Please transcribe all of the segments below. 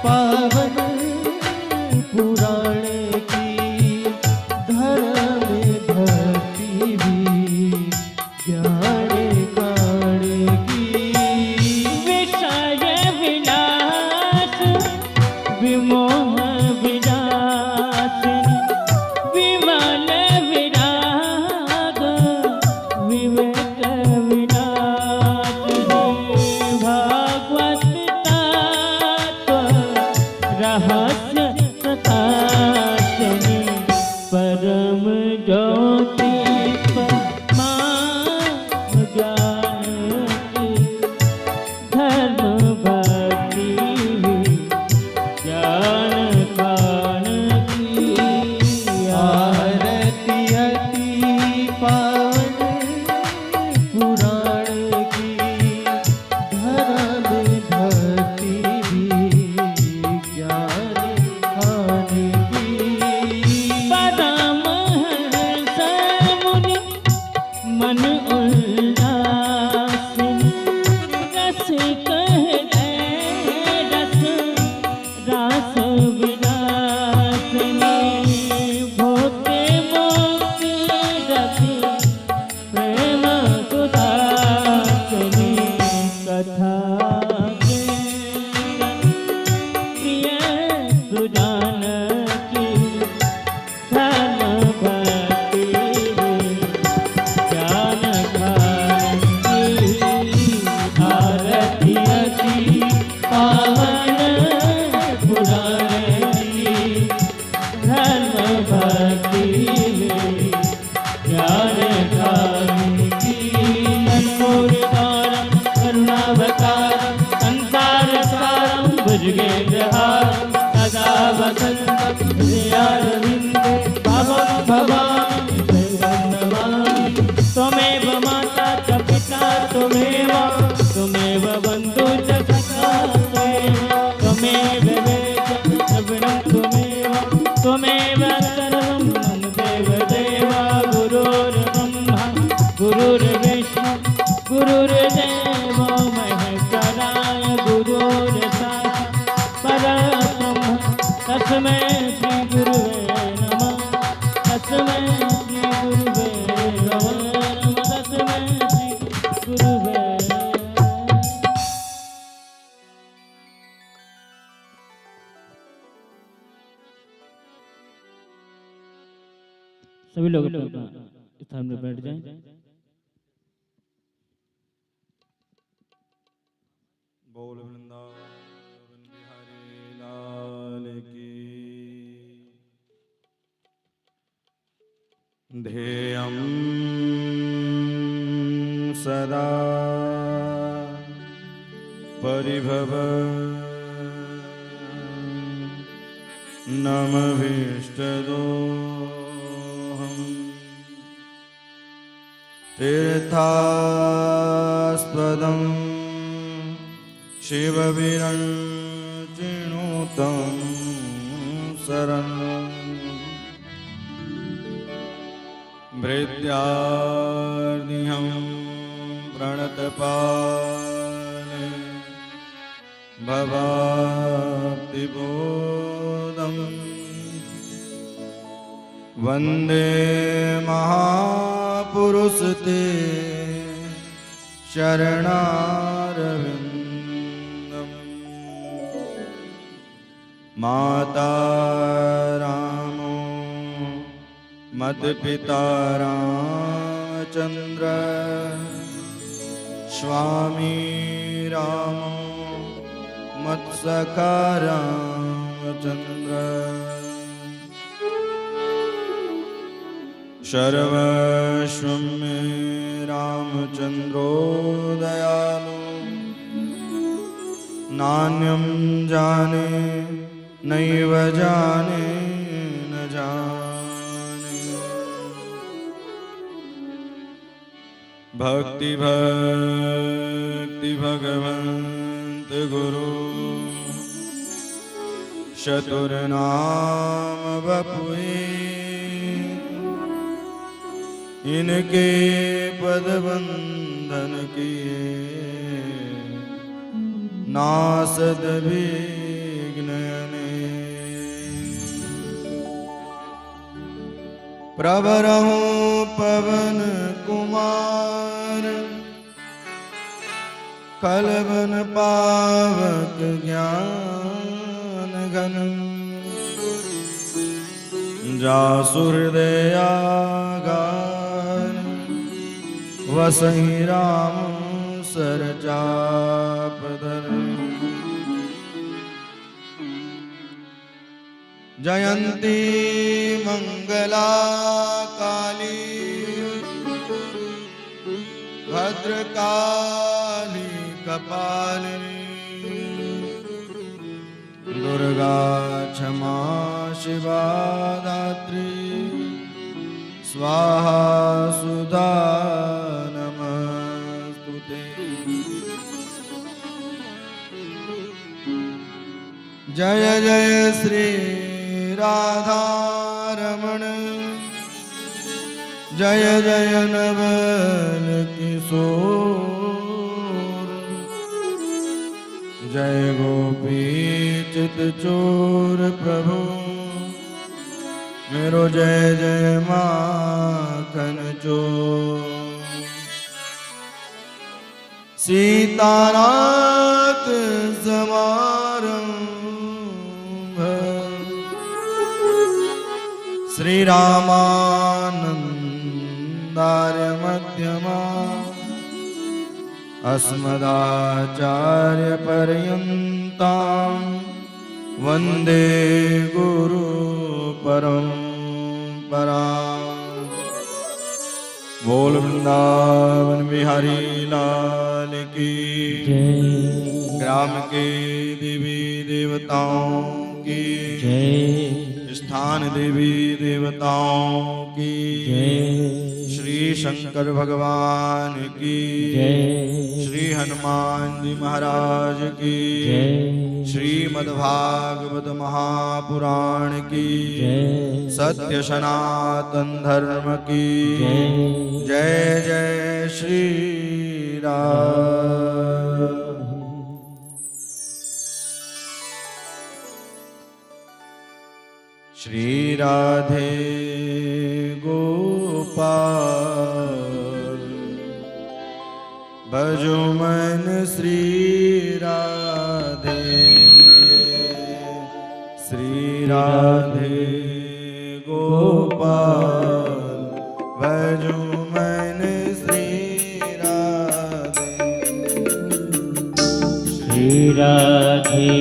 पावन पुराण की धर्म भक्ति भी ज्ञान काण की विषय विलास विमोह विलासिनी विमल विराग विवेक विलासिनी भागवत तत्व रहस्य प्रकाशिनी परम ज्योति परमात्म ज्ञान की धर्म भक्ति ज्ञान कान की आरती अति पावन पुराण की धर्म भक्ति भी ज्ञान खान की परमहंस मुनि मन उल्लासिनी रस कहते रस रास विलासिनी भोते मोक्ति रति प्रेम सुधासिनी कथा प्रिय सुजानकी धर्म भक्ति ज्ञान खान की आरती अति पावन पुराण की धर्म भक्ति ज्ञान खान की कर्पूरतारं करुणावतारं संसार सारं भुजगेन्द्रहारं सदा वसन्तं हृदयारविन्दे भवं भवामि शरणं नमामि त्वमेव माता च पिता त्वमेव बन्धु च सखा त्वमेव वेद श्रवणं त्वमेव सर्वं मम देवदेवा गुरुर्ब्रह्मा गुरुर्विष्णु गुरुर्देवो महेश्वराय गुरुर्साक्षात् परब्रह्म तस्मै श्री गुरुवे नमः तस्मै श्री गुरुवे नमः तस्मै श्री गुरुवे सभी लोग अपना स्थान में बैठ जाएं। बोल वृंदावन बिहारी लाल की ध्येयं सदा परिभव नमभीष्टदोहम् तीर्थास्पदं शिवविरञ्चिनुतं शरणं भृत्यार्निहं प्रणतपाले भवाप्तिबोधं वन्दे महापुरुषते शरणारविन्दम् माता रामो मत्पिता रामचन्द्र स्वामी रामो मत्सखा रामचन्द्र सर्वस्वं मे रामचन्द्रो दयालु नान्यं जाने नैव जाने न जाने भक्ति भक्ति भगवन्त गुरु चतुर्नाम बपुए इनके पद बंधन किए नासद भी नयने प्रवरहूं पवन कुमार कलवन पावक ज्ञान घन जासु हृदयागार वसहि राम सरचापधर जयंती मंगला काली भद्रकाली कपालिनी दुर्गा क्षमा शिवा दात्री स्वाहा सुधा नमस्तुते। जय जय श्री राधा रमण जय जय नवल किशोर जय गोपी चित चोर प्रभु मेरो जय जय माखन चोर। सीतानाथ समारंभ श्री रामानंदार्य मध्यमा अस्मदाचार्य पर्यन्तां वन्दे गुरु परंपरा। बोल वृंदावन बिहारी लाल की जय, ग्राम के देवी देवताओं की जय, स्थान देवी देवताओं की जय, श्री शंकर भगवान की जय, श्री हनुमान जी महाराज की जय, श्रीमद्भागवत महापुराण की जय, सत्य सनातन धर्म की जय। जय जय श्री राम। श्री राधे गोपाल भजो मन श्री राधे श्री राधे गोपाल भजो मन श्री राधे श्री राधे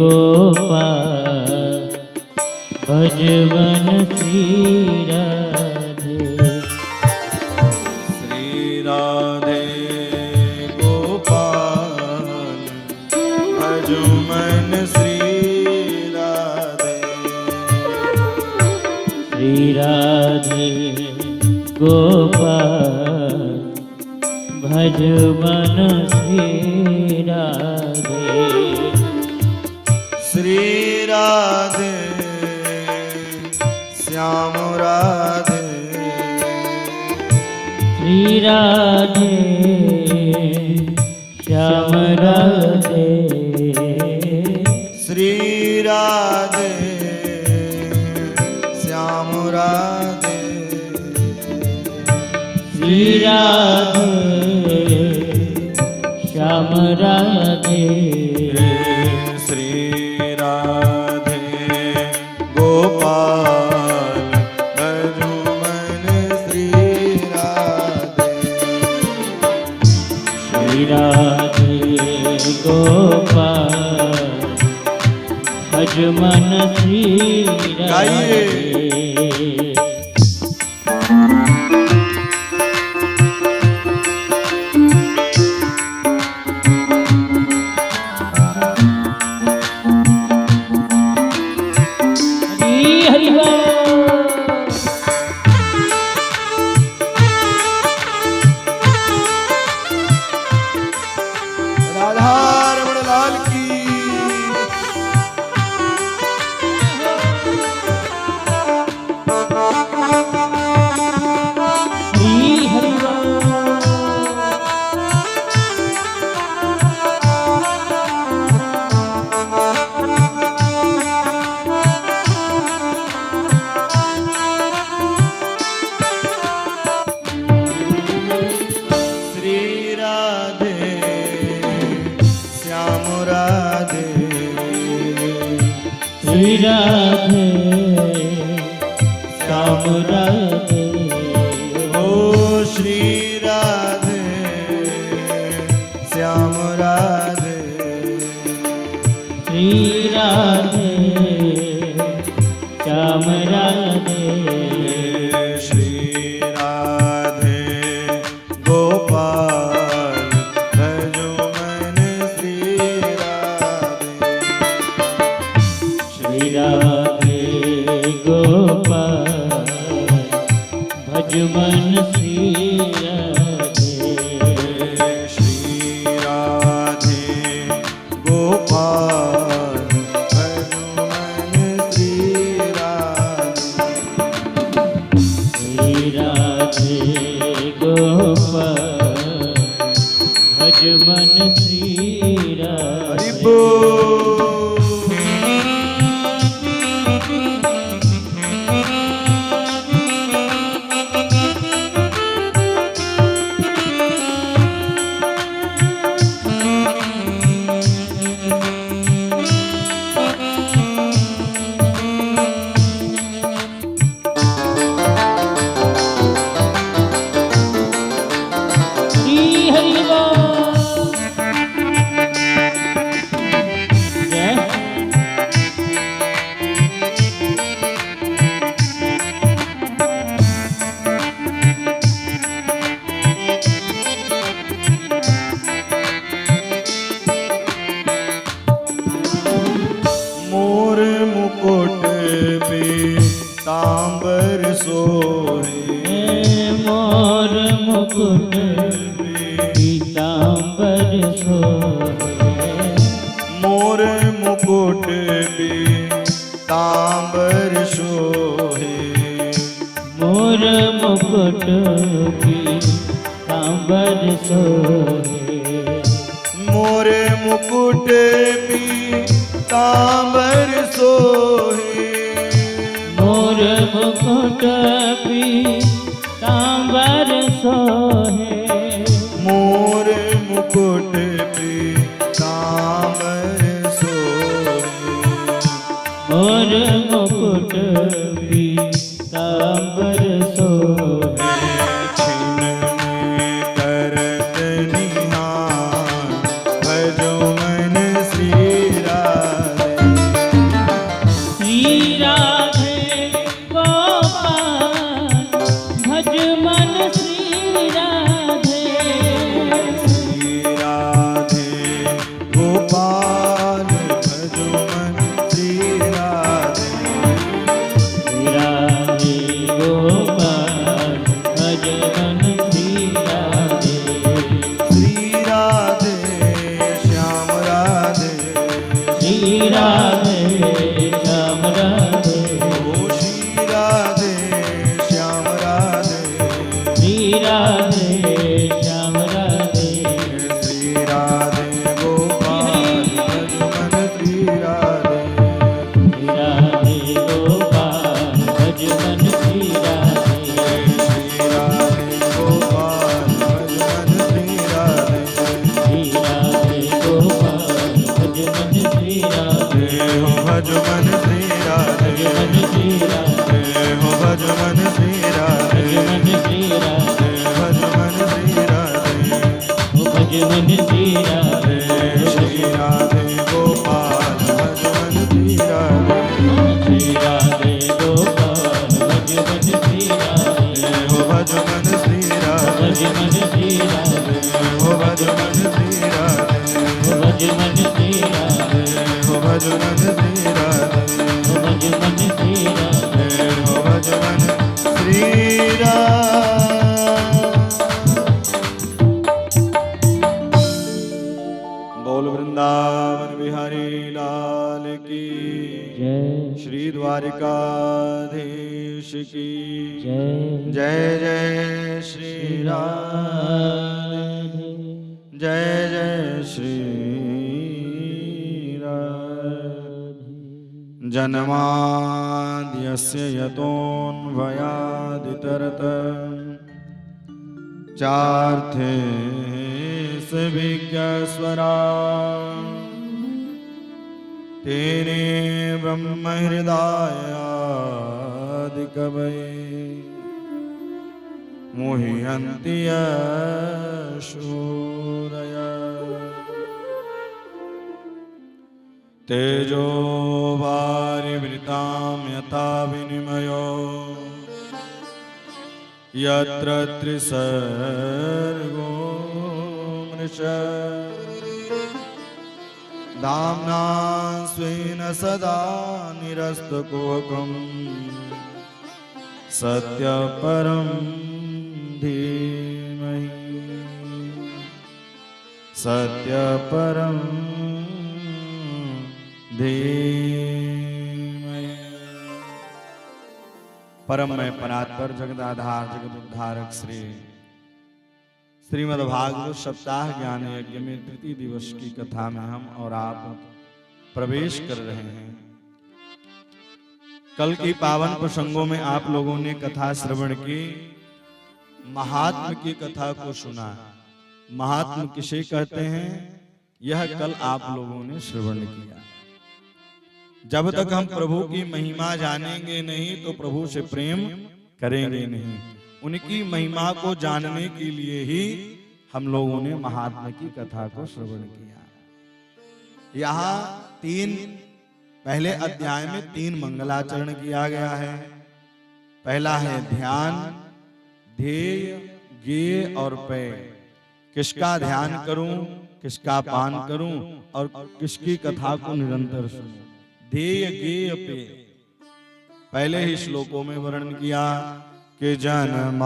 गोपाल भजवन श्री राधे श्री राधे गोपाल भजो मन श्री राधे श्री राधे गोपाल भजवन श्री राधे श्री राधे श्याम राधे श्री राधे श्याम राधे श्री राधे श्याम राधे श्री राधे श्याम राधे श्री राधे गोपाल भजो मन श्री राधे श्री राधे गोपाल भज मन श्री राधे हरि बोल। राधारमण लाल की श्री राधे श्याम राधे ओ श्री राधे श्याम राधे श्री राधे श्याम राधे श्री राधे गोपाल भजो मन श्री राधे श्री राधे गोपाल भज मन श्री राधे श्री राधे गोपाल भजो मन श्री राधे श्री राधे गोपाल भज मन श्री राधे हरि बोल। श्री हरि बोल। जय मोर मुकुट पे तांबर सोहे मोर मुकुट पीतांबर सोहे मोर मुकुट पे तांबर सोहे मोर मुकुट पीतांबर सोहे मोर मुकुट पे तांबर सोहे मोर मुकुट पीतांबर सोहे मोर मुकुट पे तांबर सोहे मोर मुकुट पीतांबर सोहे छिन में करत निहार भजो मन श्री राधे श्री राधे गोपाल भज मन श्री राधे श्री राधे गोपाल भजो मन श्री राधे श्री राधे गोपाल भज मन श्री राधे श्री राधे श्याम राधे श्री राधे श्याम राधे ओ श्री राधे श्याम राधे श्री राधे श्याम राधे श्री राधे गोपाल भजो मन श्री राधे श्री राधे गोपाल भज मन श्री राधे श्री राधे गोपाल भजो मन श्री राधे श्री राधे गोपाल भज मन श्री राधे हो भजो मन श्री राधे मन श्री राधे हो भजो मन श्री राधे मन श्री राधे भजो मन श्री राधे ओ भज मन श्री राधे श्री राधे गोपाल भजो मन श्री राधे श्री राधे गोपाल भज मन श्री राधे हो भजो मन श्री राधे भज मन श्री राधे हो भजो मन श्री राधे ओ भज मन श्री राधे हो भजो मन श्री राधे ओ भज मन श्री राधे हो भजो मन श्री राधे। बोल वृंदावन बिहारी लाल की जय श्री द्वारिकाधीश की जय जय जय श्री राम जय जय श्री राम जन्माद्यस्य यतोऽन्वयादितरत चार्थे विज्ञस्वरा तेने ब्रह्म हृदयादि कवये मुह्यन्ति शूरया तेजो वारिवृतां यथा विनिमयो यत्र त्रिसर्गो मृषा धाम्ना स्वेन सदा निरस्तकुहकं सत्यपरं धीमहि सत्यपरं धीमहि। परम में परात्पर जगदाधार जगत उद्धारक श्रीमद्भागवत सप्ताह ज्ञान यज्ञ में तृतीय दिवस की कथा में हम और आप प्रवेश कर रहे हैं। कल की पावन प्रसंगों में आप लोगों ने कथा श्रवण की, महात्म की कथा को सुना। महात्म किसे कहते हैं, यह कल आप लोगों ने श्रवण किया। जब तक हम प्रभु की महिमा जानेंगे नहीं तो प्रभु से प्रेम करेंगे नहीं। उनकी महिमा को जानने के लिए ही हम लोगों ने महात्मा की कथा को श्रवण किया। यहाँ पहले अध्याय में 3 मंगलाचरण किया गया है। पहला है ध्यान, ध्येय, गेय और पेय। किसका ध्यान करूं, किसका पान करूं और किसकी कथा को निरंतर सुनूं। ध्येय, गेय, पेय पहले ही श्लोकों में वर्णन किया कि जन्माद्यस्य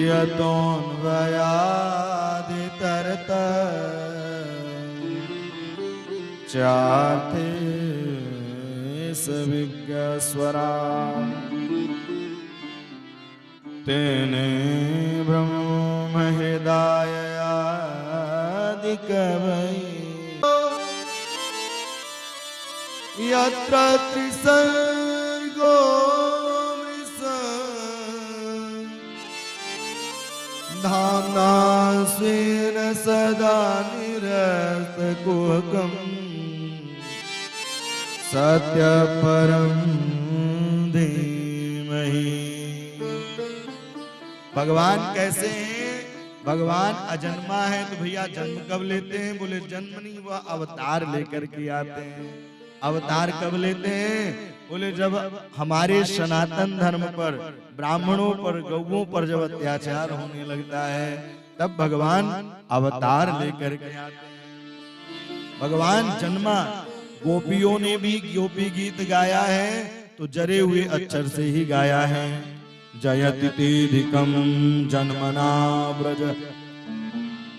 यतोऽन्वयादितरतश्चार्थे सविज्ञस्वरा तेने ब्रह्म हृदयादि कवये यत्र त्रिसर्गो मृषा धाम्ना स्वेन सदा निरस्तकुहकं सत्यपरं धीमहि। भगवान कैसे हैं? भगवान अजन्मा है। तो भैया जन्म कब लेते हैं? बोले जन्म नहीं, वह अवतार लेकर के आते हैं। अवतार कब लेते हैं? बोले जब हमारे सनातन धर्म पर, ब्राह्मणों पर, गौओं पर जब अत्याचार होने लगता है तब भगवान अवतार लेकर के आते हैं। भगवान जन्मा। गोपियों ने भी गोपी गीत गाया है तो जरे हुए अक्षर से ही गाया है। जयति तेधिकम जन्मना ब्रज।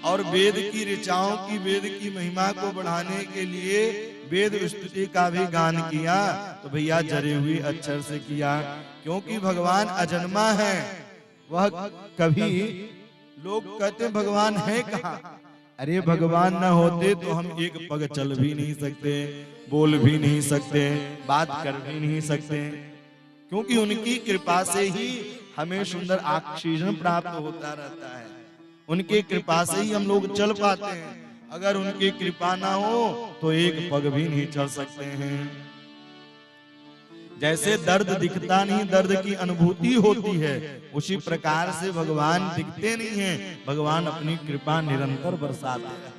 और वेद की ऋचाओं की, वेद की महिमा को बढ़ाने के लिए वेद स्तुति का भी गान किया। तो भैया जरे हुए अक्षर से किया, क्योंकि भगवान अजन्मा है। वह कभी, लोग कहते भगवान है कहाँ? अरे भगवान न होते तो हम एक पग चल भी नहीं सकते, बोल भी नहीं सकते, बात कर भी नहीं सकते, क्योंकि उनकी कृपा से ही हमें सुंदर ऑक्सीजन प्राप्त होता रहता है। उनकी कृपा से ही हम लोग चल पाते हैं। अगर उनकी कृपा ना हो तो एक पग भी नहीं चल सकते हैं। जैसे दर्द दिखता नहीं, दर्द की अनुभूति होती है, उसी प्रकार से भगवान दिखते नहीं हैं। भगवान अपनी कृपा निरंतर बरसाते हैं।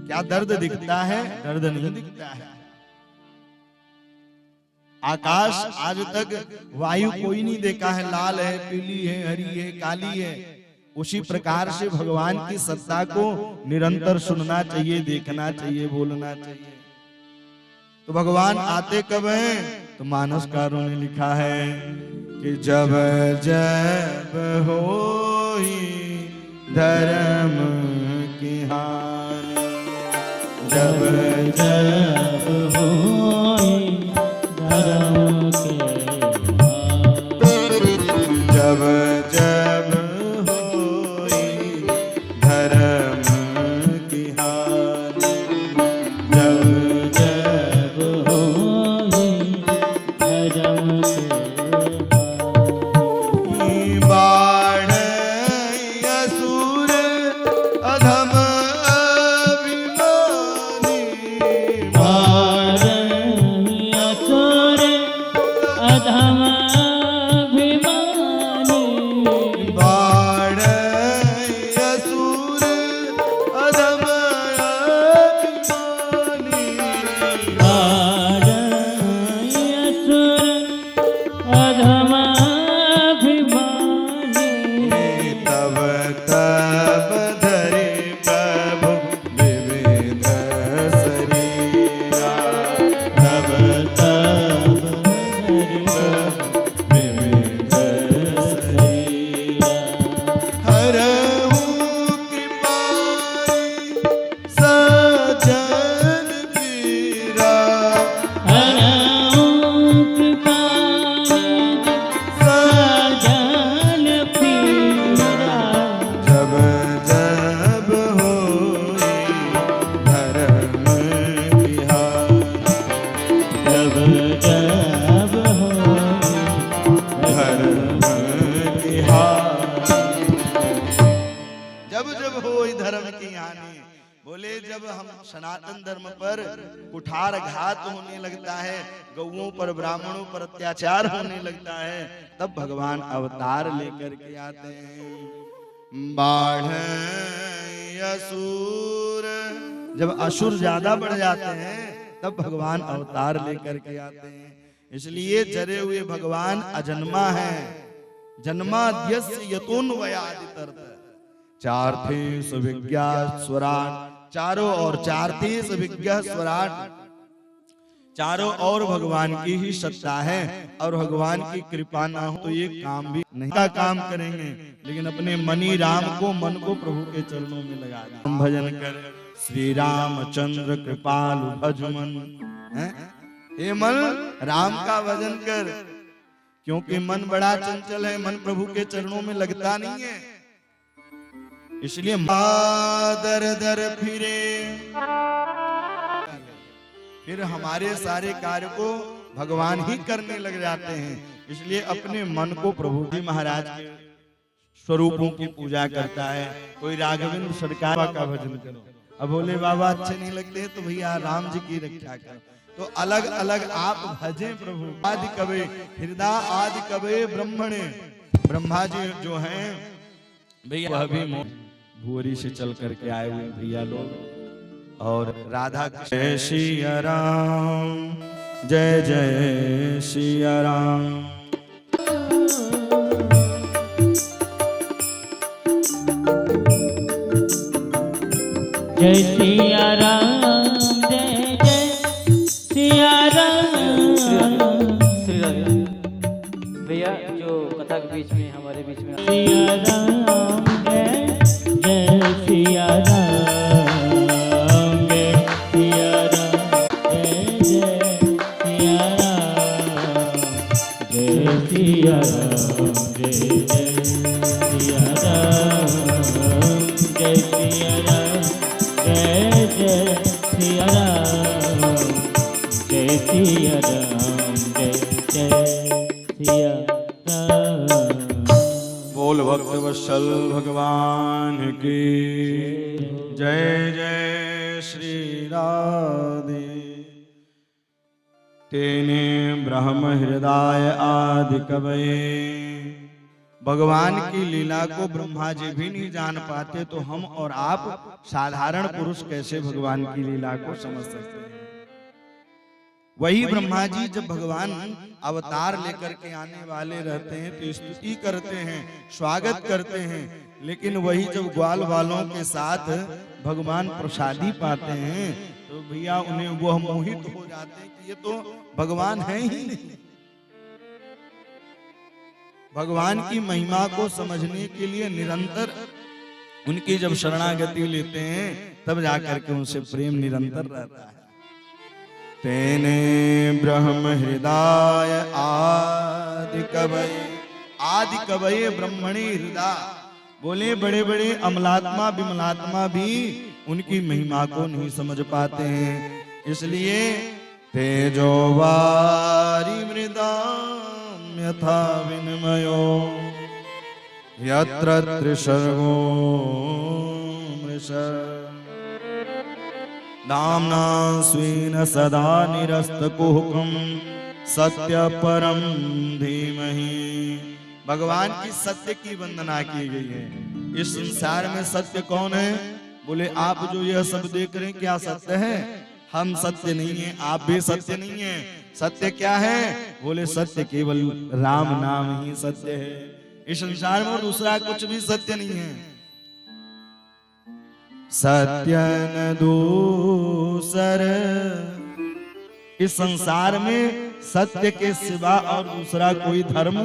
क्या दर्द दिखता है? दर्द नहीं दिखता है। आकाश आज तक वायु कोई नहीं देखा है, लाल है, पीली है, हरी है, काली है। उसी प्रकार से भगवान की सत्ता को निरंतर सुनना चाहिए, देखना चाहिए, बोलना चाहिए। तो भगवान आते कब हैं? तो मानसकारों ने लिखा है कि जब जब होई धर्म की हानि, जब जब होई धर्म की हानि, जब जब होई धर्म की हानि, जब जब होई धर्म की हानि, बाढ़ असुर अधम जानिए। बोले जब हम सनातन धर्म पर कुठार घात होने लगता है, गौओं पर ब्राह्मणों पर अत्याचार होने लगता है, तब भगवान अवतार लेकर के आते हैं। बाढ़ असुर, जब असुर ज्यादा बढ़ जाते हैं तब भगवान अवतार लेकर के आते हैं। इसलिए जरे हुए भगवान अजन्मा है, जन्माद्यस्य यतोन्वयादितर्थ, चार थे सुविज्ञा स्वराट, चारों और चार थे सुविज्ञा स्वराट, चारों और भगवान की ही सत्ता है। और भगवान की कृपा ना हो तो ये काम भी नहीं का काम करेंगे, लेकिन अपने मनी राम को, मन को प्रभु के चरणों में लगा दें। भजन कर श्री रामचंद्र कृपालु भजमन, हे मन राम का भजन कर, क्योंकि मन बड़ा चंचल है, मन प्रभु के चरणों में लगता नहीं है। इसलिए दर दर फिर हमारे सारे कार्य को भगवान ही करने लग जाते हैं। इसलिए अपने मन को प्रभु जी महाराज के स्वरूपों की पूजा करता है। कोई राघवेंद्र सरकार का भजन करो, अब भोले बाबा अच्छे नहीं लगते तो भैया राम जी की रक्षा करो। तो अलग अलग आप भजें प्रभु। आदि कवे हृदय आदि कवे ब्रह्मणे, ब्रह्मा जी जो हैं भैया वह भी भूरी से चल करके आए हुए भैया लोग। और राधा जय सिया राम, जय जय सिया राम। जय सिया राम, जय जय सिया राम। श्री राम भैया जो कथा के बीच में हमारे बीच में सिया राम, जय जय सिया राम, जय सिया राम, जय जय सिया राम, जय सिया राम, जय जय सिया राम, जय सिया राम, जय जय सिया राम, जय सिया राम, जय जय सिया राम। बोल भक्त वत्सल भगवान की जय जय श्री राधे। तेने ब्रह्म हृदय आदि कवये, भगवान की लीला को ब्रह्मा जी भी नहीं जान पाते, तो हम और आप साधारण पुरुष कैसे भगवान की लीला को समझ सकते हैं। वही ब्रह्मा जी जब भगवान अवतार लेकर के आने वाले रहते हैं तो स्तुति करते हैं, स्वागत करते हैं, लेकिन वही जब ग्वाल वालों के साथ भगवान प्रसादी पाते हैं तो भैया उन्हें वह मोहित हो जाते हैं कि ये तो भगवान है ही नहीं। भगवान की महिमा को समझने के लिए निरंतर उनकी जब शरणागति लेते हैं तब जाकर के उनसे प्रेम निरंतर रहता है। तेने ब्रह्म हृदय आदि कवये, आदि कवये ब्रह्मणि हृदय। बोले बड़े बड़े अमलात्मा विमलात्मा भी उनकी महिमा को नहीं समझ पाते हैं। इसलिए तेजो वारी मृदाम यथा विनिमयो यत्र त्रिसर्गो मृषा नामना स्वेन सदा निरस्तकुहकं सत्य परम धीमहि। भगवान की सत्य की वंदना की गई है। इस संसार में सत्य कौन है? बोले आप जो यह सब देख रहे हैं क्या सत्य है? हम सत्य नहीं है, आप भी सत्य नहीं है। सत्य क्या है? बोले सत्य केवल राम नाम ही सत्य है। इस संसार में दूसरा कुछ भी सत्य नहीं है। सत्य न दूसर, इस संसार में सत्य के सिवा और दूसरा कोई धर्म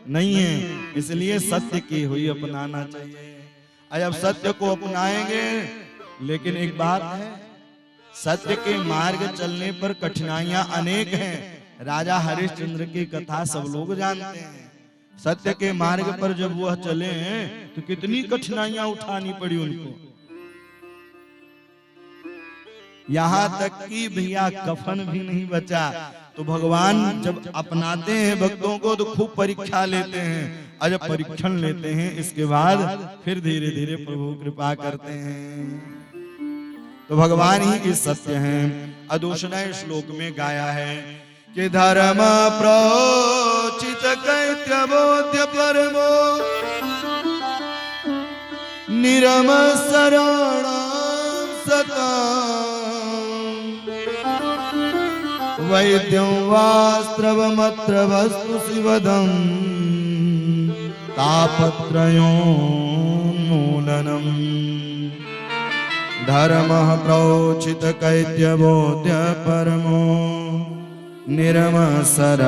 नहीं है। इसलिए सत्य की हुई अपनाना चाहिए। अब सत्य को अपनाएंगे, लेकिन एक बात है, सत्य के मार्ग चलने पर कठिनाइयां अनेक हैं। राजा हरिश्चंद्र की कथा सब लोग जानते हैं। सत्य के मार्ग पर जब वह चले हैं तो कितनी कठिनाइयां उठानी पड़ी उनको। यहाँ तक कि भैया कफन भी नहीं बचा। तो भगवान जब अपनाते हैं भक्तों को तो खूब परीक्षा लेते हैं, और जब परीक्षण लेते हैं इसके बाद फिर धीरे धीरे प्रभु कृपा करते हैं। तो भगवान ही इस सत्य हैं। अदूषणा श्लोक में गाया है कि धर्म प्रोचित कैत्य बोध्य परमो निरम शरणां सताम् वैद्यं वास्त्रवमत्र वस्तु शिवदम् तापत्रयोन्मूलनम् धर्मः प्रोचित कैत्यबोध्य परमो निरमसराणां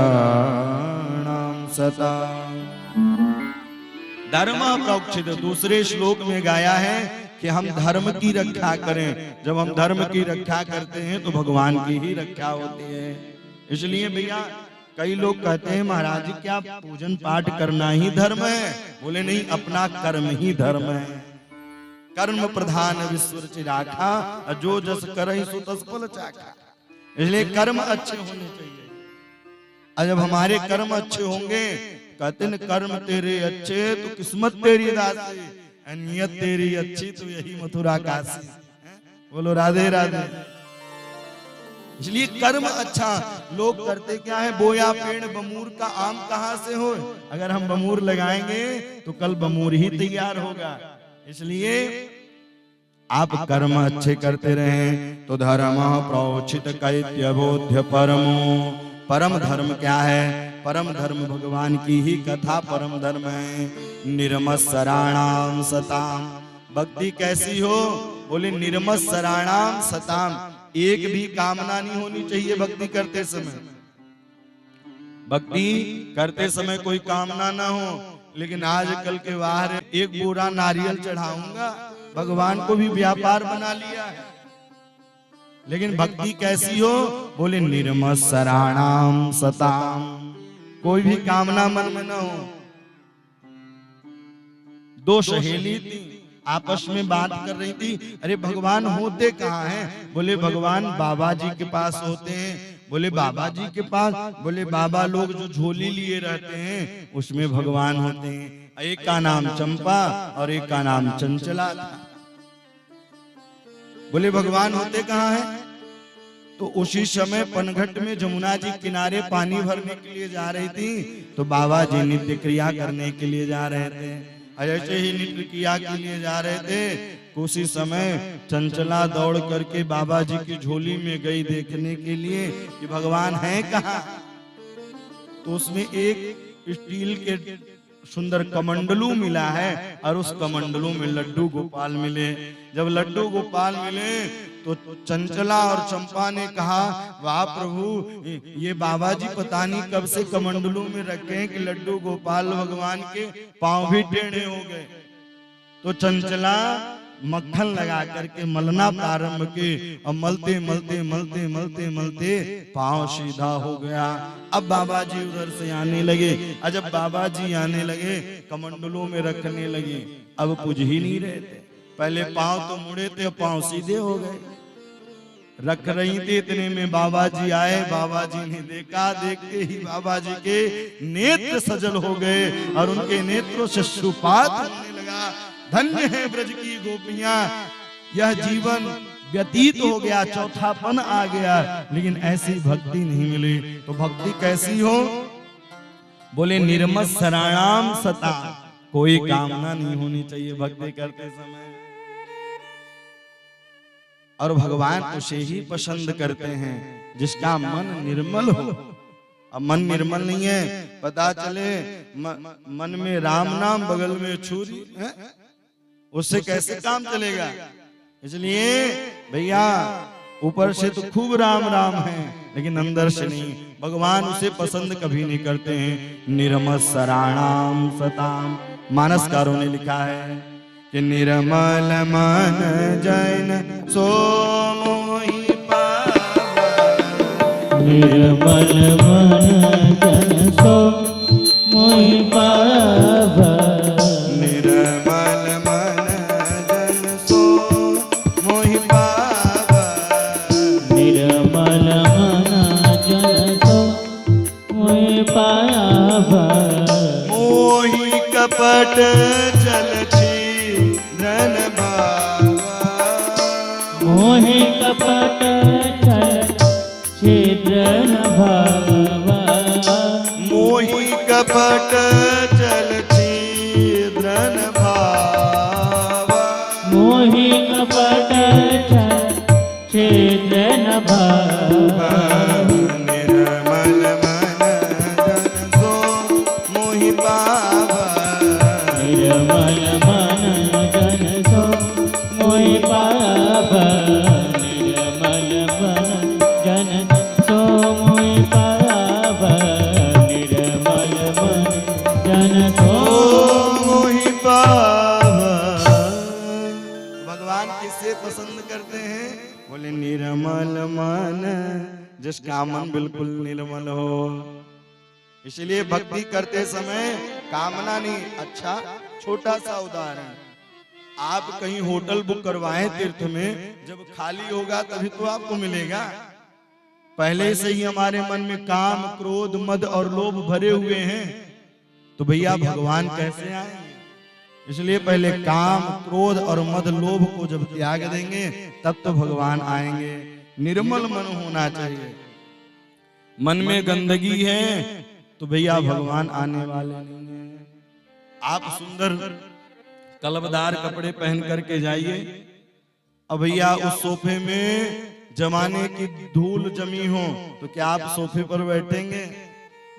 सता। धर्म प्रोक्षित दूसरे श्लोक में गाया है कि हम धर्म की रक्षा करें। जब हम धर्म की रक्षा करते हैं तो भगवान की ही रक्षा होती है। इसलिए भैया कई लोग कहते हैं महाराज जी क्या पूजन पाठ करना ही धर्म है? बोले नहीं, अपना कर्म ही धर्म है। कर्म प्रधान विश्व चिराखा जो जस करहि सो तस फल चाखा। इसलिए कर्म अच्छे होने चाहिए। और जब हमारे कर्म अच्छे होंगे, कहते न कर्म तेरे अच्छे तो किस्मत तेरी दासी, नियत तेरी अच्छी तो यही मथुरा काशी। बोलो राधे राधे। इसलिए कर्म अच्छा। लोग करते क्या है, बोया पेड़ बमूर का आम कहां से हो। अगर हम बमूर लगाएंगे तो कल बमूर ही तैयार होगा। इसलिए आप कर्म अच्छे करते रहें तो धर्म प्रोचित कैत्य बोध्य परमो। परम धर्म क्या है? परम धर्म भगवान की ही कथा परम धर्म है। निर्मत्सराणाम सताम। भक्ति कैसी हो? बोले निर्मत्सराणाम सताम। एक भी कामना नहीं होनी चाहिए भक्ति करते समय। भक्ति करते समय कोई कामना ना हो। लेकिन आजकल के बाहर एक बोरा नारियल चढ़ाऊंगा, भगवान को भी व्यापार बना लिया है। लेकिन भक्ति कैसी हो? बोले निर्मत्सराणाम सताम। कोई भी कामना मन में न हो। दो सहेली थी, आपस में बात कर रही थी, अरे भगवान होते कहाँ हैं? बोले भगवान बाबा जी के पास होते हैं। बोले बाबा जी के पास? बोले बाबा लोग जो झोली लिए रहते हैं उसमें भगवान होते हैं। एक का नाम चंपा और एक का नाम चंचला था। बोले भगवान होते कहाँ हैं? तो उसी समय पनघट में जमुना जी किनारे पानी भरने के लिए जा रही थी, तो बाबा जी नित्य क्रिया करने के लिए जा रहे थे। ऐसे ही नित्य क्रिया के लिए जा रहे थे, उसी समय चंचला दौड़ करके बाबा जी की झोली में गई देखने के लिए कि भगवान हैं कहाँ। तो उसमें एक स्टील के सुंदर कमंडलू मिला है और उस कमंडलू में लड्डू गोपाल मिले। जब लड्डू गोपाल मिले तो चंचला और चंपा ने कहा, वाह प्रभु, ये बाबा जी पता नहीं कब से कमंडलू में रखे हैं कि लड्डू गोपाल भगवान के पांव भी टेढ़े हो गए। तो चंचला मक्खन लगा करके मलना प्रारंभ के और मलते मलते मलते मलते मलते पांव सीधा हो गया। अब बाबा जी उधर से आने लगे, और जब बाबा जी आने लगे कमंडलों में रखने लगे। अब पूज ही नहीं रहे थे, पहले पांव तो मुड़े थे, पांव सीधे हो गए। रख रही थी, इतने में बाबा जी आए। बाबा जी ने देखा, देखते ही बाबा जी के नेत्र सजल हो गए और उनके नेत्रों से अश्रुपात होने लगा। धन्य है ब्रज की गोपियां, यह जीवन व्यतीत हो गया, चौथापन आ गया, लेकिन ऐसी भक्ति नहीं मिली। तो भक्ति कैसी हो? बोले निर्मत्सराणाम सता। कोई कामना नहीं होनी चाहिए भक्ति करते समय। और भगवान उसे ही पसंद करते हैं जिसका मन निर्मल हो। अब मन निर्मल नहीं है, पता चले मन में राम नाम बगल में छुरी है, उससे कैसे काम चलेगा? इसलिए भैया ऊपर से तो खूब राम राम है, लेकिन अंदर से नहीं। भगवान उसे पसंद कभी नहीं करते हैं। निर्मत्सराणाम सताम। मानसकारों ने लिखा है कि निर्मल मन जैन सो मोहि पावन। निर्मल मन जन सो मोहि पावन। निर्मल मन जन सो मोहि पावन। निर्मल मन जन सो मोहि पावन। मोहि कपट चल मोहि कपट छल छिद्र न भावा मोहि कपट चल छिद्र न भावा मोहि कपट छल छिद्र न भावा निर्मल मन जन सो मोहि पावा निर्मल मन जन सो मोहि पावा निर्मल मन जन सो मोहि पावा निर्मल मन जन सो मोहि पावा। भगवान किसे पसंद करते हैं? बोले निर्मल मन, जिसका मन बिल्कुल निर्मल हो। इसलिए भक्ति करते समय कामना नहीं। अच्छा, छोटा सा उदाहरण, आप कहीं होटल बुक करवाएं तीर्थ में, जब खाली होगा तभी तो आपको मिलेगा। पहले से ही हमारे मन में काम, क्रोध, मद और लोभ भरे हुए हैं, तो भैया भगवान कैसे आएंगे? इसलिए पहले काम, क्रोध और मद, लोभ को जब त्याग देंगे तब तो भगवान आएंगे। निर्मल मन होना चाहिए। मन में गंदगी है तो भैया भगवान आने वाले नहीं हैं। आप सुंदर कलबदार कपड़े पहन करके जाइए, अब भैया उस सोफे में जमाने की धूल जमी हो तो क्या आप सोफे पर बैठेंगे?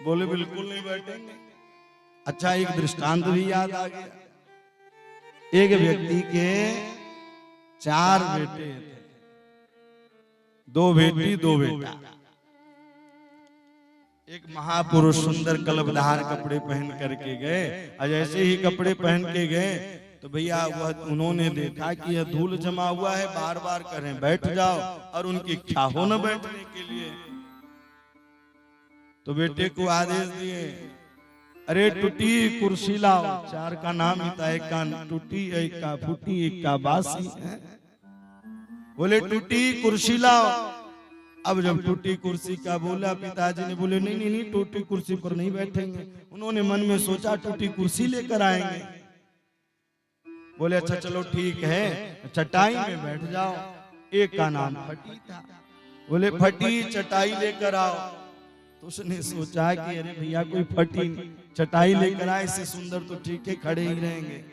बोले बिल्कुल नहीं बैठेंगे। अच्छा, एक दृष्टांत भी याद आ गया। एक व्यक्ति के 4 बेटे थे, 2 बेटी 2 बेटा। एक महापुरुष सुंदर कलबधार कपड़े पहन करके गए, और जैसे ही कपड़े पहन के गए तो भैया वह उन्होंने देखा कि यह धूल जमा हुआ है, बार बार करें बैठ जाओ, और उनकी इच्छा हो न बैठने के लिए। तो बेटे को आदेश दिए, अरे टूटी कुर्सी लाओ। 4 का नाम ही था, एक का टूटी, एक का फूटी, एक का बासी है। बोले टूटी कुर्सी लाओ। अब जब टूटी कुर्सी का बोला, पिताजी ने बोले नहीं नहीं नहीं, टूटी कुर्सी पर नहीं बैठेंगे। उन्होंने मन में सोचा टूटी कुर्सी लेकर आएंगे। बोले अच्छा चलो ठीक है, चटाई में बैठ जाओ। एक का नाम फटी था। बोले फटी चटाई लेकर आओ। तो उसने सोचा कि अरे भैया कोई फटी चटाई लेकर आए, इससे सुंदर तो ठीक है, खड़े ही रहेंगे।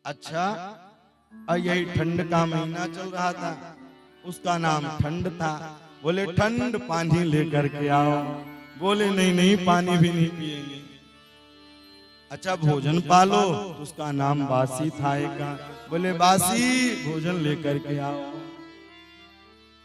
अच्छा, और यही ठंड का महीना चल रहा था, उसका नाम ठंड था। बोले ठंड पानी लेकर के आओ। बोले नहीं नहीं, पानी भी नहीं पिएंगे। अच्छा, भोजन पालो, तो उसका नाम बासी था एक का। बोले बासी भोजन लेकर के आओ।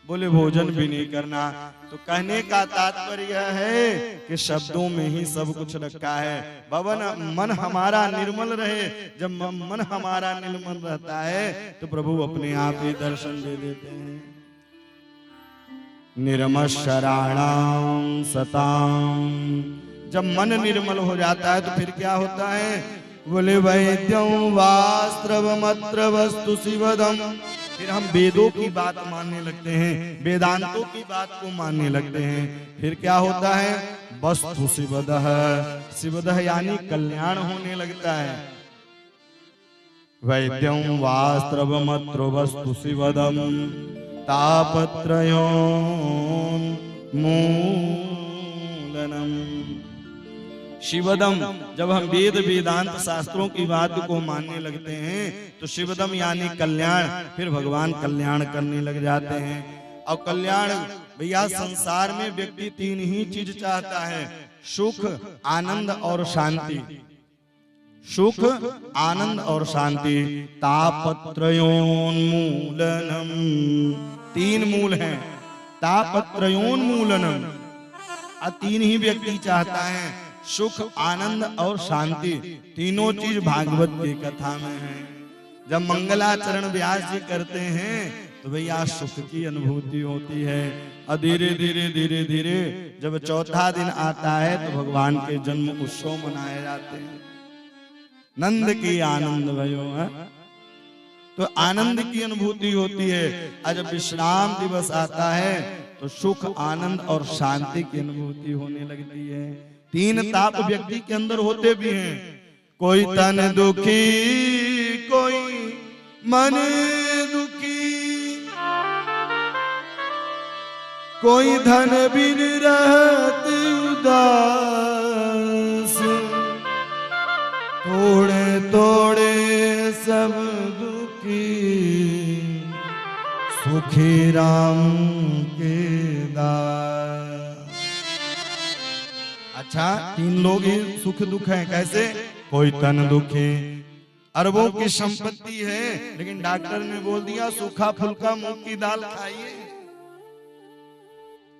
बोले भोजन भी नहीं करना। तो कहने का तात्पर्य है कि शब्दों में ही सब कुछ रखा है। भवन मन हमारा निर्मल रहे। जब मन हमारा निर्मल रहता है तो प्रभु अपने आप ही दर्शन दे देते हैं। निर्मशराणाम सताम, जब मन निर्मल हो जाता है तो फिर क्या होता है? बोले वैद्यं वास्त्रवमत्र वस्तु शिवदम, फिर हम वेदों की बात मानने लगते हैं, वेदांतों की बात को मानने लगते हैं। फिर क्या होता है? वस्तु शिवदः, शिवदः यानी कल्याण होने लगता है। वैद्यं वास्त्रवमत्र वस्तु शिवदम तापत्रयोन्मूलनम्, शिवदम, जब हम वेद वेदांत शास्त्रों की बात को मानने लगते हैं तो शिवदम यानी कल्याण, फिर भगवान कल्याण करने लग जाते हैं। और कल्याण भैया, संसार में व्यक्ति 3 ही चीज चाहता है, सुख, आनंद और शांति। सुख, आनंद और शांति। तापत्रयोन्मूलनम, 3 मूल हैं। तापत्रयोन्मूलनम, 3 ही व्यक्ति चाहता है, सुख, आनंद और शांति। तीनों चीज भागवत की कथा में है। जब मंगलाचरण व्यास जी करते हैं तो भैया सुख की अनुभूति होती है। और धीरे धीरे धीरे धीरे जब चौथा दिन आता है तो भगवान के जन्म उत्सव मनाए जाते हैं। नंद की आनंद भयो है, तो आनंद की अनुभूति होती है। और जब विश्राम दिवस आता है तो सुख, आनंद और शांति की अनुभूति होने लगती है। 3 ताप व्यक्ति के अंदर होते भी हैं। कोई तन दुखी, कोई मन दुखी, कोई धन बिन रहत उदास, थोड़े थोड़े सब दुखी, सुखी राम के दास। अच्छा, तीन लोग ही सुख दुख हैं। कैसे? कोई तन दुखी, अरबों की संपत्ति है, लेकिन डॉक्टर ने बोल दिया सूखा फुल्का मूंग की दाल खाइए।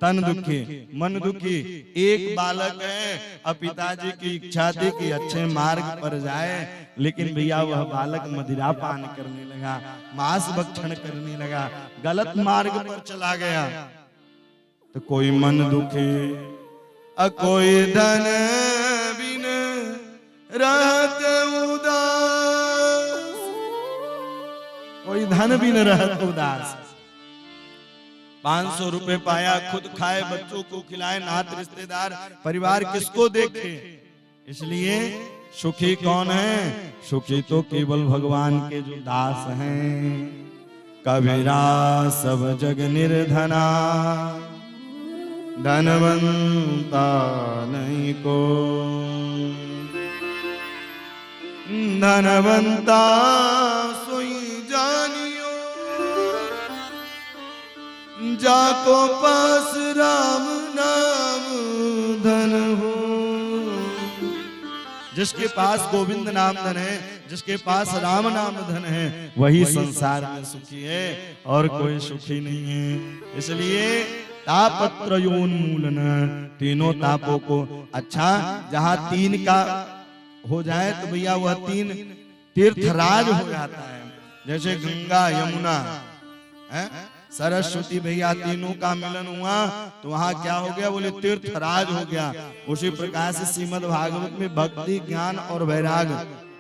तन दुखी, मन दुखी। एक बालक है, अब पिताजी की इच्छा थी कि अच्छे मार्ग पर जाए, लेकिन भैया वह बालक मदिरा पान करने लगा, मांस भक्षण करने लगा, गलत मार्ग पर चला गया। तो कोई मन दुखी, कोई धन बिन रहत उदास, कोई धन बिन रहत उदास। 500 रुपए पाया, खुद खाए, बच्चों को खिलाए, नात रिश्तेदार परिवार किसको देखे। इसलिए सुखी कौन है? सुखी तो केवल भगवान के जो दास हैं। कबीरा सब जग निर्धना, धनवंता नहीं को, धनवंता सोई जानियो, जाको पास राम नाम धन हो। जिसके पास गोविंद नाम धन है, जिसके पास राम नाम धन है, वही संसार में सुखी है, और कोई सुखी नहीं है। इसलिए तापत्रयोन्मूलन, तीनों तापों को। अच्छा, जहां तीन का हो जाए तो भैया वह तीन तीर्थराज हो जाता है। जैसे गंगा यमुना है, सरस्वती, भैया तीनों का मिलन हुआ तो वहां क्या हो गया? बोले तीर्थराज हो गया। उसी प्रकार से श्रीमद् भागवत में भक्ति, ज्ञान और वैराग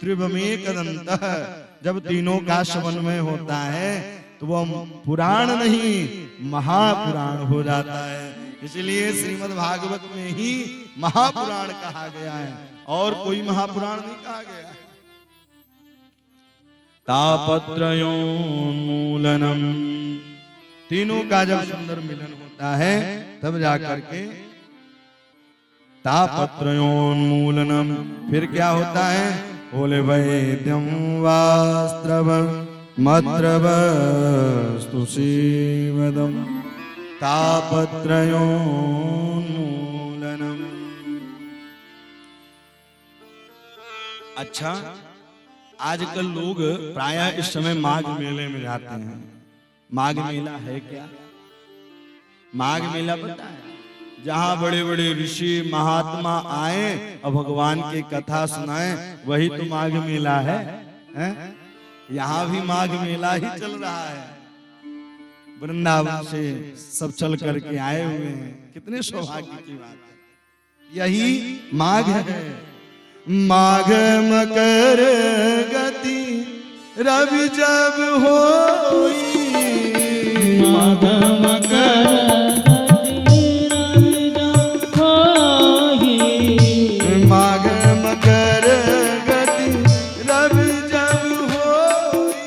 त्रिभमेकदंतः, जब तीनों का समन्वय होता है तो वह पुराण नहीं महापुराण हो जाता है। इसलिए श्रीमद् भागवत में ही महापुराण कहा गया है, और कोई महापुराण नहीं कहा गया। तापत्रयोन्मूलनम, तीनों का जब सुंदर मिलन होता है तब जाकर के तापत्रयोन्मूलनम। फिर क्या होता है? बोले वैद्यम वास्त्रव मत्रवस्तु शिवदम, तापत्रयोन्मूलनम। अच्छा, आजकल लोग प्रायः इस समय माघ मेले में जाते हैं। माघ मेला है क्या? माघ मेला पता है? जहां बड़े बड़े ऋषि महात्मा आए और भगवान की कथा सुनाए, वही तो माघ मेला है, यहाँ भी माघ मेला ही चल रहा है। वृंदावन से सब चल करके आए हुए हैं, कितने सौभाग्य की बात है। यही माघ है। माघ मकर गति रवि जब होई, माघ मकर गति रवि जब होई, माघ मकर गति रवि जब होई,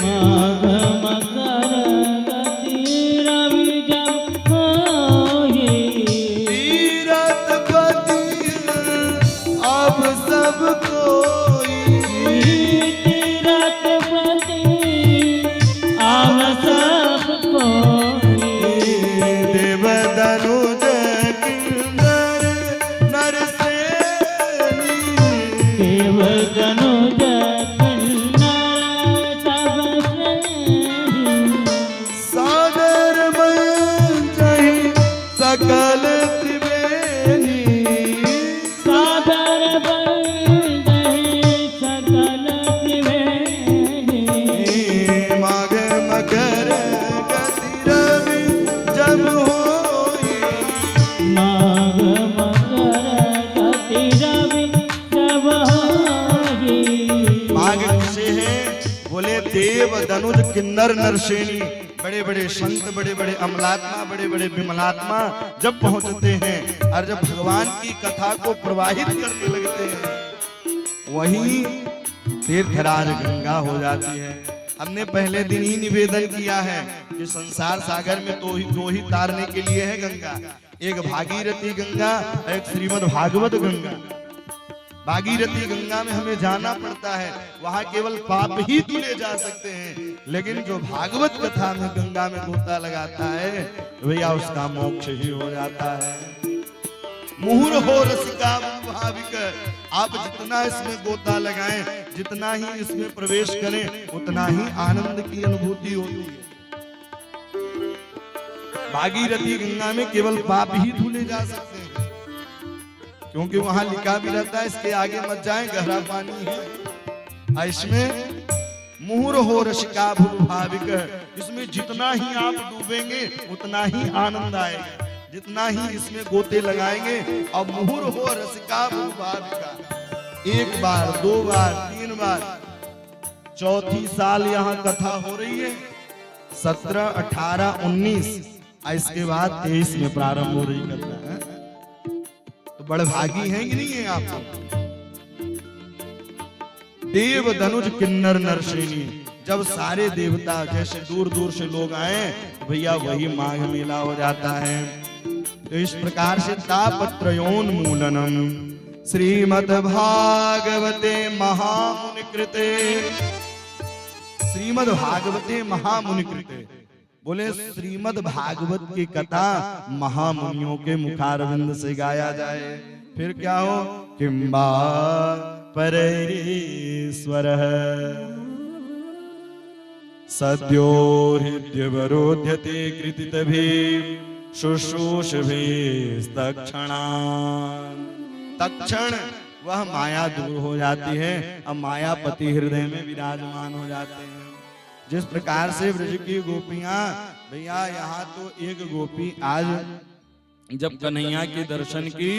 माघ मकर गति रवि जब होई, तीरथ पति अब सब कोई, तीरथ पति अब सब कोई, देव धनुज किन्नर नरसेनी, देव धनुज किन्नर सब श्रेणी, सादर मंजहि सकल त्रिवेणी, सादर बंदहि सकल त्रिवेणी, माघ मकर गति रवि जब होई, माघ मकर गति रवि जब होई, माघ किसे है? बोले देव धनुज किन्नर नरसेनी। बड़े बड़े संत, बड़े बड़े अमलात्मा, बड़े बड़े विमलात्मा जब पहुंचते हैं और जब भगवान की कथा को प्रवाहित करने लगते हैं, वही तीर्थराज गंगा हो जाती है। हमने पहले दिन ही निवेदन किया है कि संसार सागर में दो ही तारने के लिए है गंगा, एक भागीरथी गंगा, एक श्रीमद् भागवत गंगा। भागीरथी गंगा में हमें जाना पड़ता है, वहां केवल पाप ही धुले जा सकते हैं, लेकिन जो भागवत कथा में गंगा में गोता लगाता है भैया उसका मोक्ष ही हो जाता है। मुहुर हो रसिका भाविक, आप जितना इसमें गोता लगाएं, जितना ही इसमें प्रवेश करें, उतना ही आनंद की अनुभूति होती है। भागीरथी गंगा में केवल पाप ही धुले जा सकते हैं, क्योंकि वहां लिखा भी रहता है इसके आगे मत जाएं, गहरा पानी है। इसमें मुहुर हो रसिका भाविक, इसमें जितना ही आप डूबेंगे उतना ही आनंद आएगा, जितना ही इसमें गोते लगाएंगे। और मुहुर हो रसिका भाविका, एक बार, दो बार, तीन बार, चौथी साल यहाँ कथा हो रही है, 17, 18, 19, इसके बाद 23 में प्रारंभ हो रही कथा है। तो बड़े भागी हैं कि नहीं है आप? देव धनुज किन्नर नरसेनी, जब सारे देवता जैसे दूर दूर से लोग आए भैया वही माघ मेला हो जाता है। तो इस प्रकार से तापत्रयोन्मूलनम श्रीमद् भागवते महामुनि कृते, श्रीमद् भागवते महामुनि कृते, बोले श्रीमद् भागवत की कथा महामुनियों के मुखारविंद से गाया जाए, फिर क्या हो? किंबा परेश्वर सद्यो हृद्यवरोध्यते कृतितभि शुश्रूषभि तत्क्षणा, तत्क्षण वह माया दूर हो जाती है, अब मायापति हृदय में विराजमान हो जाते हैं। जिस प्रकार से ब्रज की गोपियां, भैया यहाँ तो एक गोपी आज जब कन्हैया के दर्शन की,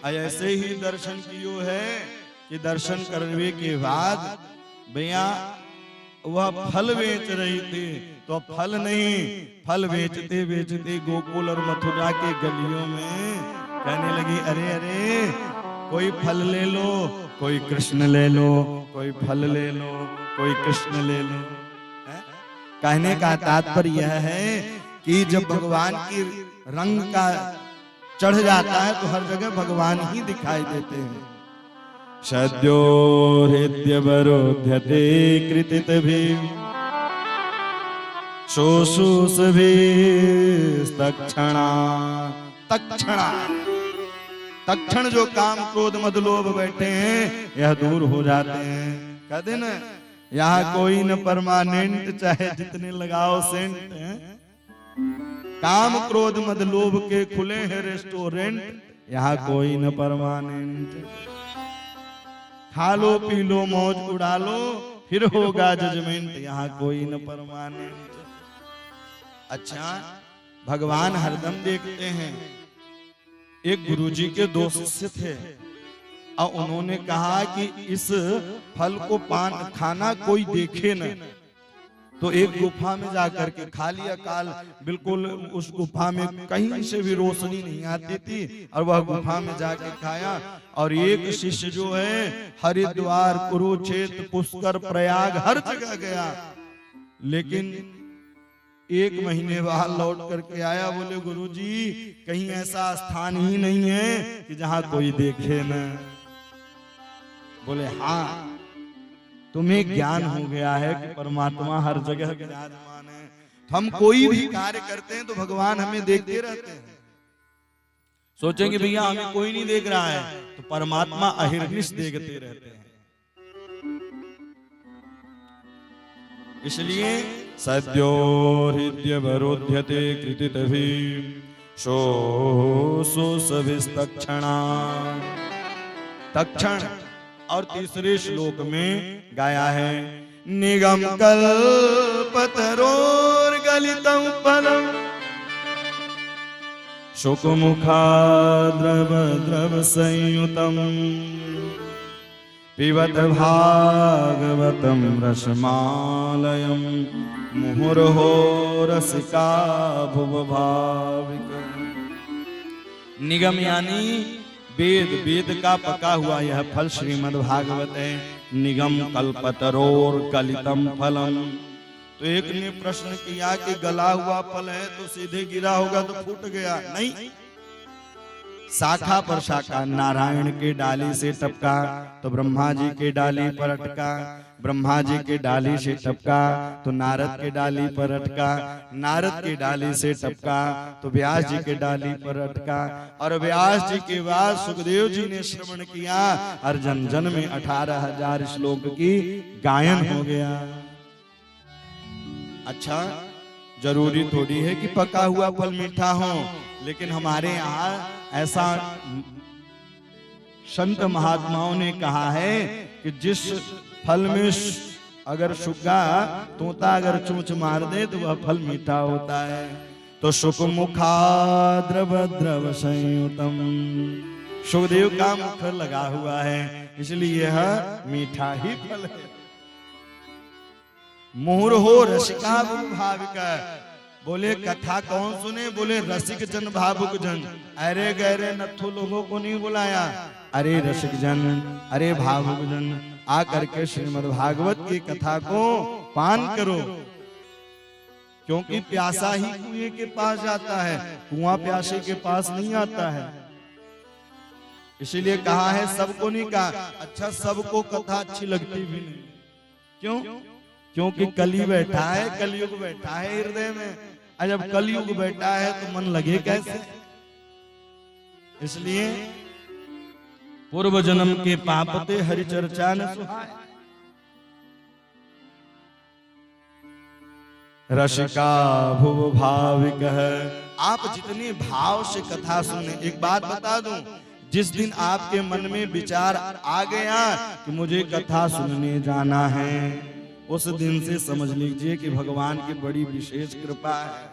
ऐसे ही दर्शन कियो है कि दर्शन करने के बाद भैया वह फल बेच रही थी, तो फल नहीं, फल बेचते बेचते गोकुल और मथुरा के गलियों में कहने लगी, अरे अरे कोई फल ले लो, कोई कृष्ण ले लो, कोई फल ले लो, कोई कृष्ण ले लो। कहने का तात्पर्य यह है कि जब भगवान की रंग का चढ़ जाता है तो हर जगह भगवान ही दिखाई देते हैं। सद्यो हृद्यवरोध्यते कृतितभि शुश्रूषभि तत्क्षणा, तत्क्षणा, तत्क्षण जो काम क्रोध मद लोभ बैठे हैं यह दूर हो जाते हैं। कहते न यहाँ कोई न परमानेंट, चाहे जितने लगाओ सेंट हैं, काम क्रोध मद लोभ के खुले हैं रेस्टोरेंट, यहाँ कोई न परमानेंट। खा लो पी लो मौज उड़ा लो फिर होगा जजमेंट, यहाँ कोई न परमानेंट। अच्छा, भगवान हरदम देखते हैं। एक गुरुजी के 2 शिष्य थे और उन्होंने कहा कि इस फल को पान खाना कोई देखे न, तो एक गुफा में जाकर के खा लिया। काल बिल्कुल उस गुफा में कहीं से भी रोशनी नहीं आती थी और वह गुफा में जाके खाया। और एक शिष्य जो है हरिद्वार, कुरुक्षेत्र, पुष्कर, प्रयाग हर जगह गया, लेकिन 1 महीने बाद लौट करके आया, बोले गुरुजी कहीं ऐसा स्थान ही नहीं है कि जहां कोई देखे न। बोले हाँ, तुम्हें ज्ञान हो गया है कि परमात्मा हर जगह विराजमान है। तो हम कोई भी कार्य करते हैं तो भगवान हमें देखते रहते हैं। सोचेंगे भैया हमें कोई नहीं देख रहा है, तो परमात्मा अहिर्निश देखते रहते हैं। इसलिए सद्यो हृद्यवरोध्यते कृतितभि शुश्रूषभि तत्क्षणा, तत्क्षण। और तीसरे श्लोक में गाया है, निगम कल्पतरोर्गलितं फलम् शुकमुखा द्रव द्रव संयुतम् पिबत भागवतं रसमालयं मुहुर्हो रसिका भुवभाविक। निगम यानी वेद, वेद का पका हुआ यह फल श्रीमद् भागवत है। निगम कल्पतरोर कलितम फलम, तो एक ने प्रश्न किया कि गला हुआ फल है तो सीधे गिरा होगा तो फूट गया, नहीं, शाखा पर शाखा, नारायण के डाली से टपका तो ब्रह्मा जी के डाली पर अटका, ब्रह्मा जी के डाली से टपका तो नारद के डाली पर अटका, नारद की डाली से टपका तो व्यास जी के डाली पर अटका, और व्यास जी के बाद सुखदेव जी ने श्रवण किया और जन जन में 18,000 श्लोक की गायन हो गया। अच्छा, जरूरी थोड़ी है कि पका हुआ फल मीठा हो, लेकिन हमारे यहाँ ऐसा संत महात्माओं ने कहा है कि जिस फल में अगर सुग्गा तोता अगर चोंच मार दे तो वह फल मीठा होता है। तो सुख मुखा द्रव द्रव संयुतम, सुखदेव का मुख लगा हुआ है इसलिए यह मीठा ही फल है। मोहर हो रसिका भाविका, बोले कथा कौन सुने, बोले रसिक जन भावुक जन। अरे गहरे नथु लोगों को नहीं बुलाया, अरे रसिक जन, अरे भावुक जन आकर के श्रीमद् भागवत की कथा को पान करो, क्योंकि प्यासा ही कुएं के पास जाता है, कुआं प्यासे के पास नहीं आता है। इसीलिए कहा है, सबको नहीं कहा। अच्छा, सबको कथा अच्छी लगती भी नहीं, क्यों? क्योंकि कली बैठा है, कलयुग बैठा है हृदय में, और जब कलयुग बैठा है तो मन लगे कैसे? इसलिए पूर्व जन्म के पापते हरि चर्चा न सुहाय। रसिका भुव भाविक है, आप जितने भाव से कथा सुने। एक बात बता दूं, जिस दिन आपके मन में विचार आ गया कि मुझे कथा सुनने जाना है, उस दिन से समझ लीजिए कि भगवान की बड़ी विशेष कृपा है।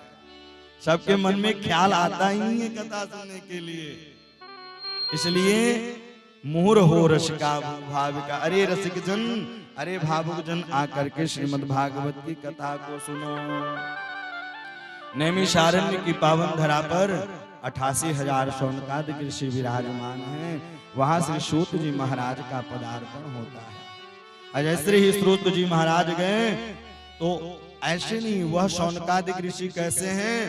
सबके मन में ख्याल आता ही है कथा सुनने के लिए। इसलिए मोहर हो रसिका भाविका, अरे रसिक जन, अरे भावुक जन आकर के श्रीमद् भागवत की कथा को सुनो। नैमिषारण्य की पावन धरा पर 88,000 शौनकादिक ऋषि विराजमान हैं। वहां श्री सूत जी महाराज का पदार्पण होता है। जैसे ही सूत जी महाराज गए तो ऐसे नहीं, वह शौनकादिक ऋषि कैसे हैं?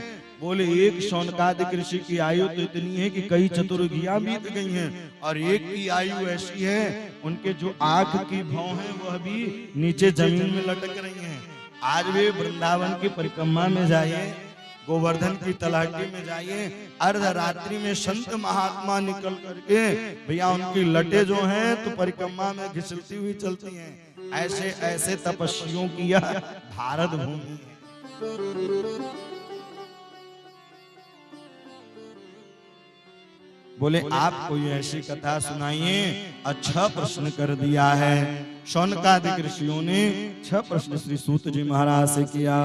बोले एक शौनकादिक ऋषि की आयु तो इतनी है कि कई चतुर्युगियां बीत गई हैं, और एक की आयु ऐसी है उनके जो आंख की भौं है वह भी नीचे जमीन में लटक रही हैं। आज वे वृंदावन की परिक्रमा में जाइए, गोवर्धन की तलाटी में जाइए, अर्धरात्रि में संत महात्मा निकल करके भैया उनकी लटे जो हैं तो परिक्रमा में घिसलती हुई चलती हैं। ऐसे ऐसे तपस्वियों की यह भारत भूमि है। बोले आप कोई ऐसी कथा सुनाइए। अच्छा प्रश्न कर दिया है। शौनकादिक ऋषियों ने 6 प्रश्न श्री सूत जी महाराज से किया।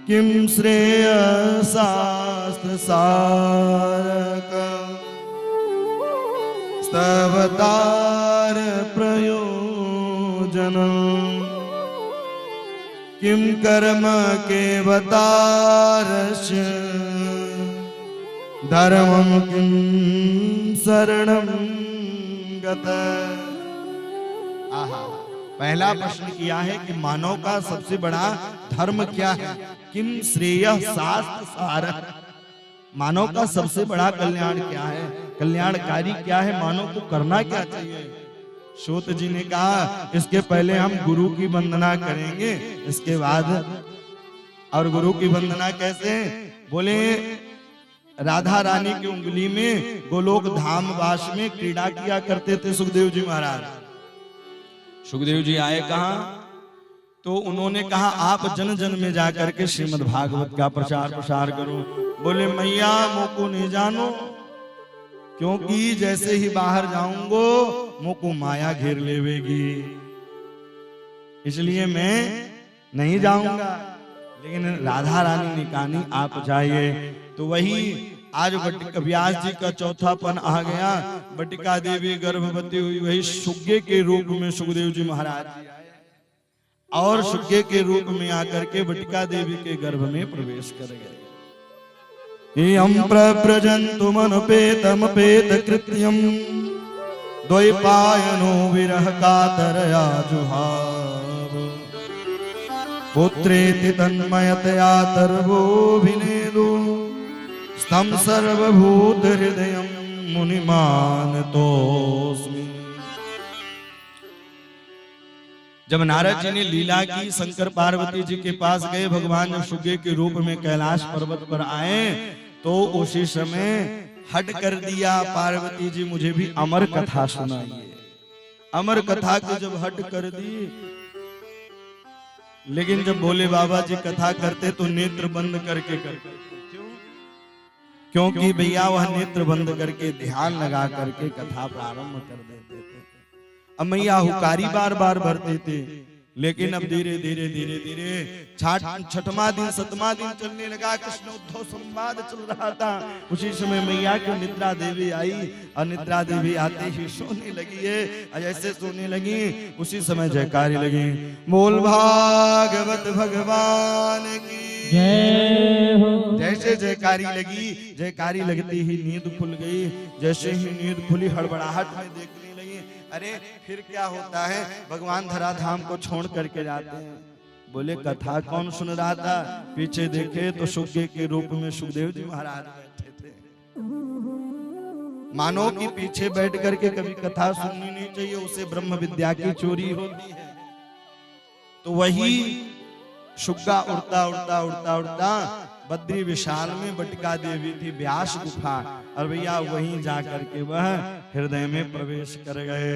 किम श्रेय शास्त्र सारक स्तवतार प्रयोजन, किम कर्म के बतारस्य धर्मं किं शरणं गत। आहा, पहला प्रश्न किया है कि मानव का सबसे बड़ा धर्म क्या है? किम श्रेय शास्त्र सारक, मानव का सबसे बड़ा कल्याण क्या है, कल्याणकारी क्या है, मानव को करना क्या चाहिए? सूत जी ने कहा इसके पहले हम गुरु की वंदना करेंगे, इसके बाद। और गुरु की वंदना कैसे? बोले राधा रानी की उंगली में गोलोक धाम वास में क्रीड़ा किया करते थे सुखदेव जी महाराज। सुखदेव जी आए कहा तो उन्होंने कहा आप जन जन में जाकर के श्रीमद् भागवत का प्रचार प्रसार करो। बोले मैया मोको नहीं जानो, क्योंकि जैसे ही बाहर जाऊंगो मोको माया घेर लेवेगी, इसलिए मैं नहीं जाऊंगा। लेकिन राधा रानी ने कहा नहीं आप जाइए। तो वही आज व्यास जी का चौथापन आ गया। बटिका देवी गर्भवती हुई, वही सुग्गे के रूप में सुखदेव जी महाराज और सुग्गे के रूप में आकर के बटिका देवी के गर्भ में प्रवेश कर गए। हम प्रव्रजन्तु मनुपेतमपेत कृत्यम द्वैपायनो विरह कातरया जुहाव, पुत्रेति तन्मयतया तर्वोऽभिनेदु स्तम सर्वभूत हृदयं मुनिमानतोऽस्मि। जब नारद जी ने लीला की, शंकर पार्वती जी के पास गए, भगवान जब शुगे के रूप में कैलाश पर्वत पर आए तो उसी समय हट कर दिया, पार्वती जी मुझे भी अमर कथा सुनाइए। अमर कथा को जब हट कर दी, लेकिन जब भोले बाबा जी कथा करते तो नेत्र बंद करके करते। क्योंकि भैया वह नेत्र बंद करके ध्यान लगा करके कथा प्रारंभ कर देते थे। अब मैया हुकारी बार बार भरते थे, लेकिन अब धीरे धीरे धीरे धीरे छठवां दिन सतवां दिन चलने लगा, कृष्ण उद्धव संवाद चल रहा था। उसी समय मैया की निद्रा देवी आई और निद्रा देवी आते ही सोने लगी है। जैसे सोने लगी उसी समय जयकारी लगी, बोल भागवत भगवान की जय हो। जैसे जयकारी लगी, जयकारी लगती ही नींद खुल गई। जैसे ही नींद खुली हड़बड़ाहट में देखने लगी, अरे फिर क्या होता है, भगवान धराधाम को छोड़ करके जाते हैं। बोले कथा कौन सुन रहा था? पीछे देखे तो सुगे के रूप में सुखदेव जी महाराज बैठे थे। मानो कि पीछे बैठ करके कभी कथा सुननी नहीं चाहिए, उसे ब्रह्म विद्या की चोरी होती है। तो वही सुग्गा उड़ता उड़ता उड़ता उड़ता बद्री विशाल में बटिका देवी थी, व्यास गुफा, और भैया वहीं जा करके वह हृदय में प्रवेश कर गए।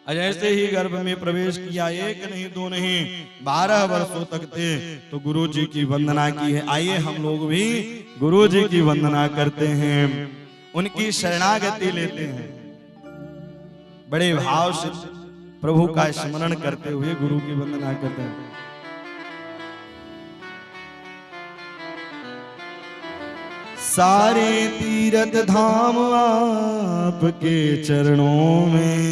जैसे ही गर्भ में प्रवेश किया, एक नहीं दो नहीं 12 वर्षों तक थे, तो गुरु जी की वंदना की है। आइए हम लोग भी गुरु जी की वंदना करते हैं, उनकी शरणागति लेते हैं, बड़े भाव से प्रभु का स्मरण करते हुए गुरु की वंदना करते हैं। सारे तीर्थ धाम आपके चरणों में,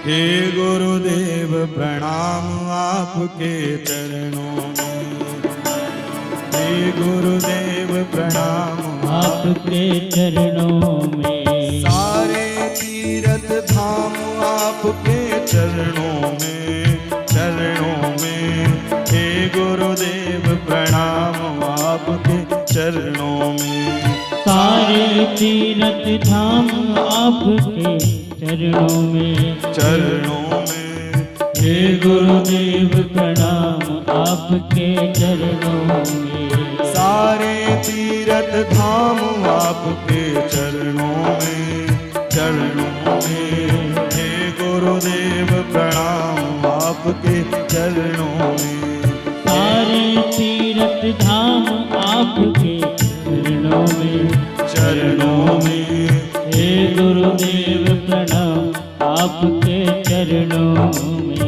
हे गुरुदेव प्रणाम आपके चरणों में, हे गुरुदेव प्रणाम आपके चरणों में। सारे तीर्थ धाम आपके चरणों में, चरणों में, हे गुरुदेव प्रणाम आपके चरणों में। सारे तीर्थ धाम आपके चरणों में, चरणों में, हे गुरुदेव प्रणाम आपके चरणों में। सारे तीर्थ धाम आपके चरणों में, चरणों में, हे गुरुदेव प्रणाम आपके चरणों में। सारे तीर्थ धाम आपके चरणों में, चरणों में, हे गुरुदेव प्रणाम आपके चरणों में।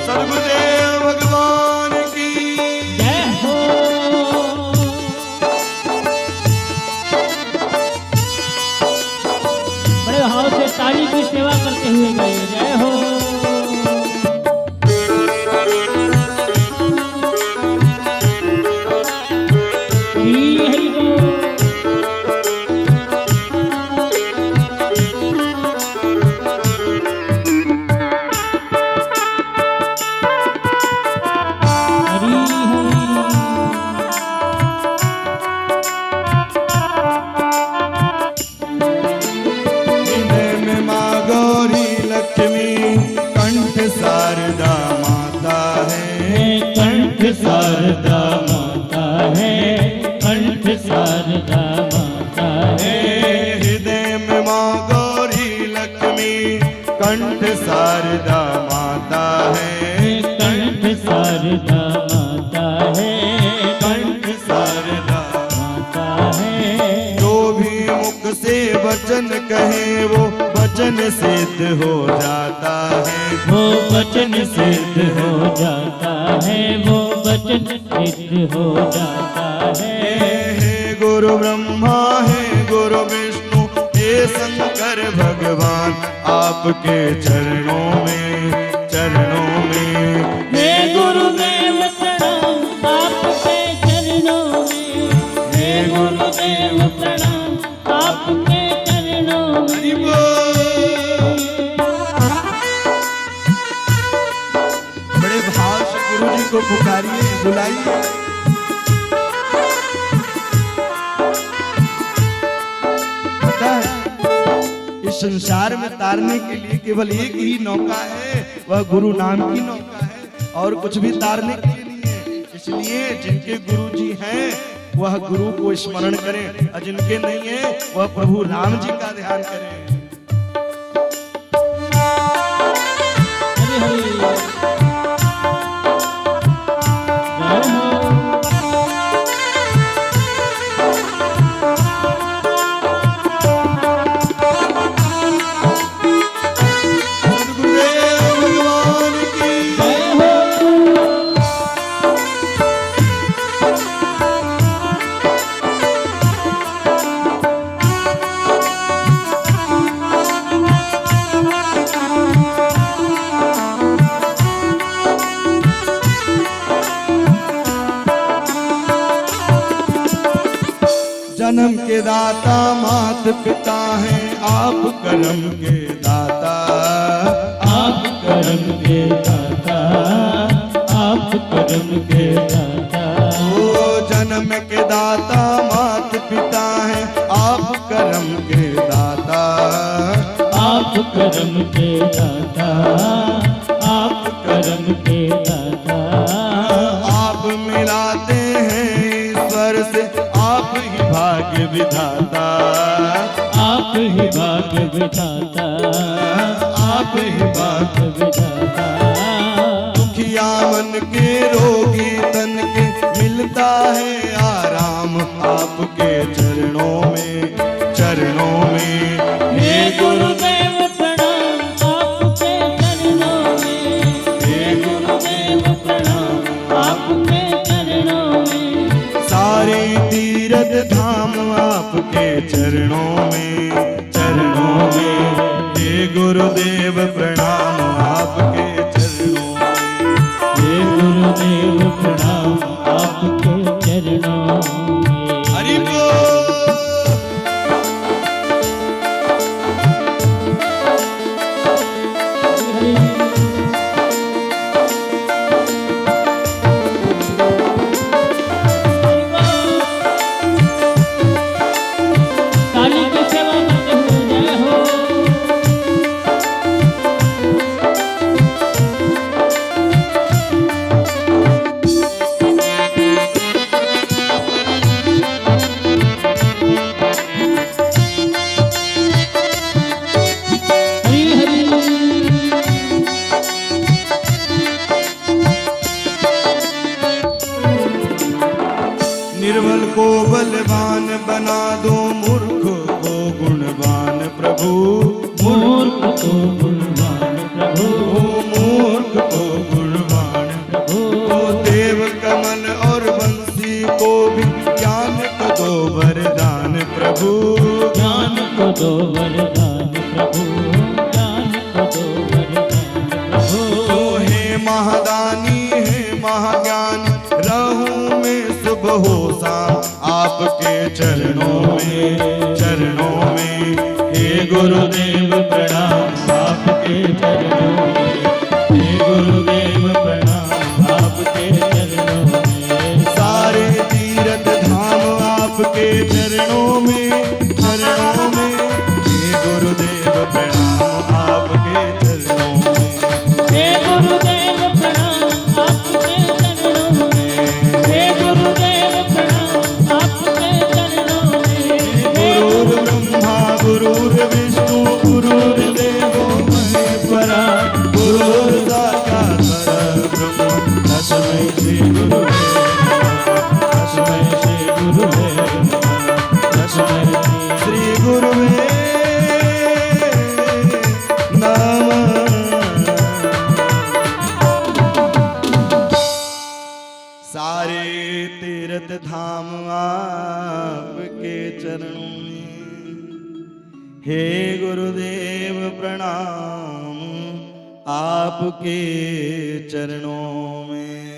सद्गुरुदेव भगवान की जय हो। बड़े भाव से ताली की सेवा करते हुए गए, जय हो। शारदा माता है, कंठ शारदा माता है। हृदय में माँ गौरी लक्ष्मी कंठ शारदा माता है, कंठ शारदा माता है, कंठ शारदा माता है। जो भी मुख से वचन कहे वो वचन सिद्ध हो जाता है, वो वचन सिद्ध हो जाता है, वो वचन सिद्ध हो जाता है। हे गुरु ब्रह्मा है गुरु विष्णु हे शंकर भगवान आपके चरणों में, चरणों में। हे गुरुदेव प्रणाम आपके चरणों में, हे गुरुदेव प्रणाम आपके चरणों में। पुकारिए, बुलाइए। पता है इस संसार में तारने के लिए केवल एक ही नौका है, वह गुरु नाम की नौका है, और कुछ भी तारने के लिए नहीं है। इसलिए जिनके गुरु जी हैं वह गुरु को स्मरण करें, और जिनके नहीं है वह प्रभु राम जी का ध्यान करें। हरि हरि जय हो। सद्गुरुदेव भगवान की जय हो। जन्म के दाता मात पिता हैं आप कर्म के दाता। आप कर्म के दाता, आप कर्म के दाता। ओ जन्म के दाता मात पिता हैं आप कर्म के दाता। आप कर्म के दाता, आप कर्म के दाता। आप मिलाते हैं ईश्वर से आप ही भाग्य विधाता। आप ही भाग्य विधाता, आप ही भाग्य विधाता। दुखिया मन के रोगी तन के मिलता है आराम आपके चरणों में, चरणों में। हे गुरुदेव प्रणाम आपके चरणों में, हे गुरुदेव प्रणाम आपके चरणों में। सारे तीर्थ धाम आपके चरणों में, चरणों में। हे गुरुदेव प्रणाम आपके चरणों में। हे गुरुदेव प्रणाम आपके चरणों में। हरि बोल। ताली की सेवा करते हुए जय हो। हरि हरि निर्बल को बलवान बना दो, मूर्ख को गुणवान प्रभु। मूर्ख को गुणवान प्रभु, ओ मूर्ख को गुणवान प्रभु। ओ देव कमल और बंसी को भी ज्ञान को दो वरदान प्रभु। ज्ञान को दो वरदान प्रभु, ज्ञान को दो वरदान प्रभु। ओ हे महादानी हे महाज्ञानी, रहूं मैं सुबह हो शाम आपके चरणों में, चरणों में। हे गुरुदेव प्रणाम आपके चरणों में। हे गुरुदेव प्रणाम आपके चरणों में। सारे तीर्थ धाम आपके चरणों में, चरणों में। हे गुरुदेव प्रणाम आपके चरणों में। हे गुरुदेव प्रणाम आपके चरणों में। हे गुरुदेव प्रणाम आपके चरणों में। गुरुर् ब्रह्मा गुरुर्विष्णु गुरुर्देवो महेश्वरा, गुरुर् साक्षात् परब्रह्म तस्मै श्री गुरुवे नमः। तस्मै श्री गुरुवे नमः। तस्मै श्री गुरुवे नमः। सारे तीर्थ धाम आपके चरणों में। हे गुरुदेव प्रणाम आपके चरणों में।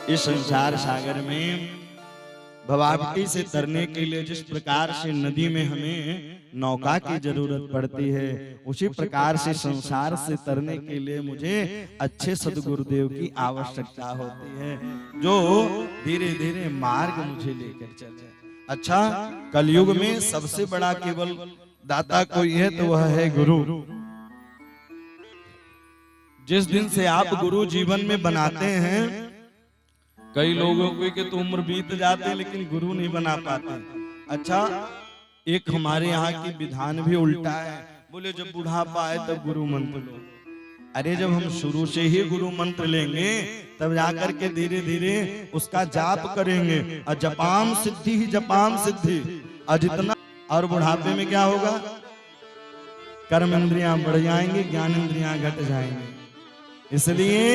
इस संसार सागर में भवाभटी से तरने के लिए जिस प्रकार से नदी में हमें नौका की जरूरत पड़ती है, उसी प्रकार से संसार से तरने के लिए मुझे अच्छे सदगुरुदेव की आवश्यकता होती है, जो धीरे धीरे मार्ग मुझे लेकर चले। अच्छा, कलयुग में सबसे बड़ा केवल दाता कोई है तो वह है गुरु। जिस दिन से आप गुरु जीवन में बनाते हैं, कई लोगों की तो उम्र बीत जाते हैं लेकिन गुरु नहीं बना पाते। अच्छा, एक हमारे यहाँ की विधान भी उल्टा है, बोले जब बुढ़ापा आए तब गुरु मंत्र लो। अरे जब हम शुरू से ही गुरु मंत्र लेंगे तब जाकर के धीरे धीरे उसका जाप करेंगे, और जपाम सिद्धि ही जपाम सिद्धि, और जितना और बुढ़ापे में क्या होगा, कर्म इंद्रियां बढ़ जाएंगी, ज्ञान इंद्रियां घट जाएंगी। इसलिए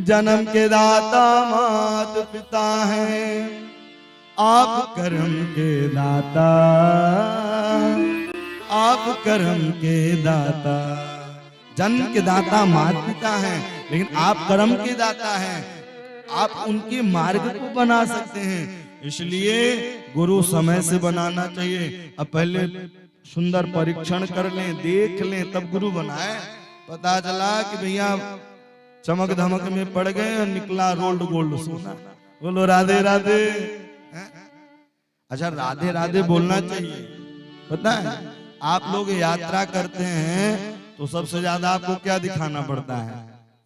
जन्म के दाता मात पिता हैं, आप कर्म के दाता, आप कर्म के दाता। जन्म के दाता मात पिता हैं, लेकिन आप कर्म के दाता हैं, आप उनके मार्ग को बना सकते हैं। इसलिए गुरु समय से बनाना चाहिए। अब पहले सुंदर परीक्षण कर लें, देख लें, तब गुरु बनाए। पता चला कि भैया चमक धमक में पड़ गए और निकला रोल्ड गोल्ड सोना। बोलो राधे राधे। अच्छा, राधे राधे बोलना चाहिए। पता है, आप लोग यात्रा करते हैं तो सबसे ज्यादा आपको क्या दिखाना पड़ता है?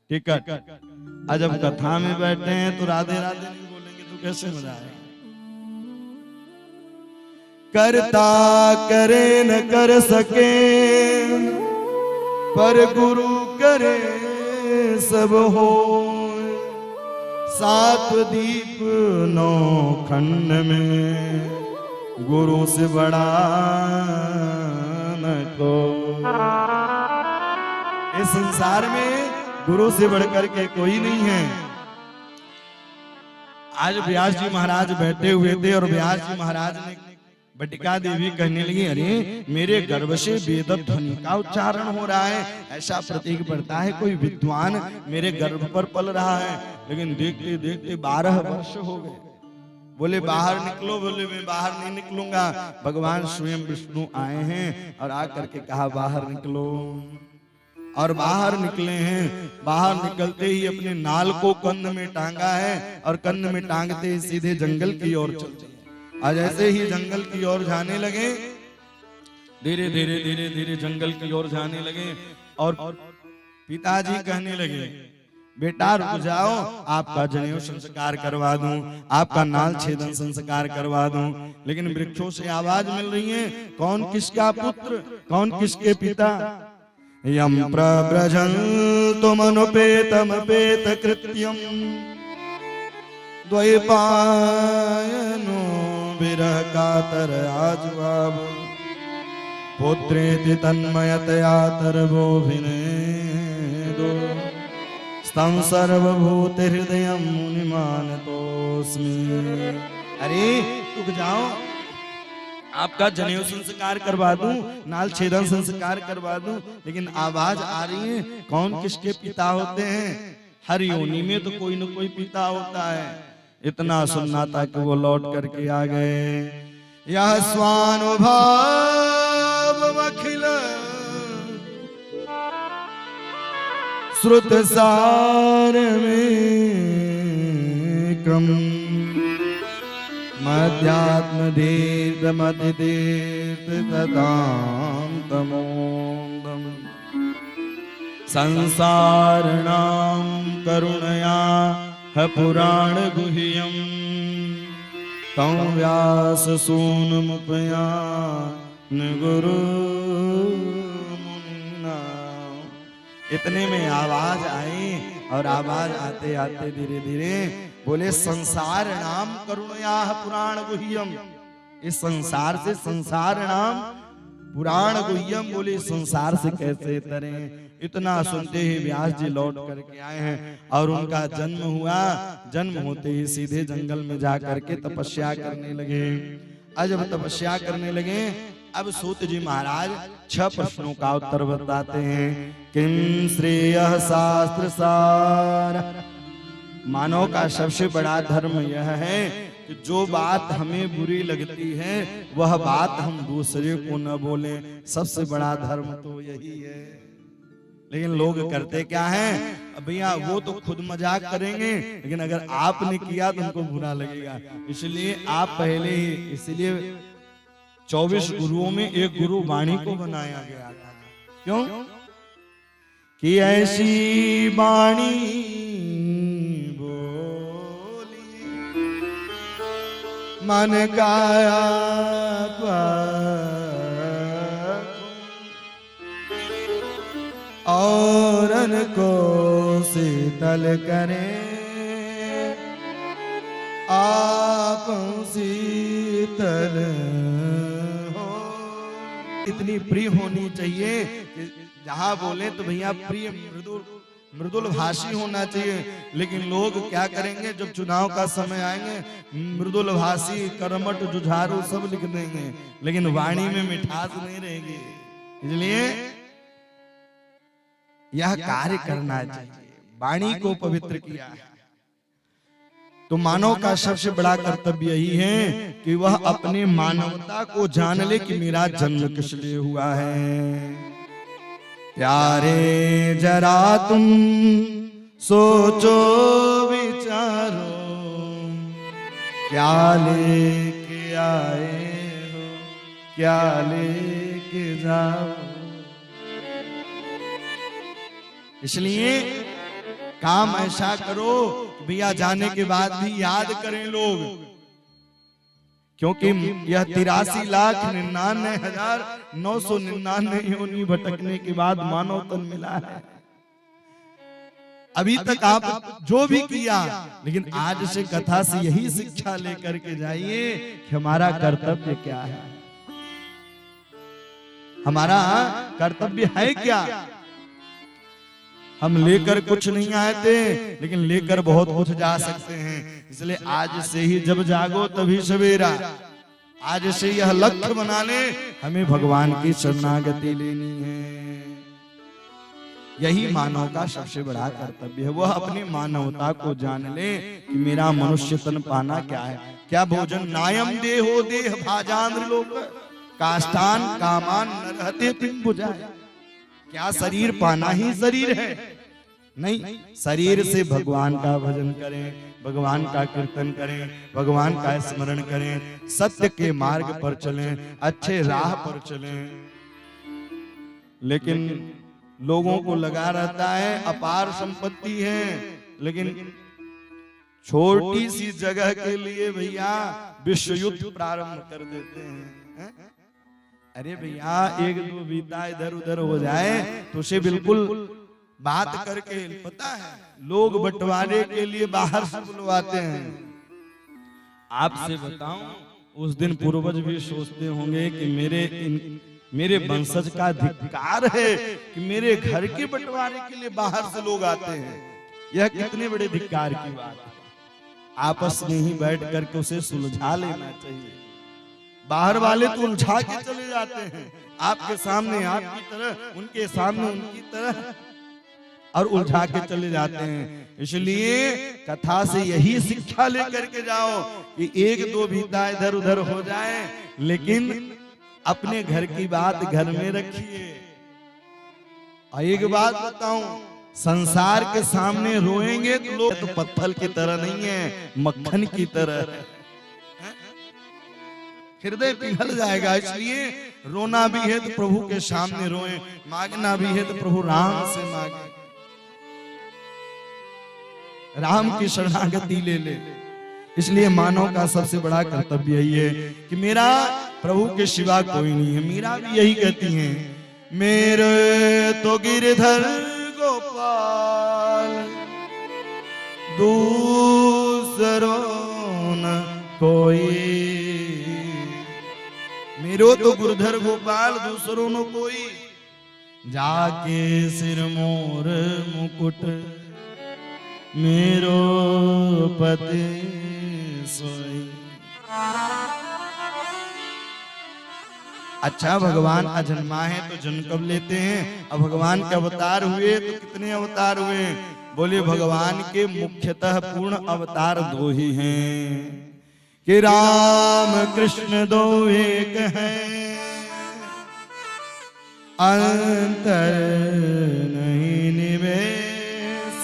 टिकट। और जब कथा में बैठे हैं तो राधे राधे नहीं बोलेंगे तो कैसे मजा आएगा? करता करे न कर सके, पर गुरु करे सब हो। सात दीप नौ खंड में, गुरु से बड़ा न को। इस संसार में गुरु से बढ़कर के कोई नहीं है। आज व्यास जी महाराज बैठे हुए थे और व्यास जी महाराज ने बटिका देवी कहने लगी, अरे मेरे गर्भ से वेद ध्वनि का उच्चारण हो रहा है, ऐसा प्रतीक पड़ता है कोई विद्वान मेरे गर्भ पर पल रहा है। लेकिन देखते देखते 12 वर्ष हो गए। बोले बाहर निकलो, बोले मैं बाहर नहीं निकलूंगा। भगवान स्वयं विष्णु आए हैं और आकर के कहा बाहर निकलो, और बाहर निकले हैं। बाहर निकलते ही अपने नाल को कंध में टांगा है, और कंध में टांगते ही सीधे जंगल की ओर चलते। आज ऐसे ही जंगल की ओर जाने लगे, धीरे धीरे धीरे धीरे जंगल की ओर जाने लगे। और पिताजी कहने लगे, बेटा रुक जाओ, आपका जनेऊ संस्कार करवा दूं, आपका नाल छेदन संस्कार करवा दूं। लेकिन वृक्षों से आवाज मिल रही है, कौन किसका पुत्र, कौन किसके पिता। यम प्रव्रजन्तु मनुपेतमपेत कृत्यम, द्वैपायनो विरह कातर आजुआव। पुत्रेति तन्मयतया तरवोभिनेदो, स्तम सर्वभूतहृदयं मुनिमानतोऽस्मि। अरे रुक जाओ, आपका जनेऊ संस्कार करवा दूं, नाल छेदन संस्कार करवा दूं, लेकिन आवाज आ रही है कौन किसके पिता होते हैं। हर योनि में तो कोई न कोई पिता होता है। इतना सुनना था कि वो लौट करके आ गए। यह स्वानुभाव अखिल श्रुत सार में कम, मध्यात्म धीर्थ मति तीर्थ तताम तमोदम। संसारणां करुणया पुराण गुह्यम, तं व्यास सूनुमुपयान गुरु मुनिना। इतने में आवाज आई, और आवाज आते आते धीरे धीरे बोले, संसार नाम करुणया पुराण गुह्यम। इस संसार से, संसार नाम पुराण गुह्यम, बोले संसार से कैसे तरें। इतना सुनते ही व्यास जी लौट करके आए हैं, और उनका जन्म हुआ। जन्म होते ही सीधे जंगल में जा करके तपस्या करने लगे। आज जब तपस्या करने लगे, अब सूत जी महाराज 6 प्रश्नों का उत्तर बताते हैं। किम श्रेयः शास्त्र सार मानव का सबसे बड़ा धर्म यह है कि जो बात हमें बुरी लगती है वह बात हम दूसरे को न बोलें। सबसे बड़ा धर्म तो यही है। लेकिन लोग करते क्या हैं, अब भैया वो तो खुद मजाक करेंगे, लेकिन अगर आपने किया तो उनको बुरा लगेगा। इसलिए आप पहले ही, इसलिए 24 गुरुओं में एक गुरु वाणी को बनाया गया था। क्यों? कि ऐसी वाणी बोली मन काया औरन को शीतल करें, आप शीतल हो। इतनी प्रिय होनी चाहिए कि जहां बोले तो भैया प्रिय मृदुल भाषी होना चाहिए। लेकिन लोग क्या करेंगे, जब चुनाव का समय आएंगे मृदुल भाषी, कर्मठ, जुझारू सब लिख देंगे, लेकिन वाणी में मिठास नहीं रहेगी। इसलिए यह कार्य करना चाहिए, वाणी को पवित्र किया है। तो मानव का सबसे बड़ा कर्तव्य यही है कि वह अपने मानवता को जान ले कि मेरा जन्म किस लिए हुआ है। प्यारे जरा तुम सोचो विचारो, क्या लेके आए हो, क्या लेके जाओ। इसलिए काम ऐसा करो भैया जाने के बाद भी याद करें लोग, क्योंकि यह 83,99,999 योनि भटकने के बाद मानव तन मिला है। अभी तक आप जो भी किया, लेकिन आज से कथा से यही शिक्षा लेकर के जाइए कि हमारा कर्तव्य क्या है, हमारा कर्तव्य है क्या। हम लेकर कुछ नहीं आए थे, लेकिन लेकर बहुत कुछ जा सकते हैं। इसलिए आज से ही जब जागो तभी सवेरा, आज से यह लक्ष्य बना ले हमें भगवान की शरणागति लेनी है। यही मानव का सबसे बड़ा कर्तव्य है। वह अपनी मानवता को जान ले कि मेरा मनुष्य तन पाना क्या है। क्या भोजन नायम देहो देह भाजान लोक काष्ठान कामान न रहते पिंड बुझाए। क्या शरीर पाना ही शरीर है? नहीं, शरीर से भगवान का भजन करें, भगवान का कीर्तन करें, भगवान का स्मरण करें, सत्य के मार्ग पर चलें, अच्छे राह पर चलें। लेकिन लोगों को लगा रहता है अपार संपत्ति है, लेकिन छोटी सी जगह के लिए भैया विश्व युद्ध प्रारंभ कर देते हैं। अरे भैया एक दो बीता इधर उधर हो जाए तो उसे बिल्कुल बात करके, पता है लोग बंटवारे के लिए बाहर से बुलवाते हैं। आपसे बताऊं, उस दिन पूर्वज भी सोचते होंगे कि मेरे वंशज का धिक्कार है कि मेरे घर के बंटवारे के लिए बाहर से लोग आते हैं। यह कितने बड़े धिक्कार की बात है। आपस में ही बैठ करके उसे सुलझा लेना चाहिए। बाहर वाले तो उलझा के चले जाते हैं, आपके सामने आपकी तरह, उनके सामने उनकी तरह, और उलझा के चले जाते हैं। इसलिए कथा से यही शिक्षा लेकर के जाओ कि एक दो बीता इधर उधर हो जाए, लेकिन अपने घर की बात घर में रखिए। और एक बात बताऊं, संसार के सामने रोएंगे तो लोग तो पत्थर की तरह नहीं है, मक्खन की तरह है, हृदय पिघल जाएगा। इसलिए रोना भी है तो प्रभु के सामने रोएं, मांगना भी है तो प्रभु राम से मांगे, राम की शरणागति ले ले। इसलिए मानव का सबसे बड़ा कर्तव्य यही है कि मेरा प्रभु के सिवा कोई नहीं है। मीरा भी यही कहती हैं, मेरे तो गिरधर गोपाल दूसरों न कोई, मेरो तो गुरुधर गोपाल दूसरों न कोई, जाके सिर मोर मुकुट मेरो पति सोई। अच्छा, भगवान अजन्मा है तो जन्म कब लेते हैं? अब भगवान के अवतार हुए तो कितने अवतार हुए? बोले भगवान के मुख्यतः पूर्ण अवतार दो ही हैं कि राम कृष्ण दो एक हैं, अंतर नहीं निवेश,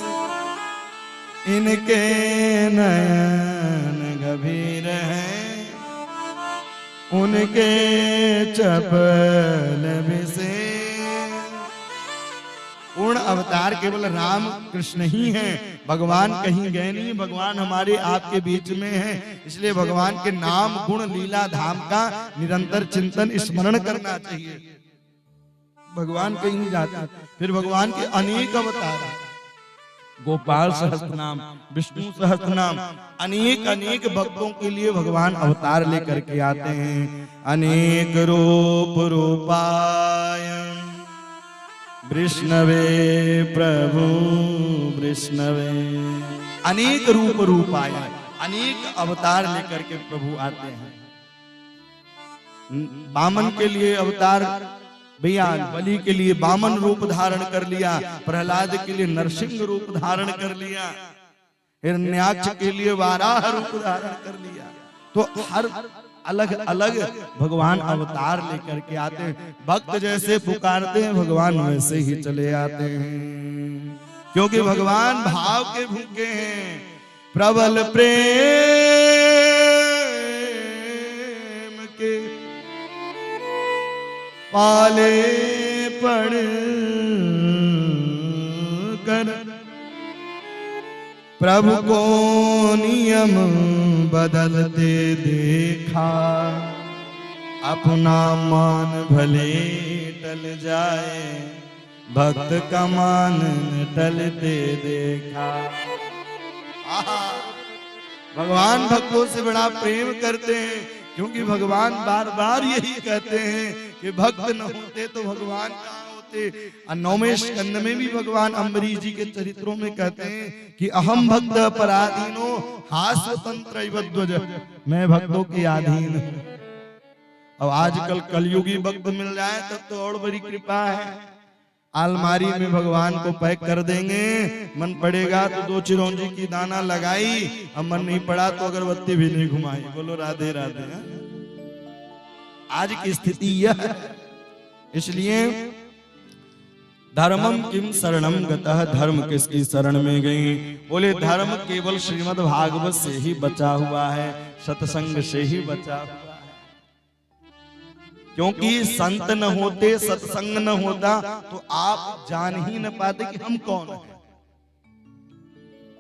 इनके नयन गंभीर हैं, उनके चपल विशेष। पूर्ण अवतार केवल राम कृष्ण ही हैं, भगवान कहीं गए नहीं, भगवान हमारे आपके बीच में हैं। इसलिए भगवान के नाम गुण लीला धाम का निरंतर चिंतन स्मरण करना चाहिए। भगवान कहीं नहीं जाते। फिर भगवान के अनेक अवतार, गोपाल सहस्त्रनाम, विष्णु सहस्त्रनाम, अनेक अनेक भक्तों के लिए भगवान अवतार लेकर के आते हैं। अनेक रूप रूपाय वैष्णवे प्रभु वैष्णवे, अनेक रूप रूपाय, अनेक अवतार लेकर के प्रभु आते हैं। वामन के लिए अवतार भैया, बलि के लिए वामन रूप धारण कर लिया, प्रहलाद के लिए नरसिंह रूप धारण कर लिया, हिरण्याक्ष के लिए वाराह रूप धारण कर लिया। तो हर अलग अलग भगवान अवतार लेकर के आते हैं। भक्त जैसे पुकारते हैं भगवान वैसे ही चले आते हैं, क्योंकि भगवान भाव के भूखे हैं। प्रबल प्रेम के पाले पड़ कर प्रभु को नियम बदलते देखा, अपना मान भले टल जाए, भक्त का मान न टलते देखा। भगवान भक्तों से बड़ा प्रेम करते हैं, क्योंकि भगवान बार बार यही कहते हैं कि भक्त न होते तो भगवान कहाँ होते। 9वें स्कंद में भी भगवान अम्बरीश जी के चरित्रों में कहते हैं कि अहम भक्त पराधीनो हास्य तंत्र ध्वज, मैं भक्तों के अधीन हूँ। अब आजकल कलयुगी भक्त मिल जाए तब तो और बड़ी कृपा है। अलमारी में भगवान को पैक कर देंगे, मन पड़ेगा तो 2 चिरौंजी की दाना लगाई, अब मन नहीं पड़ा तो अगरबत्ती भी नहीं घुमाई। बोलो राधे राधे। आज की स्थिति यह है। इसलिए धर्मम किम शरणम गतः, धर्म किसकी शरण में गई? बोले धर्म केवल श्रीमद् भागवत से ही बचा हुआ है, सत्संग से ही बचा हुआ है। क्योंकि संत न होते, सत्संग न होता तो आप जान ही न पाते कि हम कौन हैं।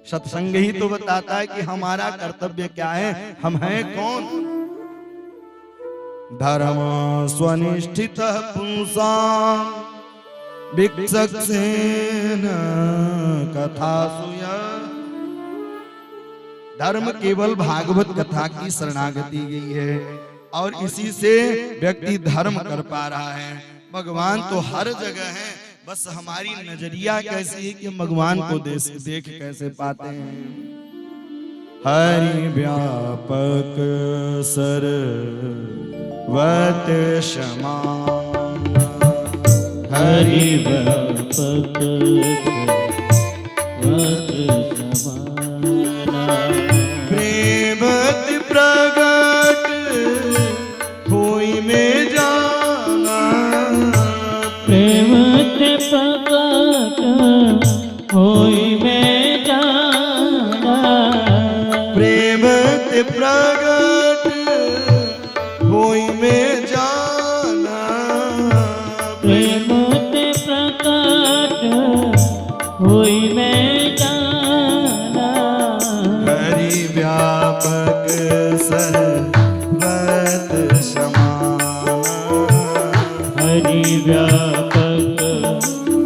सत्संग ही तो बताता है कि हमारा कर्तव्य क्या है, हम हैं कौन। धर्म स्वनिष्ठित पुंसा भिक्षसेन कथा सुया, धर्म केवल भागवत कथा की शरणागति गई है और इसी से व्यक्ति धर्म कर पा रहा है। भगवान तो हर जगह है, बस हमारी नजरिया कैसी है कि हम भगवान को देख कैसे पाते हैं। हरि व्यापक सर्वत क्षमा, हरि व्यापक प्रेम प्रगट होई में जाना, प्रेम ते प्रगट होई में जाना, प्रेम ते प्रगट होई में जाना, प्रेम ते प्रकट होई में जाना। हरि व्यापक सर्वत क्षमा, हरि व्यापक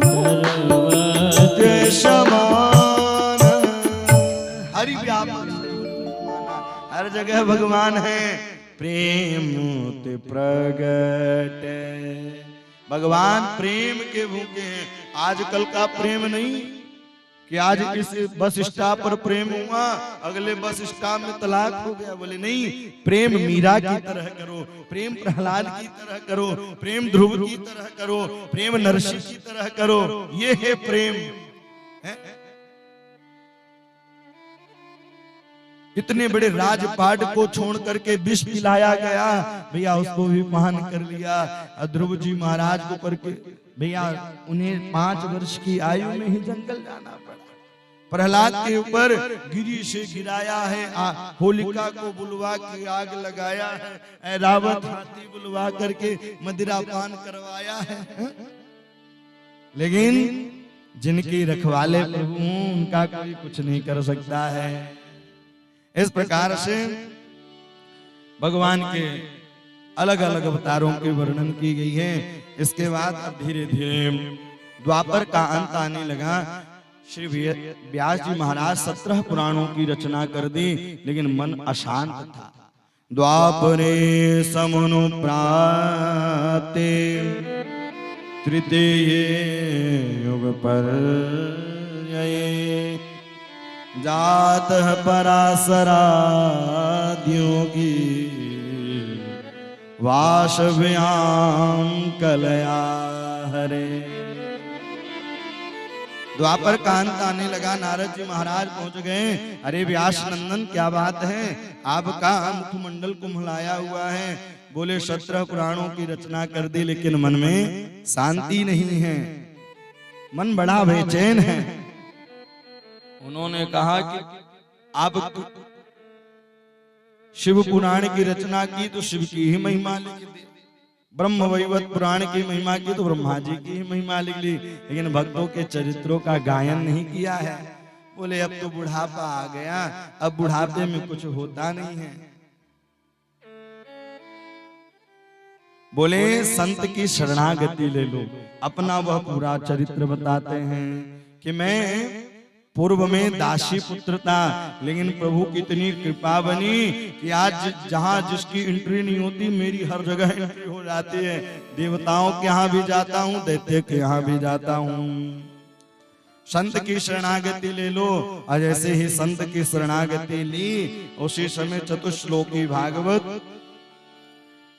सर्वत समान, हरि व्यापक हर जगह भगवान है। प्रेम ते प्रगट, भगवान प्रेम के भूखे हैं। आजकल का प्रेम नहीं कि आज इस बस स्टॉप पर प्रेम हुआ, अगले बस स्टॉप में तलाक हो गया। बोले नहीं, प्रेम मीरा की तरह करो, प्रेम प्रहलाद की तरह करो, प्रेम ध्रुव की तरह करो, प्रेम नरसिंह की तरह करो। ये है प्रेम है? इतने बड़े राजपाट को छोड़ करके विष पिलाया गया, भैया उसको भी पान कर लिया। ध्रुव जी महाराज को करके भैया उन्हें 5 वर्ष की आयु में ही जंगल जाना पड़ा। प्रहलाद के ऊपर गिरी से गिराया है, होलिका को बुलवा के आग लगाया है, रावत हाथी बुलवा करके मदिरा पान करवाया है। लेकिन जिनकी रखवाले प्रभु उनका कोई कुछ नहीं कर सकता है। इस प्रकार से भगवान के अलग अलग अवतारों के वर्णन की गई है। इसके बाद अब धीरे धीरे द्वापर का अंत आने लगा। श्री व्यास जी महाराज 17 पुराणों की रचना कर दी, लेकिन मन अशांत था। द्वापरे समनुप्राते तृतीये युग पर जात पराशराद्यों की वाशव्याम कलया हरे। द्वापर का अंत आने लगा। नारद जी महाराज पहुंच गए। अरे व्यास नंदन क्या बात है, आपका मुखमंडल कुम्हलाया हुआ है। बोले 17 पुराणों की रचना कर दी, लेकिन मन में शांति नहीं है, मन बड़ा बेचैन है। उन्होंने कहा कि आप शिव पुराण की रचना की तो शिव की ही महिमा लिख दी, ब्रह्म वैवर्त पुराण की महिमा की तो ब्रह्मा जी की ही महिमा लिख ली, लेकिन भक्तों के चरित्रों का गायन नहीं किया है। बोले अब तो बुढ़ापा आ गया, अब बुढ़ापे में कुछ होता नहीं है। बोले संत की शरणागति ले लो। अपना वह पूरा चरित्र बताते हैं कि मैं पूर्व में दासी पुत्र था, लेकिन प्रभु की इतनी कृपा बनी कि आज जहां जिसकी एंट्री नहीं होती मेरी हर जगह एंट्री हो जाती है। देवताओं के यहाँ भी जाता हूँ, दैत्य के यहाँ भी जाता हूँ। संत की शरणागति ले लो। और जैसे ही संत की शरणागति ली, उसी समय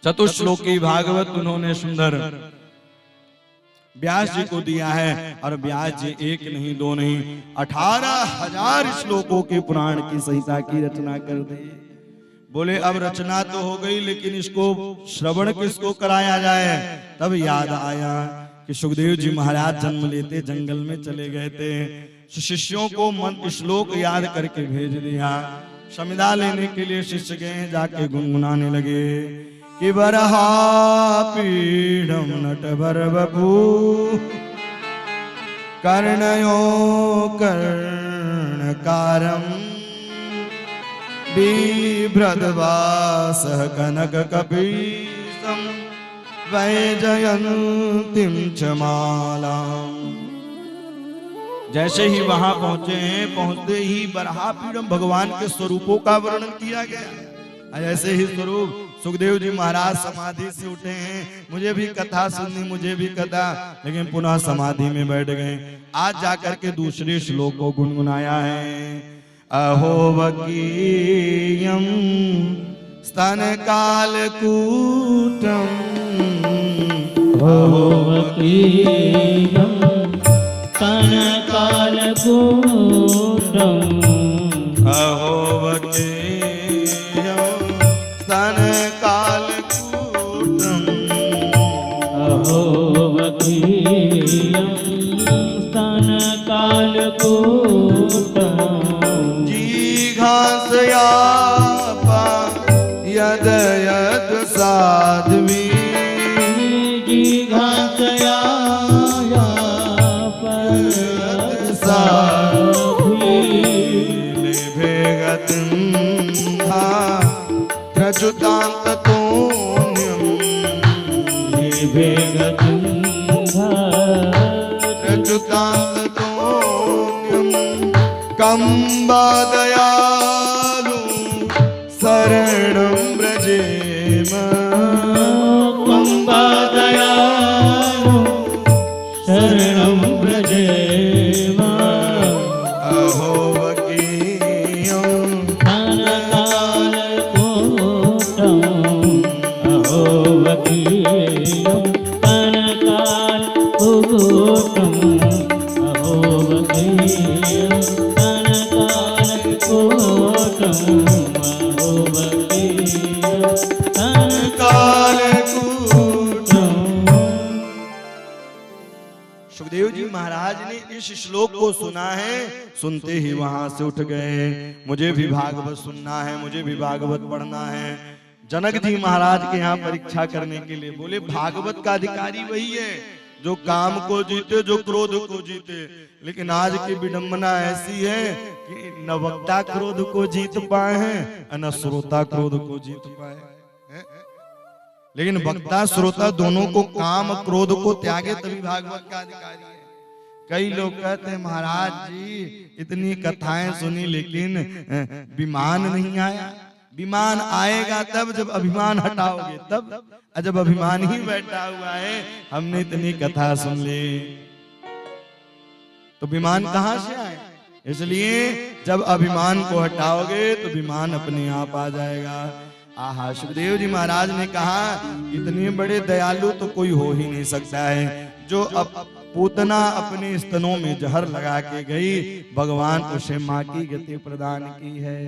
चतुश्लोकी भागवत उन्होंने सुंदर व्यास जी को दिया है। और व्यास जी 1 नहीं 2 नहीं 18,000 श्लोकों के पुराण की संहिता की रचना कर दी। बोले अब रचना तो हो गई, लेकिन इसको श्रवण किसको कराया जाए। तब याद आया कि सुखदेव जी महाराज जन्म लेते जंगल में चले गए थे। शिष्यों को मंत्र श्लोक याद करके भेज दिया। समिधा लेने के लिए शिष्य गए, जाके गुनगुनाने लगे कि बरहा पीढ़म नटवर बपू कर्णयो कर्णकारम बिभ्रद्वासः कनक कपीशम वैजयन्तीं च मालाम। जैसे ही वहां पहुंचे, पहुंचते ही बरहापीढ़म भगवान के स्वरूपों का वर्णन किया गया। ऐसे ही स्वरूप सुखदेव जी महाराज समाधि से उठे हैं। मुझे भी कथा सुननी, मुझे भी कथा, लेकिन पुनः समाधि में बैठ गए। आज जाकर के दूसरे श्लोक को गुनगुनाया है। अहो वकीयम स्तन कालकूटम, अहो वकीयम स्तन कालकूटम, अहो वकीयम स्तन कालकूटम, अहो वकीयम स्तन कालकूटम, जिघांसयापा यद यद साध्वी, जिघांसयापा यद साध्वी, निभेगतिं त्रजुतान्ततोऽन्यं, निभेगतिं त्रजुतान्ततोऽन्यं कम्बादयालु शरणं व्रजेम, कम्बादयालु शरणं व्रजेम, अहो वकीयं स्तनकालकूटम्, अहो वकीयं स्तनकालकूटम्, अहो वकीयं स्तनकालकूटम्, को सुना है, सुनते ही वहां से उठ गए। मुझे भी भागवत सुनना है, मुझे भी भागवत पढ़ना है। जनक जी महाराज के यहाँ परीक्षा करने के लिए बोले, भागवत का अधिकारी वही है जो काम को जीते, जो क्रोध को जीते। लेकिन आज की विडंबना ऐसी है कि न वक्ता क्रोध को जीत पाए हैं, न श्रोता क्रोध को जीत पाए हैं। लेकिन वक्ता श्रोता दोनों को काम क्रोध को त्यागे तभी भागवत का अधिकारी है। कई लोग कहते हैं महाराज जी इतनी कथाएं सुनी लेकिन विमान नहीं आया। विमान आएगा तब जब अभिमान हटाओगे, तब। जब अभिमान ही बैठा हुआ है, हमने इतनी कथा सुन ली तो विमान कहां से आए? इसलिए जब अभिमान को हटाओगे तो विमान अपने आप आ जाएगा। आहा, सुखदेव जी महाराज ने कहा इतने बड़े दयालु तो कोई हो ही नहीं सकता है। जो अब पूतना अपने स्तनों में जहर लगा के गई, भगवान उसे मां की गति प्रदान की है।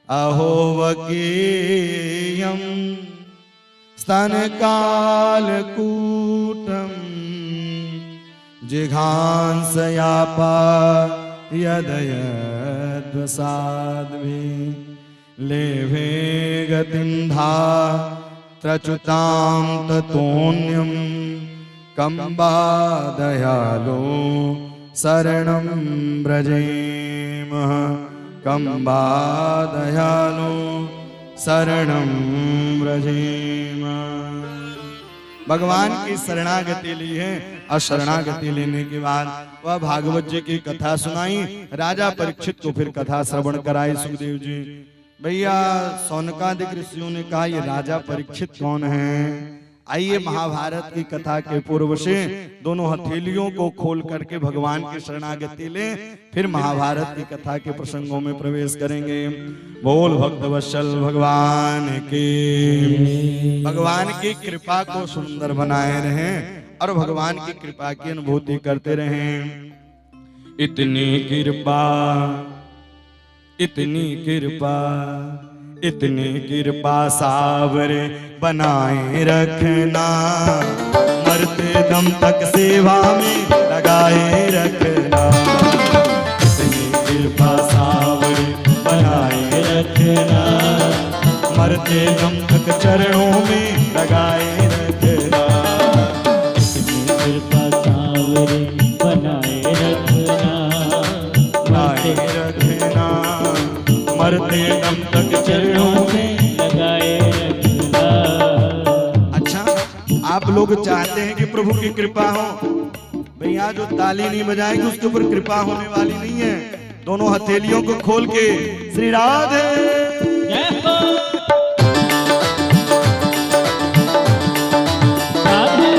अहो वकीयम स्तन काल कूटम जिघांसयापा यदयद्वसाद्भि लेभे गतिं धा त्रच्युतां ततोऽन्यं कम्बा दयालो शरणं व्रजेमः। कम्बा दयालो शरणं व्रजेमः। भगवान की शरणागति ली है और शरणागति लेने के बाद वह भागवत जी की कथा सुनाई। राजा परीक्षित को फिर कथा श्रवण कराई सुखदेव जी। भैया सौनकादिक ऋषियों ने कहा ये राजा परीक्षित कौन है? आइए महाभारत की कथा के पूर्व से दोनों हथेलियों को खोल करके भगवान की शरणागति ले, फिर महाभारत की कथा के प्रसंगों में प्रवेश करेंगे। बोल भक्तवत्सल भगवान की कृपा को सुंदर बनाए रहें और भगवान की कृपा की अनुभूति करते रहें। इतनी कृपा, इतनी कृपा, इतनी कृपा सावरे बनाए रखना, मरते दम तक सेवा में लगाए रखना। इतनी कृपा सावरे बनाए रखना, मरते दम तक चरणों में लगाए रखना। इतनी कृपा सावरे बनाए रखना, बनाए रखना, मरते दम तक चरणों में लगाए रखना। अच्छा, आप लोग चाहते हैं कि प्रभु की कृपा हो। भैया जो ताली नहीं बजाएंगे उसके ऊपर कृपा होने वाली नहीं है। दोनों हथेलियों को खोल के श्री राधे जय हो राधे।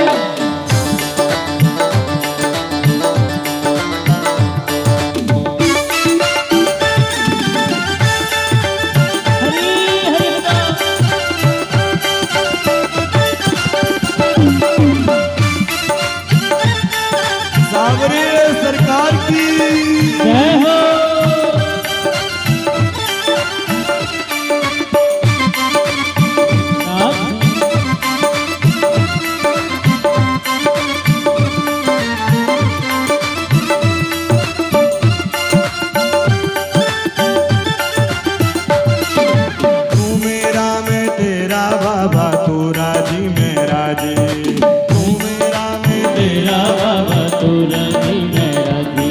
सावरे सरकार की जय हो। तू मेरा मैं तेरा बाबा, तू राजी मैं राजी। तू मेरा मैं तेरा बाबा तू राजी मैं राजी।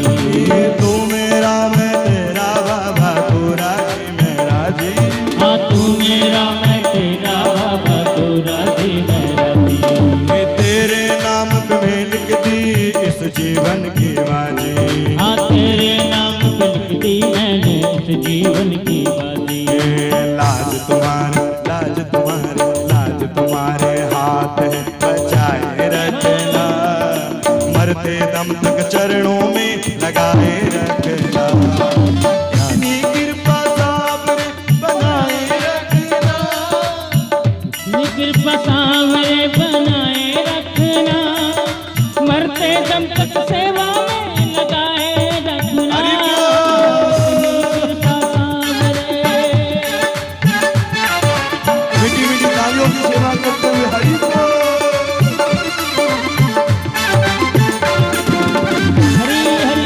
तू मेरा मैं तेरा बाबा, तू राजी मैं राजी। हाँ तू मेरा मैं तेरा बाबा तू राजी मैं राजी। मैं तेरे नाम पे मैं लिख दी इस जीवन की बाजी। हाँ तेरे नाम पे लिख दी मैंने इस जीवन की बाजी। लाज तुम्हारे, लाज तुम्हारे, लाज तुम्हारे हाथ है, बचाए रखना, मरते दम तक चरणों में लगाए रखना। इतनी कृपा सावरे बनाए रखना, इतनी कृपा सावरे बनाए रखना, मरते दम तक सेवा में लगाए रखना। हरि बोल। इतनी कृपा सावरे। मीठी मीठी तालियों की सेवा करते हुए हरि बोल। हरि हरि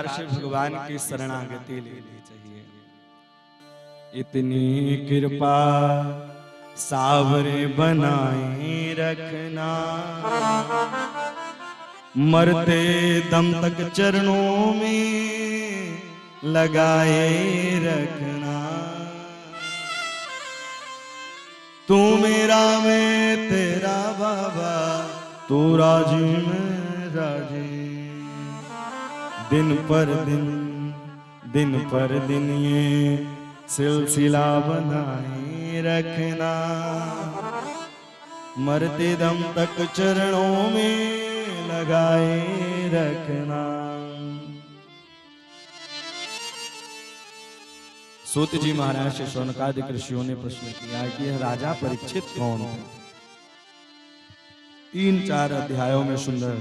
प्रकार से भगवान की शरणागति लेनी चाहिए। इतनी कृपा सावरे बनाए रखना, मरते दम तक चरणों में लगाए रखना। तू मेरा मैं तेरा बाबा, तू राजी में राजी। दिन पर दिन ये सिलसिला बनाए रखना, मरते दम तक चरणों में लगाए रखना। सूत जी महाराज से शौनकादि ऋषियों ने प्रश्न किया कि यह राजा परीक्षित कौन है। 3-4 अध्यायों में सुंदर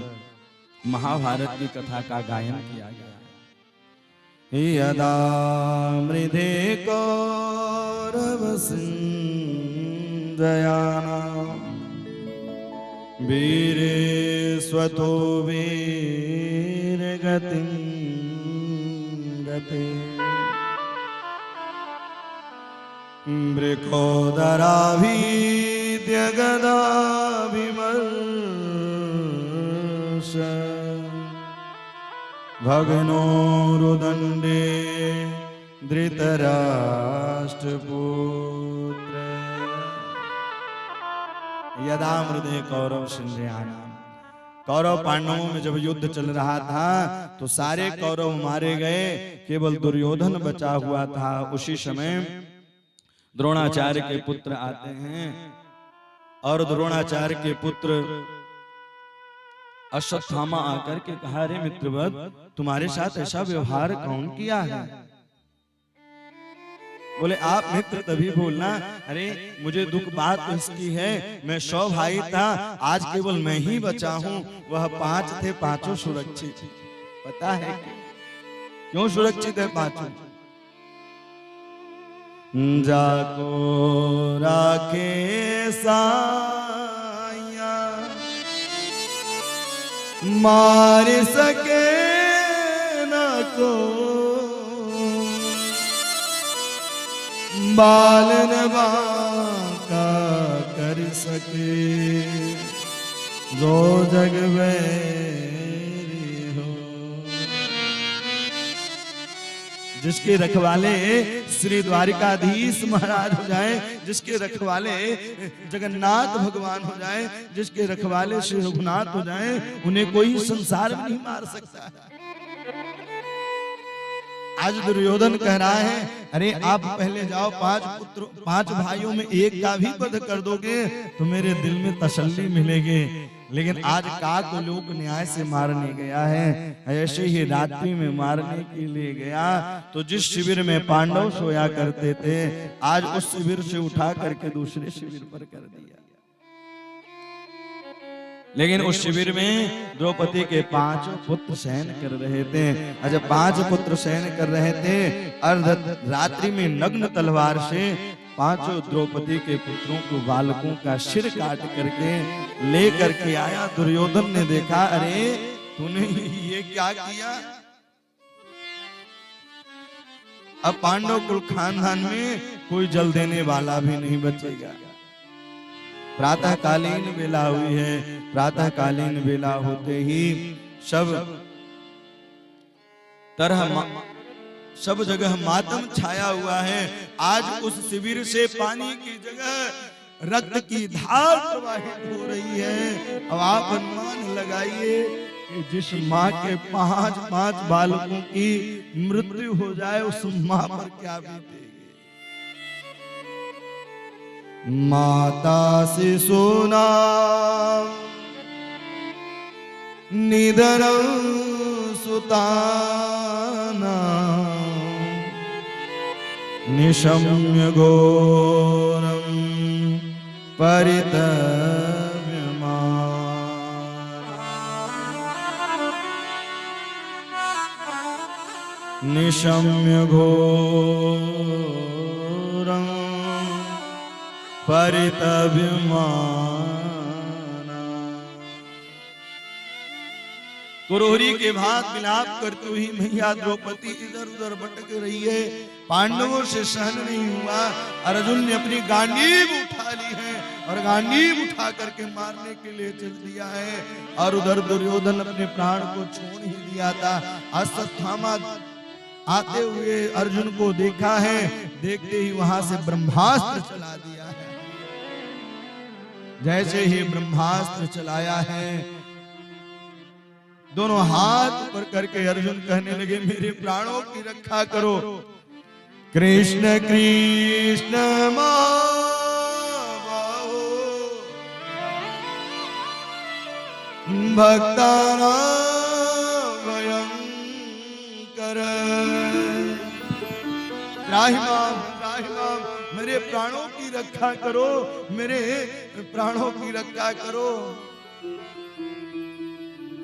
महाभारत की कथा का गायन किया गया है। यदा मृधे कौरव सिंधयाना, वीरे स्वतो वीर गतिं गते, वृकोदराभीद्य गदाभिमर्श, भग्नो रुदण्डे धृतराष्ट्रपुत्र। यदा मृधे कौरव सिंधयाना, कौरव पांडवों में जब युद्ध चल रहा था तो सारे कौरव मारे गए, केवल दुर्योधन बचा हुआ था। उसी समय द्रोणाचार्य के पुत्र आते हैं और द्रोणाचार्य के पुत्र अश्वत्थामा आकर के कहा, रे मित्रवत, तुम्हारे साथ ऐसा व्यवहार कौन किया है? बोले, आप मित्र तभी बोलना। अरे मुझे दुख बात तो इसकी है, मैं 100 भाई था, आज केवल मैं ही बचा हूं। वह 5 थे, 5 सुरक्षित। पता है क्यों सुरक्षित है 5? जाको राखे साया, मार सके न को, बाल न बांका कर सके, जो जग वैरी हो। जिसके रखवाले श्री द्वारिकाधीश महाराज हो जाए, जिसके रखवाले जगन्नाथ भगवान हो जाए, जिसके रखवाले श्री रघुनाथ हो जाए, उन्हें कोई संसार में नहीं मार सकता। आज दुर्योधन कह रहा है, अरे आप पहले जाओ, 5 भाइयों में एक का भी वध कर दोगे तो मेरे दिल में तसल्ली मिलेगी। लेकिन आज काक को लोक न्याय से मारने गया है, ऐसे ही रात्रि में मारने के लिए गया। तो जिस शिविर में पांडव सोया करते थे, आज उस शिविर से उठा करके दूसरे शिविर पर कर दिया। लेकिन उस शिविर में द्रौपदी के 5 पुत्र शयन कर रहे थे। जब 5 पुत्र शयन कर रहे थे, अर्ध रात्रि में नग्न तलवार से 5 द्रौपदी के पुत्रों को, बालकों का सिर काट करके ले करके आया। दुर्योधन ने देखा, अरे तूने ये क्या किया? अब पांडव कुल खानदान में कोई जल देने वाला भी नहीं बचेगा। प्रातःकालीन वेला हुई है। प्रातःकालीन वेला होते ही सब जगह मातम छाया हुआ है। आज उस शिविर से पानी की जगह रक्त की धार प्रवाहित हो रही है। अब आप अनुमान लगाइए कि जिस माँ के 5 बालकों की मृत्यु हो जाए, उस माँ पर क्या बीतेगी। माता शिशु निधनं सुतानां, निशम्य घोरं परितव्यमाना, निशम्य घोरं परितव्यमाना। कुरोहरी के भात विलाप करती हुई मैया द्रौपदी इधर उधर भटक रही है। पांडवों से सहन नहीं हुआ। अर्जुन ने अपनी गांडीव उठा ली है और गांडीव उठा करके मारने के लिए चल दिया है। और उधर दुर्योधन अपने प्राण को छोड़ ही दिया था। अश्वत्थामा आते हुए अर्जुन को देखा है, देखते ही वहां से ब्रह्मास्त्र चला दिया है। जैसे ही ब्रह्मास्त्र चलाया है, दोनों हाथ ऊपर करके अर्जुन कहने लगे मेरे प्राणों की रक्षा करो। कृष्ण कृष्ण मावो भक्तानां भयंकर। त्राहि माम, मेरे प्राणों की रक्षा करो, मेरे प्राणों की रक्षा करो।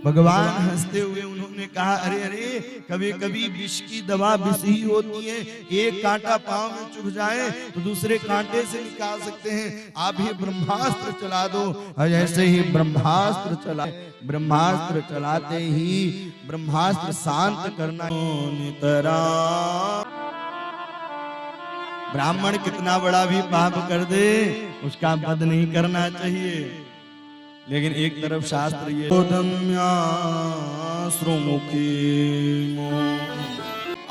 भगवान हंसते हुए उन्होंने कहा अरे अरे, कभी कभी विष की दवा विष ही होती है। एक कांटा पांव में चुभ जाए तो दूसरे कांटे से निकाल सकते हैं। आप ही ब्रह्मास्त्र चला दो। ऐसे ही ब्रह्मास्त्र चलाते ही ब्रह्मास्त्र शांत करना। ब्राह्मण कितना बड़ा भी पाप कर दे उसका वध नहीं करना चाहिए। लेकिन एक तरफ शास्त्र ये श्रोमुखी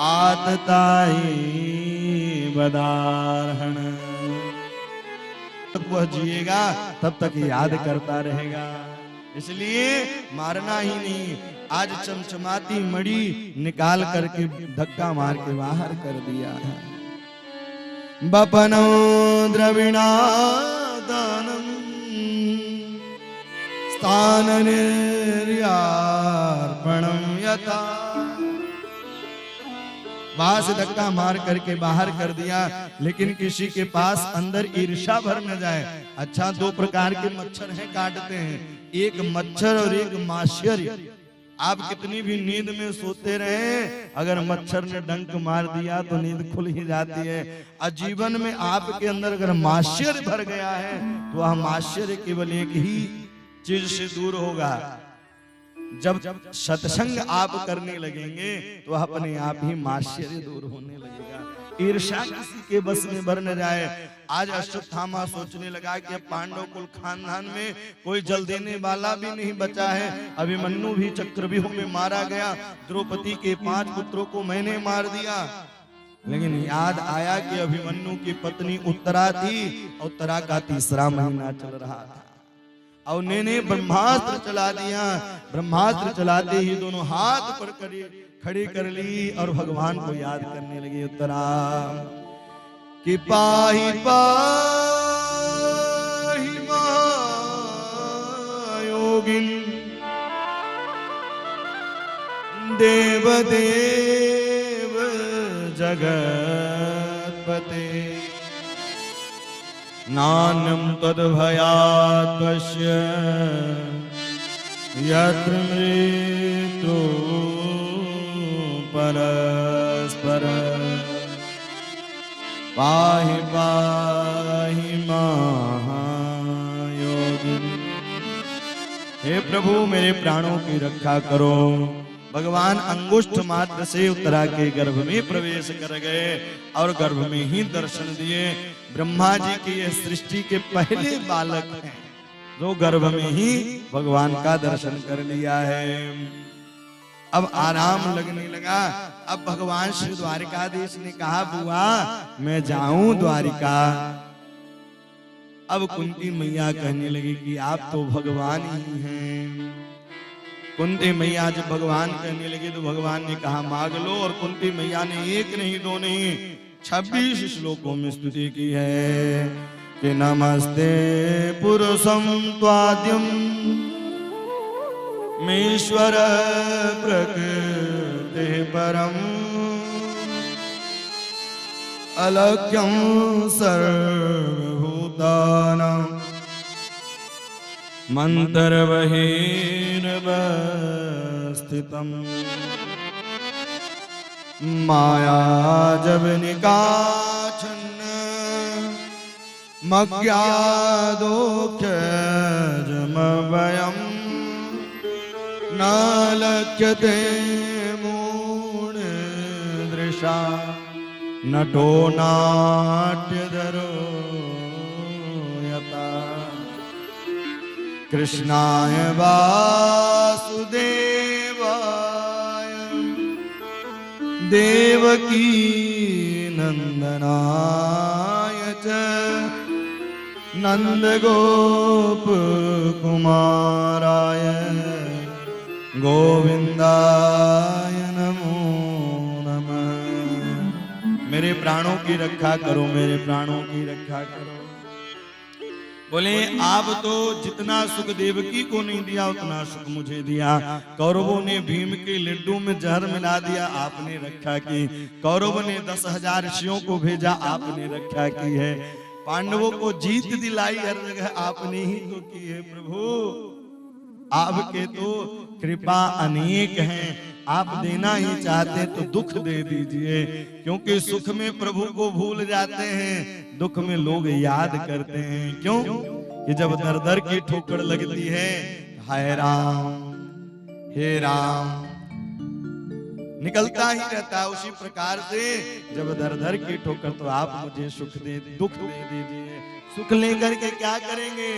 आतताई बदारहण, तक वह जिएगा तब तक याद करता रहेगा। इसलिए मारना ही नहीं। आज चमचमाती मणि निकाल करके धक्का मार के बाहर कर दिया है। बपनो द्रविणादानम स्थान निर्यार्पणम यथा। वहां से धक्का मार करके बाहर कर दिया। लेकिन किसी के पास अंदर ईर्ष्या भर न जाए। अच्छा, दो प्रकार के मच्छर हैं, काटते हैं, एक मच्छर और एक माश्चर्य। आप कितनी भी नींद में सोते रहे, अगर मच्छर ने डंक मार दिया तो नींद खुल ही जाती है। और जीवन में आपके अंदर अगर माश्चर्य भर गया है तो वह माश्चर्य केवल एक ही चीज से दूर होगा। जब सत्संग आप करने लगेंगे तो अपने आप ही माश्चर्य दूर होने लगेगा। ईर्ष्या किसी के बस में भर न जाए। आज अश्वत्थामा सोचने लगा कि अब पांडव कुल खानदान में कोई जल देने वाला भी नहीं बचा है। अभिमन्यु भी चक्रव्यूह में मारा गया। द्रौपदी के 5 पुत्रों को मैंने मार दिया। लेकिन याद आया कि अभिमन्यु की पत्नी उत्तरा थी। उत्तरा का 3रा महीना चल रहा था और उन्होंने ब्रह्मास्त्र चला दिया। ब्रह्मास्त्र चलाते ही दोनों हाथ पर खड़ी कर ली और भगवान को याद करने लगी। उत्तरा कि पाहि पाहि महायोगिन देव देव जगत्पते नान्यं तद्भयाद्वश्य यत्र मृत्यु परस्पर। पाहि पाहि महायोगिनी। हे प्रभु, मेरे प्राणों की रक्षा करो। भगवान अंगुष्ठ मात्र से उत्तरा के गर्भ में प्रवेश कर गए और गर्भ में ही दर्शन दिए। ब्रह्मा जी की ये सृष्टि के पहले बालक हैं जो गर्भ में ही भगवान का दर्शन कर लिया है। अब आराम लगने लगा। अब भगवान श्री द्वारिकाधीश ने कहा बुआ मैं जाऊं द्वारिका। अब कुंती मैया कहने लगी कि आप तो भगवान ही हैं। कुंती मैया जब भगवान कहने लगी तो भगवान ने कहा मांग लो। और कुंती मैया ने 1 नहीं 2 नहीं 26 श्लोकों में स्तुति की है कि नमस्ते पुरुषं त्वाद्यं मीश्वर प्रकृति परम अलक्ष्यं सर्वभूतानां मंतरबहिर्वस्थितम् माया जब निकाछन्न मज्ञादोक्षजमवयम् नालक्ष्यते मूढ दृशा नटो नाट्यधरो यथा कृष्णाय वासुदेवाय देवकी नंदनाय च नंदगोप कुमाराय गोविंदाय नमो नमः। मेरे प्राणों की रक्षा करो, मेरे प्राणों की रक्षा करो। बोले आप तो जितना सुख देवकी को नहीं दिया उतना सुख मुझे दिया। कौरवों ने भीम के लड्डू में जहर मिला दिया, आपने रक्षा की। कौरवों ने 10,000 ऋषियों को भेजा, आपने रक्षा की है। पांडवों को जीत दिलाई हर जगह आपने ही तो की है प्रभु। आपके तो कृपा अनेक हैं, आप देना ही चाहते तो दुख दे दीजिए, क्योंकि सुख में प्रभु को भूल जाते हैं, दुख में लोग याद करते हैं। क्यों कि जब दर दर की ठोकर लगती है, हाय राम हे राम निकलता ही रहता है। उसी प्रकार से जब दर दर की ठोकर, तो आप मुझे सुख दे दुख दे दीजिए। सुख लेकर के क्या करेंगे?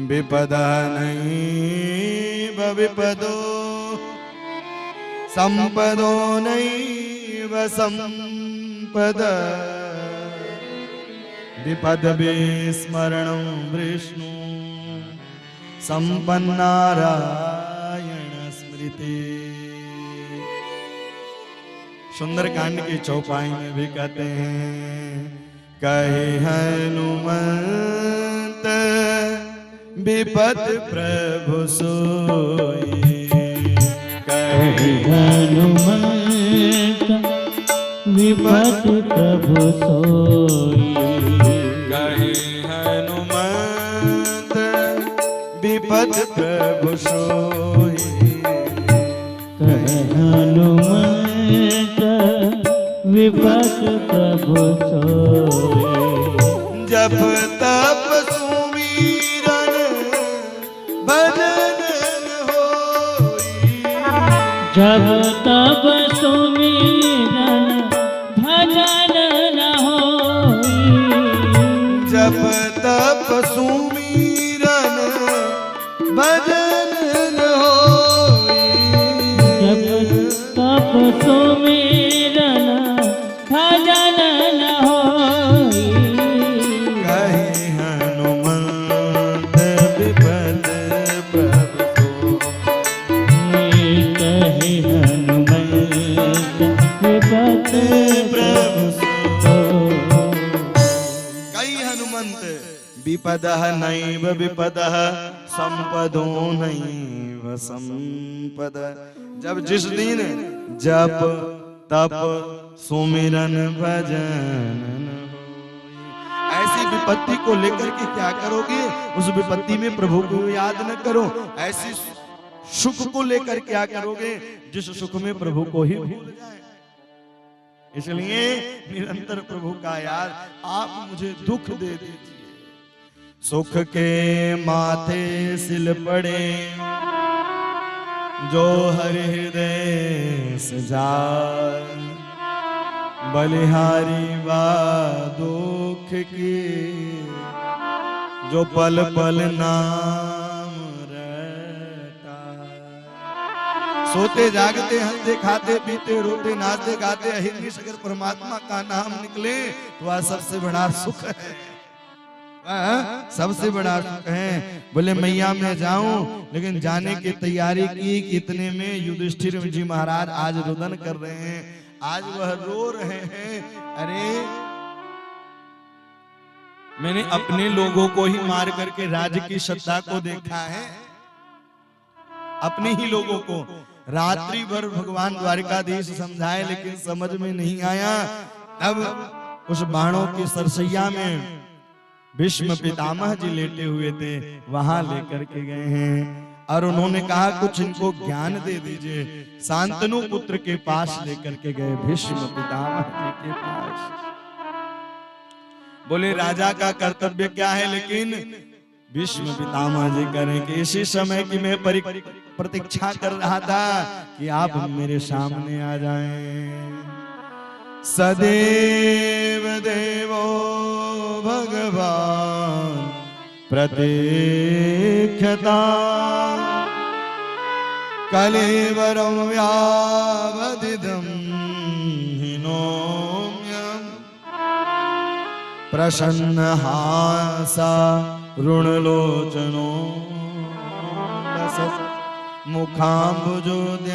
विपदा नहीं विपदो संपदो नहीं संपद विपद विस्मरणं विष्णु संपन्नारायण स्मृति। सुंदरकांड की चौपाई में भी कहते हैं, कहे हनुमंत विपद प्रभु सोई। कहे हनुमंत विपद प्रभु सोई। कहे हनुमंत विपद प्रभु सोई। कहे हनुमंत विपद प्रभु सोई। जप तप सुमिरन भजन होई। जब तब सुमिरन भजन न होई। जप तप सुमिरन भजन होई। जब तप सुमिरन भजन न होई। कहे हनुमंत विपद प्रभु सोई। कहे हनुमंत विपद प्रभु सोई। कई हनुमंत विपदः नैव विपदः संपदो नैव संपद। जब जिस दिन जप तप सुमिरन भजन न होई। ऐसी विपत्ति को लेकर के क्या करोगे? उस विपत्ति में प्रभु को याद न करो। ऐसी सुख को लेकर क्या करोगे जिस सुख में प्रभु को ही भूल जाए। इसलिए निरंतर प्रभु का याद। आप मुझे दुख दे दीजिए। सुख के माथे सिल पड़े जो हरि हृदय सजाए। बलिहारी बा दुख की जो पल पल नाम रटा। सोते जागते हंसते खाते पीते रोते नाचते गाते अहिर्निश अगर परमात्मा का नाम निकले तो वह सबसे बड़ा सुख है। सबसे बड़ा सुख है। बोले मैया मैं जाऊं, लेकिन जाने की तैयारी की कि इतने में युधिष्ठिर जी महाराज आज रुदन कर रहे हैं। आज वह रो रहे हैं, अरे मैंने अपने लोगों को ही मार करके राज्य की सत्ता को देखा है। अपने ही लोगों को रात्रि भर भगवान द्वारिकाधीश समझाए, लेकिन समझ में नहीं आया। तब उस बाणों की सरसैया में भीष्म पितामह जी लेटे हुए थे, वहां लेकर के गए हैं और उन्होंने कहा कुछ इनको ज्ञान दे दीजिए। शांतनु पुत्र के पास लेकर के गए, भीष्म पितामह जी के पास। बोले राजा का कर्तव्य क्या है, लेकिन भीष्म पितामह जी करें कि इसी समय की मैं प्रतीक्षा कर रहा था कि आप मेरे सामने आ जाएं। सदैव देवो भगवान प्रतीक्षता कलेवरं व्यावदिदं हिनोम्यम् प्रसन्नहासा ऋणलोचनो मुखाम्बुजोद्यान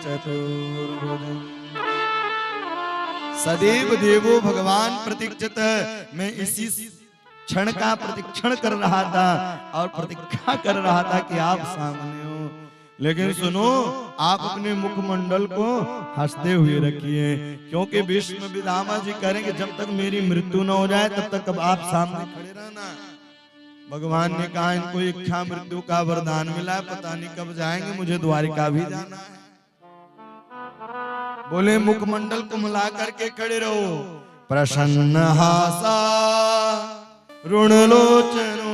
चतुर्भुजम्। सदैव देवो भगवान प्रतीक्षित। मैं इसी क्षण का प्रतीक्षण कर रहा था और प्रतीक्षा कर रहा था कि आप सामने हो। लेकिन सुनो, आप अपने मुखमंडल को हंसते हुए रखिए, क्योंकि भीष्म पितामह जी करेंगे जब तक मेरी मृत्यु न हो जाए तब तक अब आप सामने खड़े रहना। भगवान ने कहा इनको इच्छा मृत्यु का वरदान मिला है, पता नहीं कब जाएंगे, मुझे द्वारिका भी जाना है। बोले मुखमंडल को मिला करके खड़े रहो। प्रसन्न हासा ऋणलोचनो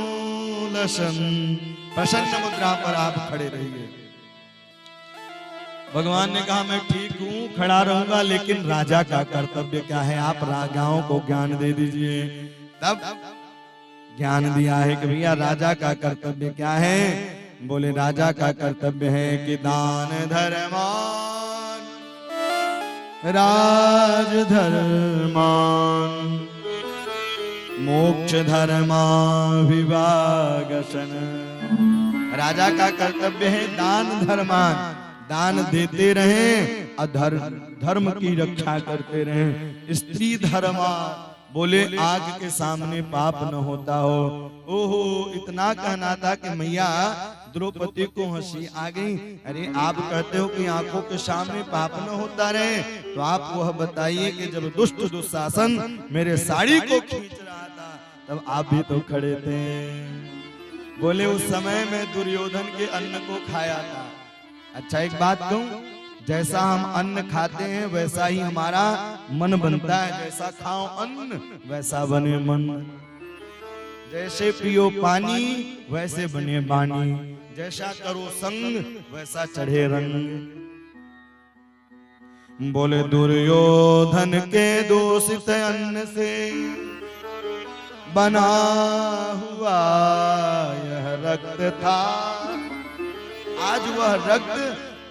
लसन, प्रसन्न मुद्रा पर आप खड़े रहिए। भगवान ने कहा मैं ठीक हूं, खड़ा रहूंगा, लेकिन राजा का कर्तव्य क्या है, आप राजाओं को ज्ञान दे दीजिए। तब ज्ञान दिया है कि भैया राजा का कर्तव्य क्या है। बोले राजा का कर्तव्य है कि दान धर्मान राज धर्मान मोक्ष धर्माभिवागसन। राजा का कर्तव्य है दान धर्मान, दान देते रहें और धर्म की रक्षा करते रहें। स्त्री धर्मा, बोले आग के सामने पाप न होता हो। ओहो, इतना कहना था कि मैया द्रौपदी को हंसी आ गई। अरे आप कहते हो कि आंखों के सामने पाप न होता रहे, तो आप वह बताइए कि जब दुष्ट दुशासन मेरे साड़ी को खींच रहा था तब आप भी तो खड़े थे। बोले उस समय में दुर्योधन के अन्न को खाया था। अच्छा एक बात कहूं, जैसा हम अन्न खाते हैं वैसा ही हमारा मन बनता है। जैसा खाओ अन्न वैसा बने मन, जैसे पियो पानी वैसे बने बानी, जैसा करो संग वैसा चढ़े रंग। बोले दुर्योधन के दूषित अन्न से बना हुआ यह रक्त था, आज वह रक्त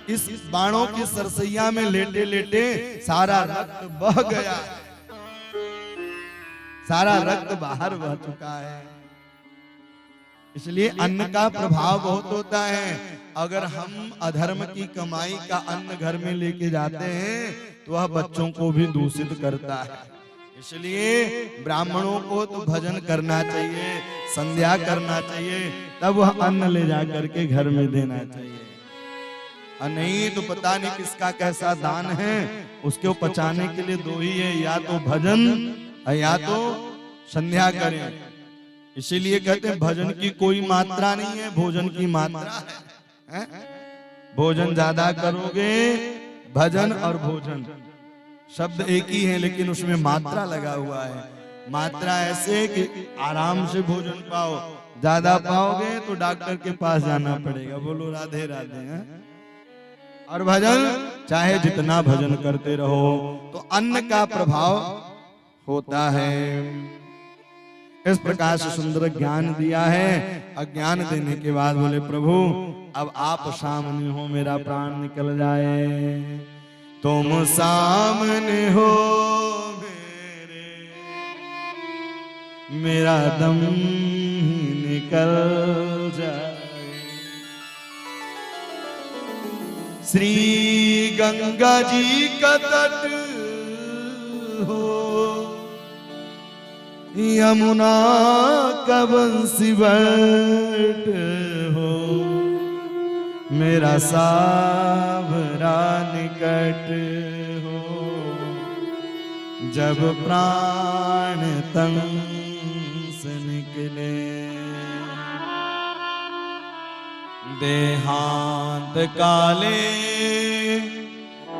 इस बाणों की सरसैया में लेटे लेटे सारा रक्त बह गया, सारा रक्त बाहर बह चुका है। इसलिए अन्न का प्रभाव बहुत होता है। अगर हम अधर्म की कमाई का अन्न घर में लेके जाते हैं तो वह बच्चों को भी दूषित करता है। इसलिए ब्राह्मणों को तो भजन करना चाहिए, संध्या करना चाहिए, तब वह अन्न ले जा करके घर में देना चाहिए। और नहीं तो पता नहीं किसका कैसा दान है, उसको पचाने के लिए दो ही है, या तो भजन या तो संध्या करें। इसीलिए कहते हैं भजन की कोई मात्रा नहीं है, भोजन की मात्रा है। भोजन ज्यादा करोगे, भजन और भोजन शब्द एक ही है, लेकिन उसमें मात्रा लगा हुआ है। मात्रा ऐसे कि आराम से भोजन पाओ, ज्यादा पाओगे तो डॉक्टर के पास जाना पड़ेगा। बोलो राधे राधे। और भजन चाहे जितना भजन करते रहो तो अन्न का प्रभाव होता है। इस प्रकार से सुंदर ज्ञान दिया है। अज्ञान देने के बाद बोले प्रभु अब आप सामने हो, मेरा प्राण निकल जाए। तुम सामने हो मेरे, मेरा दम निकल जाए। श्री गंगा जी का तट हो, यमुना का बंसीवट हो, मेरा सावरा निकट हो। जब प्राण तन से निकले, देहांत काले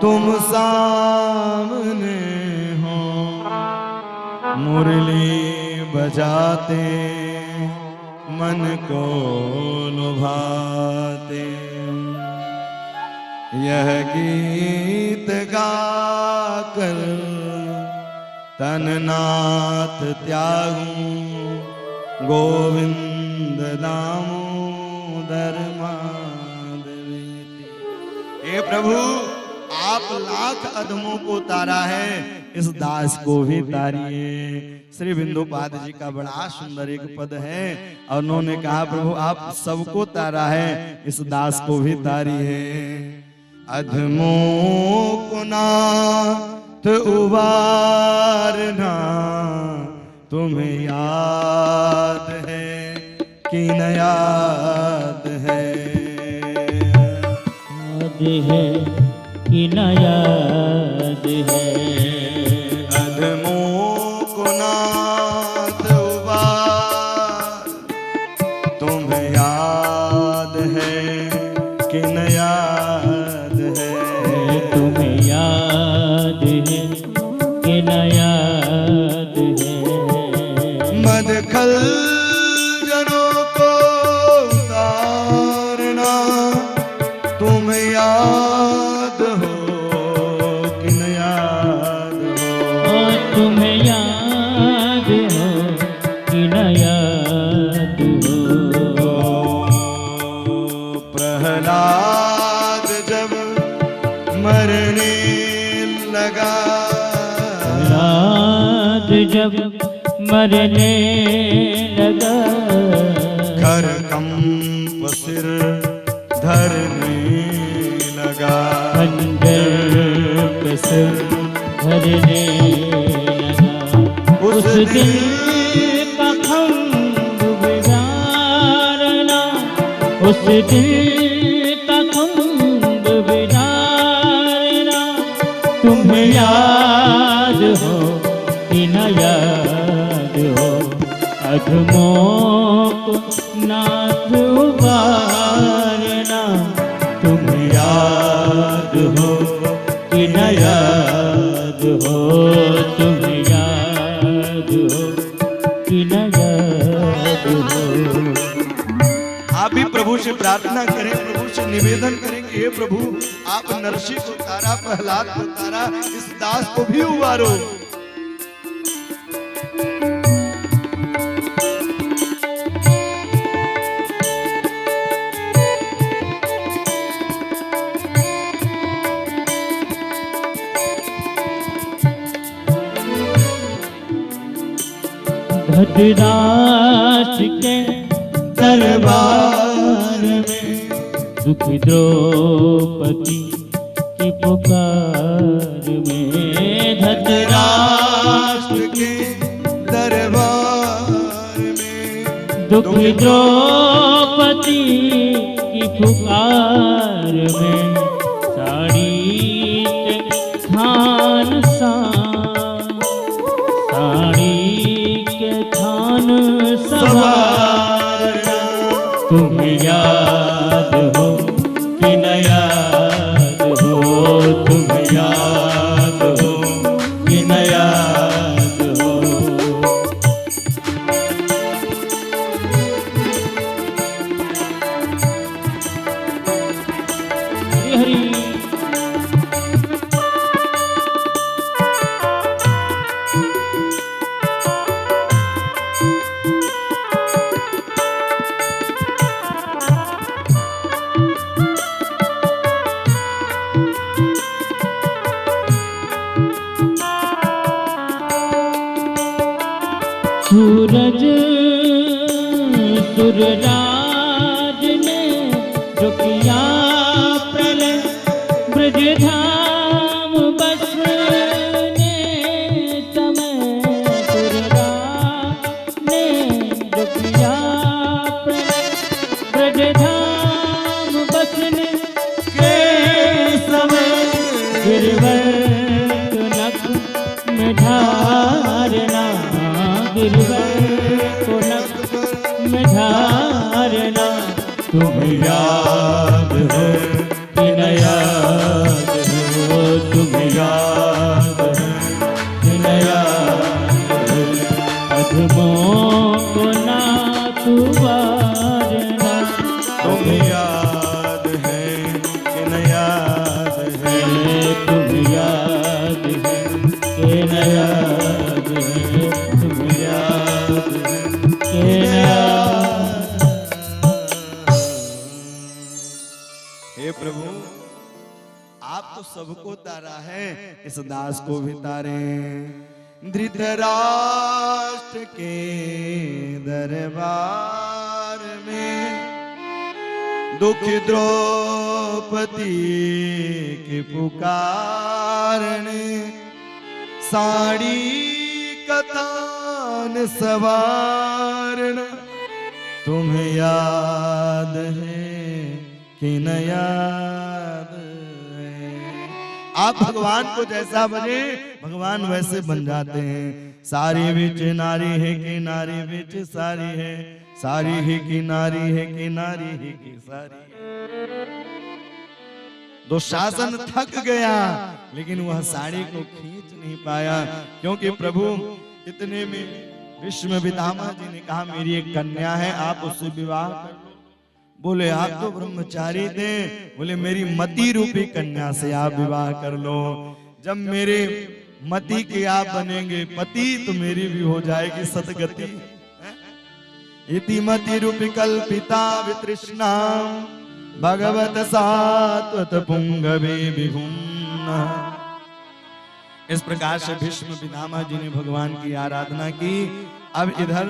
तुम सामने हो, मुरली बजाते मन को लुभाते। यह गीत गाकर तन नाथ त्यागूं, गोविंद दामोदर माधवेति। हे प्रभु, आप लाख अधमों को तारा है, इस दास को भी तारिए। श्री बिंदुपाद जी का बड़ा सुंदर एक पद है और उन्होंने कहा प्रभु आप सबको तारा है, इस दास को भी तारिए। अधमों को नाथ उबारना, तुम्हें याद है कि न याद है? याद है कि न याद है? अधमों को नाथ उबार, तुम्हें याद है कि न याद है? तुम्हें याद है कि न याद है? मदखल जनों को उतारना, तुम्हें याद हो कि न याद हो? तुम्हें याद हो कि न याद हो? प्रहलाद जब मरने लगा, प्रहलाद जब मरने लगा, खर कंप सिर धरने लगा। खंजर पे सिर धरने लगा। उस दिल का खंभ बिदारना, उस दिल का खंभ बिदारना, तुम्हें याद हो कि न याद हो? अधमों को नाथ उबारना, तुम्हें याद हो कि न याद हो? तुम्हें याद हो कि न याद हो? आप भी प्रभु से प्रार्थना करें, प्रभु से निवेदन करेंगे, हे प्रभु आप नरसिंह को तारा, प्रहलाद को तारा, इस दास को भी उबारो। धतराज के दरबार में, दुख द्रौपदी की पुकार में। धतराष्ट्र के दरबार में, दुख द्रौपदी की पुकार में, साड़ी के थान साड़ी के थान सवार, तुम्हें याद हो कि न याद हो? तुम्हें याद हो कि न याद हो? हरि हरि। सूरज सुरराज ने जो किया प्रलय, ब्रजधाम बसने समय, सुरराज ने जो किया प्रलय, ब्रजधाम बसने के समय, गिरवर नख में ढारना, गिरवर को नख में ढारना, तुम्हें याद हो कि न याद हो? तुम्हें याद हो कि न याद हो? अधमों को नाथ उबारना, के न याद है, तुम्हें याद है के न याद। हे प्रभु, आप तो सबको तारा है, इस दास को भी तारे। धृतराष्ट्र के दरबार में दुख द्रौपदी की पुकारने, साड़ी कतान सवारन, तुम्हें याद है कि न याद है। आप भगवान को जैसा बने, भगवान वैसे बन जाते हैं। सारी बिच नारी है कि नारी बिच सारी है, सारी ही की नारी है कि नारी ही की सारी है। दुशासन थक गया, लेकिन वह साड़ी को खींच नहीं पाया, क्योंकि प्रभु इतने में भीष्म पितामह जी ने कहा मेरी एक कन्या है, आप उससे विवाह कर लो। बोले आप तो ब्रह्मचारी थे, बोले मेरी मति रूपी कन्या से आप विवाह कर लो। जब मेरे मति के आप बनेंगे पति, तो मेरी भी हो जाएगी सतगति। इति मति रूपी कल्पिता वितृष्णा, भगवत सात्वत पुंगवे विभुम्ना। इस प्रकार से भीष्म पितामह जी ने भगवान की आराधना की। अब इधर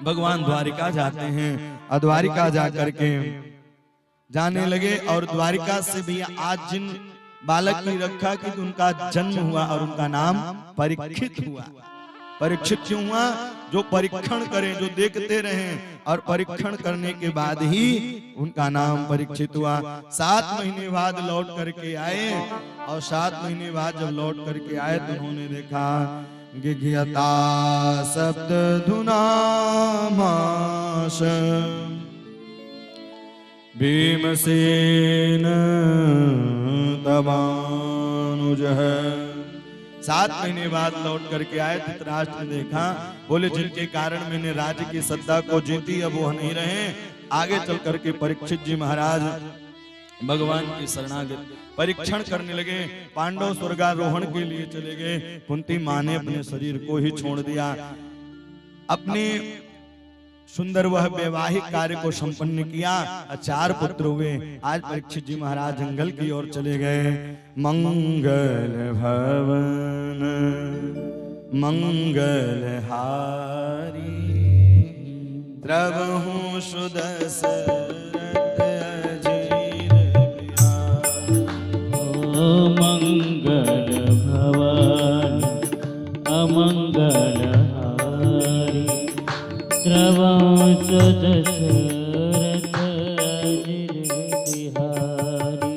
भगवान द्वारिका जाते हैं, और द्वारिका जाकर के जाने लगे। और द्वारिका से भी आज जिन बालक की रखा कि उनका जन्म हुआ और उनका नाम परीक्षित हुआ। परीक्षित क्यों हुआ? जो परीक्षण करें, जो देखते रहें, और परीक्षण करने के बाद ही उनका नाम परीक्षित हुआ। 7 महीने बाद लौट करके आए, और 7 महीने बाद जब लौट करके आए तो उन्होंने देखा गिघ्यता सप्त धुनामाश भीमसेन तवानुज है। 7 महीने बाद लौट करके आए। धृतराष्ट्र ने देखा, बोले जिनके कारण मैंने राज्य की सत्ता को जीती, अब वो नहीं रहे। आगे चल करके परीक्षित जी महाराज भगवान की शरणागत परीक्षण करने लगे। पांडव स्वर्गारोहण के लिए चले गए। कुंती मां ने अपने शरीर को ही छोड़ दिया। अपने सुंदर वह वैवाहिक कार्य को संपन्न किया। 4 पुत्र हुए। आज परीक्षित जी महाराज जंगल की ओर चले गए। मंगल भवन मंगलहारी, द्रवहु सुदशरथ अजीर बिहारी। ओ मंगल भवन अमंगलहारी, द्रवहु दशरथ अजीर बिहारी।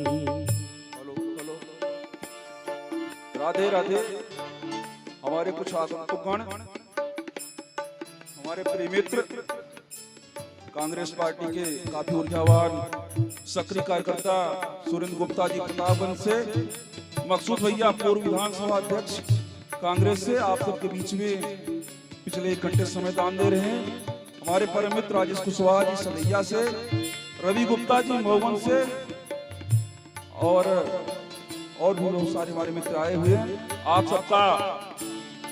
राधे राधे। हमारे कुछ आगंतुकगण, हमारे प्रिय मित्र, कांग्रेस पार्टी के काफी ऊर्जावान सक्रिय कार्यकर्ता सुरेंद्र गुप्ता जी प्रतापगंज से, मकसूद भैया पूर्व विधानसभा अध्यक्ष कांग्रेस से, आप सबके बीच में पिछले 1 घंटे समय दान दे रहे हैं। हमारे परम मित्र राजेश कुशवाहा जी सदैया से, रवि गुप्ता जी मऊवन से, और भी बहुत सारे हमारे मित्र आए हुए हैं। आप सबका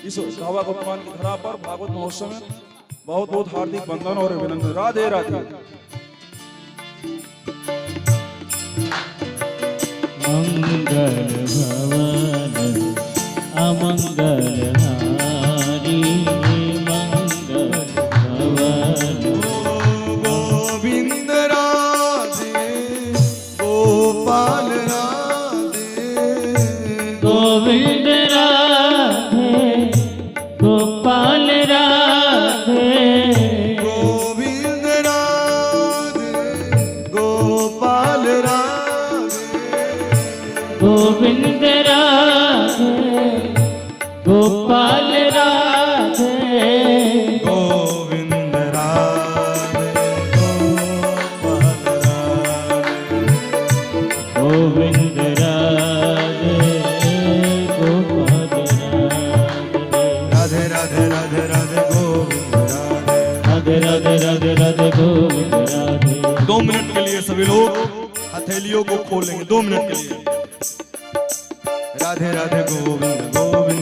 इस धावा गोपाल की धरा पर भागवत महोत्सव में बहुत बहुत हार्दिक वंदन और अभिनंदन। राधे राधे। मंगल भवन अमंगलहारी, मंगल भवन। गोविंद राधे गोपाल राधे, गोविंद राधे गोपाल राधे, गोविंद राधे गोपाल राधे, गोविंद राधे गोपाल राधे, गोविंद राधे गोपाल राधे, गोविंद राधे गोपाल राधे। राधे राधे राधे राधे गोविंद राधे। राधे राधे राधे राधे गोविंद राधे। 2 मिनट के लिए सभी लोग हथेलियों को खोलेंगे। 2 मिनट के लिए। राधे राधे गोविंद गोविंद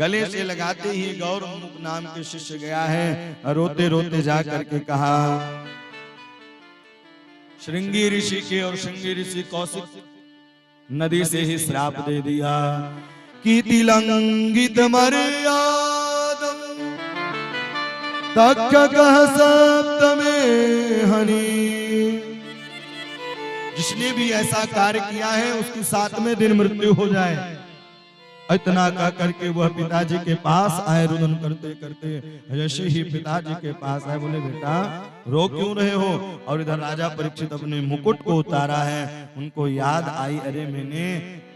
गले से लगाते ही गौरमुख नाम के शिष्य गया है और रोते रोते जा करके कहा, श्रृंगी ऋषि के और श्रृंगी ऋषि कौशिक नदी से ही श्राप दे दिया कि तिलंगित मर्यादम तक कह सप्तमे हनि। जिसने भी ऐसा कार्य किया है उसकी 7वें दिन मृत्यु हो जाए। इतना कह करके वह पिताजी के पास आए, रुदन करते करते। जैसे ही पिताजी के पास आए बोले, बेटा रो क्यों रहे हो? और इधर राजा परीक्षित अपने मुकुट को उतारा है। उनको याद आई, अरे मैंने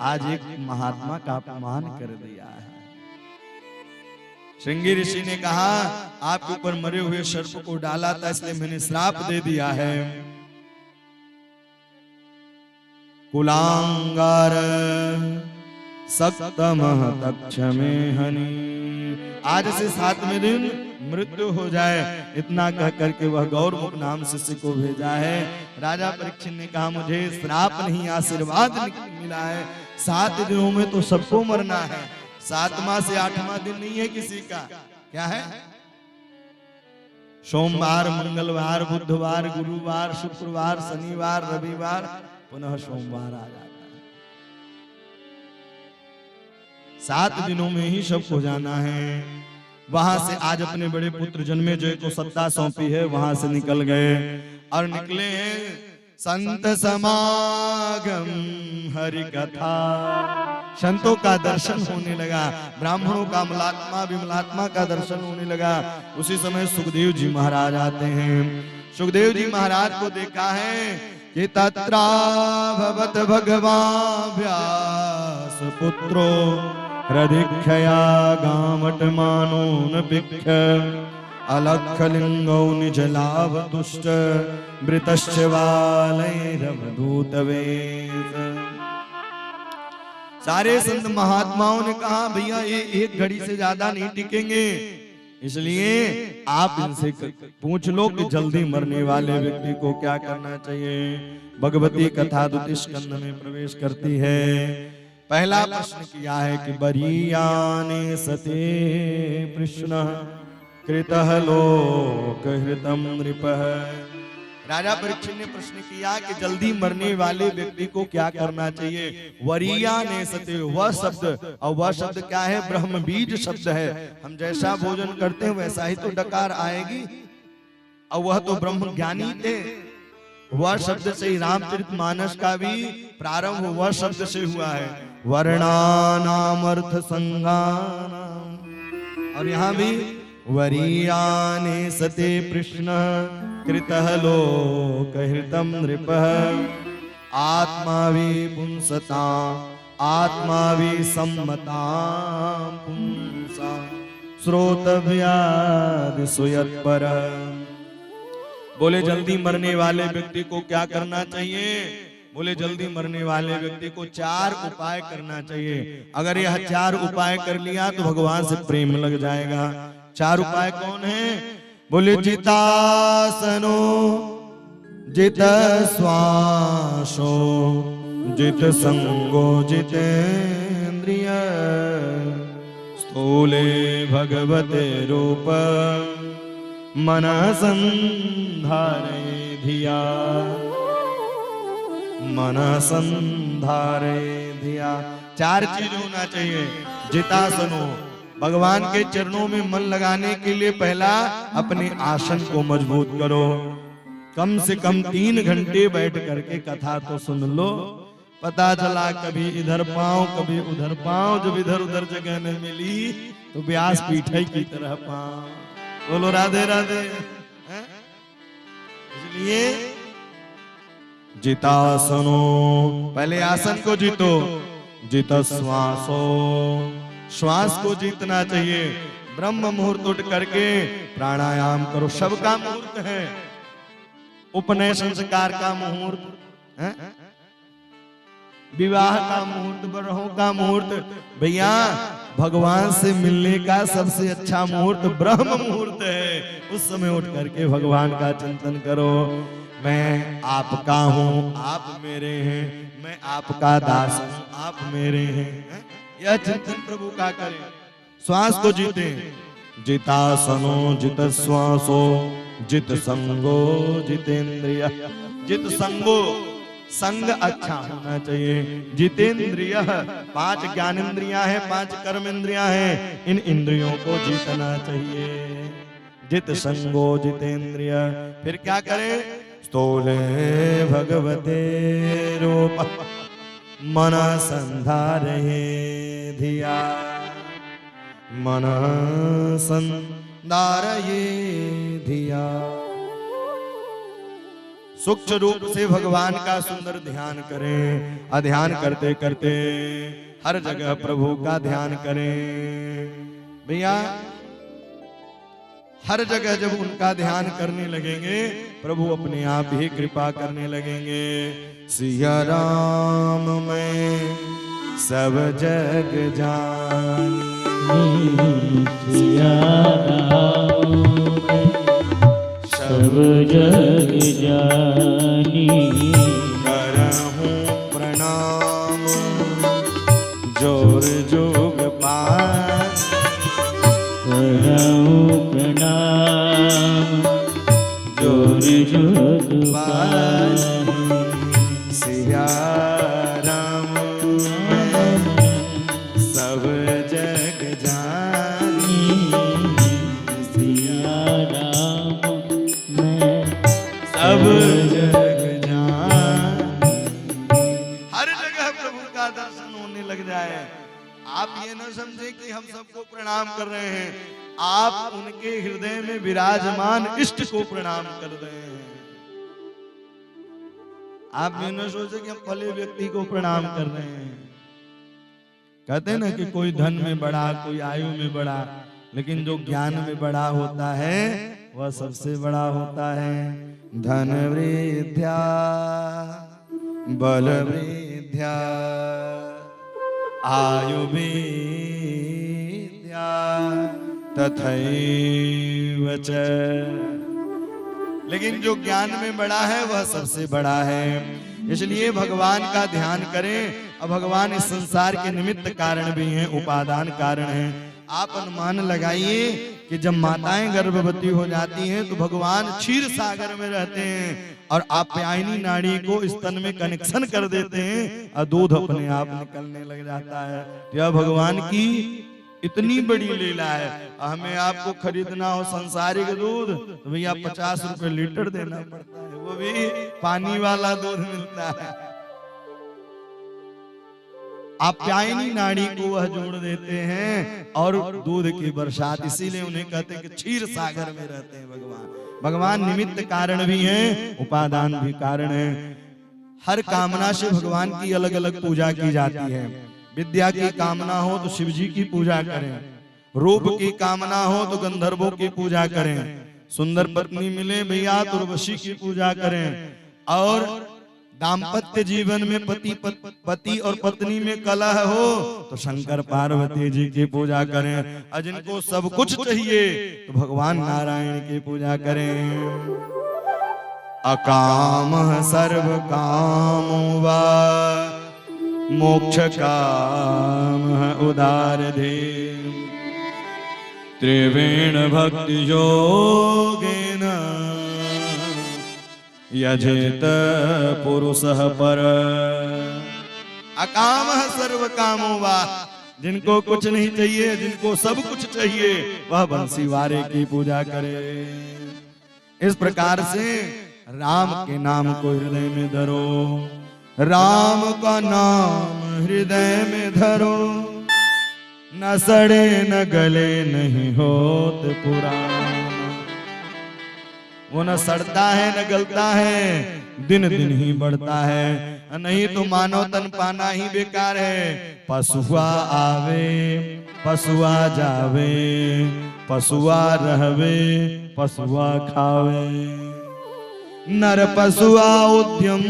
आज एक महात्मा का अपमान कर दिया है। श्रृंगी ऋषि ने कहा, आपके ऊपर मरे हुए सर्प को डाला था इसलिए मैंने श्राप दे दिया है। कुलांगार सक्तमः तक्षमे हनि। आज से 7वें दिन मृत्यु हो जाए। इतना कह करके वह गौरमुख नाम शिष्य को भेजा है। राजा परीक्षित ने कहा, मुझे श्राप नहीं आशीर्वाद मिला है। 7 दिनों में तो सबको मरना है। 7वां से 8वां दिन नहीं है किसी का। क्या है? सोमवार, मंगलवार, बुधवार, गुरुवार, शुक्रवार, शनिवार, रविवार, पुनः सोमवार आ जाता है। 7 दिनों में ही सबको जाना है। वहां से आज अपने बड़े पुत्र जन्मेजय को सत्ता सौंपी है, वहां से निकल गए और निकले हैं संत समागम हरि कथा। संतों का दर्शन होने लगा, ब्राह्मणों का मलात्मा विमलात्मा का दर्शन होने लगा। उसी समय सुखदेव जी महाराज आते हैं। सुखदेव जी महाराज को देखा है कि तत्रा भवत भगवान व्यास पुत्रो हृदिक्षया गामट मानो न पिक्ष अलख लिंगौ निज लाभ तुष्ट वृतश्च वालैरवधूत वेश। सारे संत महात्माओं ने कहा, भैया ये एक घड़ी से ज्यादा नहीं टिकेंगे, इसलिए आप इनसे पूछ लो कि जल्दी मरने वाले व्यक्ति को क्या करना चाहिए। भगवती कथा 2 स्कंद में प्रवेश करती है। पहला प्रश्न किया है कि बरीयाने सते कृष्ण कृतः लोक हृतम नृपः। राजा परीक्षित ने प्रश्न किया कि जल्दी मरने वाले व्यक्ति को क्या करना चाहिए। वरीयाने सते, वह शब्द, और वह शब्द क्या है? ब्रह्म बीज शब्द है। हम जैसा भोजन करते हैं वैसा ही तो डकार आएगी, और वह तो ब्रह्म ज्ञानी थे। वह शब्द से ही रामचरितमानस का भी प्रारंभ वह शब्द से हुआ है। वर्णानाम अर्थ संज्ञानाम, और यहाँ भी वरीयाने सते कृष्ण कृतः लोक हृतम नृपः आत्मा विपुंसता आत्मा विसम्मता पुंसा श्रोतव्यादि सुयत्पर। बोले जल्दी मरने वाले व्यक्ति को क्या करना चाहिए? बोले जल्दी मरने वाले व्यक्ति को 4 उपाय करना चाहिए। अगर यह 4 उपाय कर लिया तो भगवान से प्रेम लग जाएगा। 4 उपाय कौन है? बोले जितासनो जित श्वासो जित संगो जितेन्द्रिय स्थूले भगवते रूप मनः संधारे धिया मनः संधारे धिया। 4 चीज होना चाहिए। जितासनो, भगवान के चरणों में मन लगाने के लिए पहला अपने आसन को मजबूत करो। कम से कम 3 घंटे बैठ करके कथा तो सुन लो। पता चला कभी इधर पांव कभी उधर पांव, जब इधर उधर जगह नहीं मिली तो व्यास पीठे की तरह पांव। बोलो राधे राधे। इसलिए जितासनो, पहले आसन को जीतो। जित श्वासो, श्वास को जीतना चाहिए। ब्रह्म मुहूर्त उठ करके प्राणायाम करो। सबका मुहूर्त है। उपनयन संस्कार का मुहूर्त है, विवाह का मुहूर्त, बरहों का मुहूर्त। भैया भगवान से मिलने का सबसे अच्छा मुहूर्त ब्रह्म मुहूर्त है। उस समय उठ करके भगवान का चिंतन करो। मैं आपका हूँ, आप मेरे हैं, मैं आपका दास हूँ, आप मेरे हैं। यह चिंतन प्रभु का करें। श्वास को जीते। जितासनो जित श्वासो जित संगो जितेंद्रिय। जित संगो, संग अच्छा होना चाहिए। जितेंद्रिय, 5 ज्ञानेंद्रियां हैं, 5 कर्मेंद्रियां हैं, इन इंद्रियों को जीतना चाहिए। जित संगो जितेंद्रिय। फिर क्या करे? स्तोले भगवते रूप मन संधारये धिया। मन संधारये धिया। सूक्ष्म रूप से भगवान का सुंदर ध्यान करें। अध्यान करते करते हर जगह प्रभु का ध्यान करें। भैया हर जगह जब उनका ध्यान करने लगेंगे, प्रभु अपने आप ही कृपा करने लगेंगे। सिया राम मैं सब जग जानी। सिया राम सब जग जानी। करहूं प्रणाम जोर जोग पान। करहूं प्रणाम जोर जोग पान। सिया राम सब जग जानी। सिया राम मैं सब जग जानी। हर जगह प्रभु का दर्शन होने लग जाए। आप ये न समझे कि हम सबको प्रणाम कर रहे हैं, आप उनके हृदय में विराजमान इष्ट को प्रणाम कर रहे हैं। आप ये न सोचे कि हम भले व्यक्ति को प्रणाम कर रहे हैं। कहते हैं ना कि कोई धन में बड़ा, कोई आयु में बड़ा, लेकिन जो ज्ञान में बड़ा होता है वह सबसे बड़ा होता है। धन वृद्ध्या बल वृद्ध्या आयु विद्या तथैव च। लेकिन जो ज्ञान में बड़ा है वह सबसे बड़ा है। इसलिए भगवान का ध्यान करें। अब भगवान इस संसार के निमित्त कारण भी हैं, उपादान कारण हैं। आप अनुमान लगाइए कि जब माताएं गर्भवती हो जाती हैं तो भगवान क्षीर सागर में रहते हैं और आप्यायनी नाड़ी को स्तन में कनेक्शन कर देते हैं और दूध अपने आप निकलने लग जाता है। यह भगवान की इतनी बड़ी लीला है। हमें आपको खरीदना हो संसारिक दूध तो भैया 50 रुपए लीटर देना पड़ता है, वो भी पानी वाला दूध मिलता है। आप्यायनी नाड़ी को वह जोड़ देते हैं और दूध की बरसात। इसीलिए उन्हें कहते हैं कि क्षीर सागर में रहते हैं भगवान। भगवान निमित्त कारण भी हैं, उपादान भी कारण है। हर कामना से भगवान की अलग अलग पूजा की जाती है। विद्या की कामना हो तो शिव जी की पूजा करें, रूप की कामना हो तो गंधर्वों की पूजा करें, सुंदर पत्नी मिले भैया तो उर्वशी की पूजा करें, और दाम्पत्य जीवन में पति और पत्नी में कलह हो तो शंकर पार्वती जी की पूजा करें। और जिनको सब कुछ चाहिए तो भगवान नारायण की पूजा करें। अकाम सर्व कामो वा मोक्ष काम उदार धे। त्रिवेण भक्ति योगेन यजेत पुरुषः पर। अकाम सर्व कामो वा, जिनको कुछ नहीं चाहिए, जिनको सब कुछ चाहिए, वह बंसीवारे की पूजा करे। इस प्रकार से राम के नाम को हृदय में धरो, राम का नाम हृदय में धरो, न सड़े न गले नहीं होत पुराना। वो न सड़ता है न गलता है, दिन दिन ही बढ़ता है। नहीं तो मानव तन पाना ही बेकार है। पशुआ आवे पशुआ जावे, पशुआ रहवे पशुआ खावे। नर पशुआ उद्यम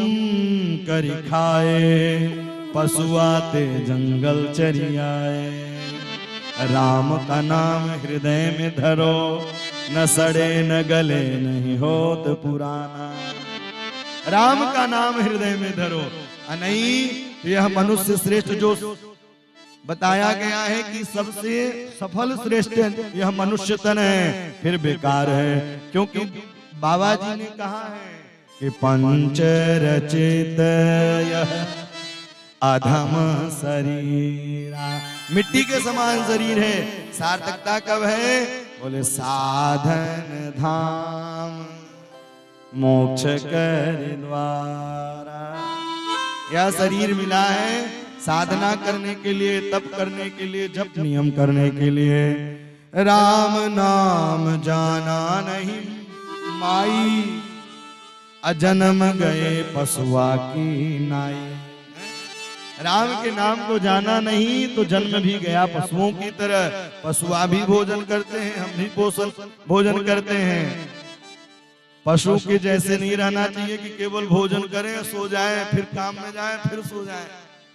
करी खाए, पशुआ ते जंगल चरियाए। राम का नाम हृदय में धरो, न सड़े न गले नहीं होत पुराना। राम का नाम हृदय में धरो। नहीं तो यह मनुष्य श्रेष्ठ जो बताया गया है कि सबसे सफल श्रेष्ठ यह मनुष्य तन है, फिर बेकार है, क्योंकि बाबा जी ने कहा है कि पंच रचित यह अधम शरीरा, मिट्टी के समान शरीर है, सार्थकता कब है? बोले साधन धाम मोक्ष कर द्वारा। यह शरीर मिला है साधना करने के लिए, तप करने के लिए, जप नियम करने के लिए। राम नाम जाना नहीं माई, अजन्म गए पशुआ की नाई। राम के नाम को जाना नहीं तो जन्म भी गया पशुओं की तरह। पशुआ भी भोजन करते हैं, हम भी भोजन करते हैं। पशु के जैसे नहीं रहना चाहिए कि केवल भोजन करें, सो जाएं, फिर काम में जाएं, फिर सो जाएं।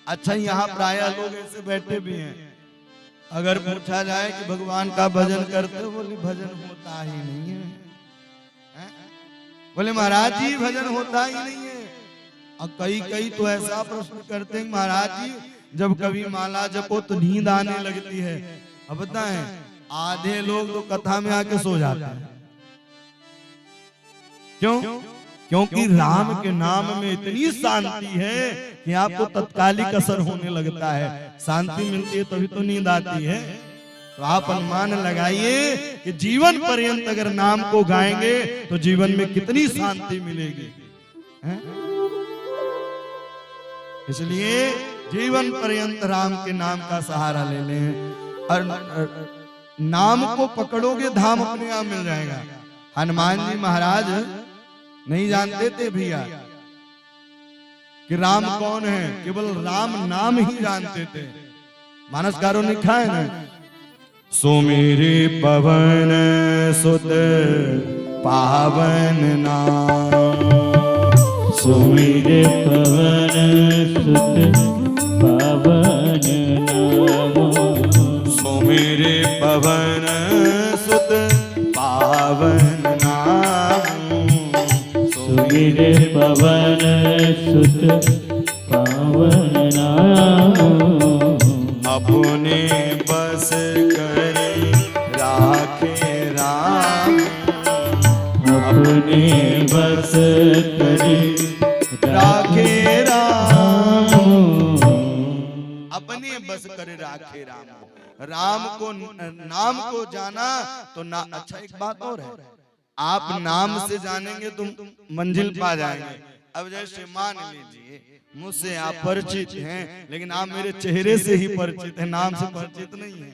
अच्छा, यहाँ प्रायः लोग ऐसे बैठे भी हैं, अगर पूछा जाए कि भगवान का भजन करते हो, बोले भजन होता ही नहीं है। बोले महाराज जी भजन होता ही नहीं है। और कई तो ऐसा प्रश्न करते हैं महाराज जी जब कभी माला जपो तो नींद आने लगती है। अब बताएं, आधे लोग तो कथा में आके सो जाते हैं। क्यों? क्योंकि राम के नाम में इतनी शांति है कि आपको तत्कालिक असर होने लगता है। शांति मिलती है तभी तो नींद आती है। तो आप अनुमान लगाइए कि जीवन पर्यंत अगर नाम को गाएंगे तो जीवन में कितनी शांति मिलेगी। इसलिए जीवन पर्यंत राम के नाम का सहारा ले लें और नाम को पकड़ोगे धाम अपने आप मिल जाएगा। हनुमान जी महाराज नहीं जानते थे भैया कि राम कौन है, केवल राम नाम ही जानते थे। मानसकारों ने लिखा है ना, सुमेरे पवन सुत पावन नाम, सुमेरे पवन सुत पावन नाम, सुमेरे पवन सुत पावन नाम, सुमेरे पवन सुत पावन नाम, अपने बस करे राखे राम, अपने बस करे राखे राम, अपने बस करे राखे राम। राम को नाम को जाना तो ना। अच्छा, एक बात और है, आप नाम से जानेंगे तो मंजिल पा जाएंगे। अब जैसे मान लीजिए मुझसे आप परिचित हैं, लेकिन आप मेरे चेहरे से ही परिचित हैं, नाम से परिचित नहीं है,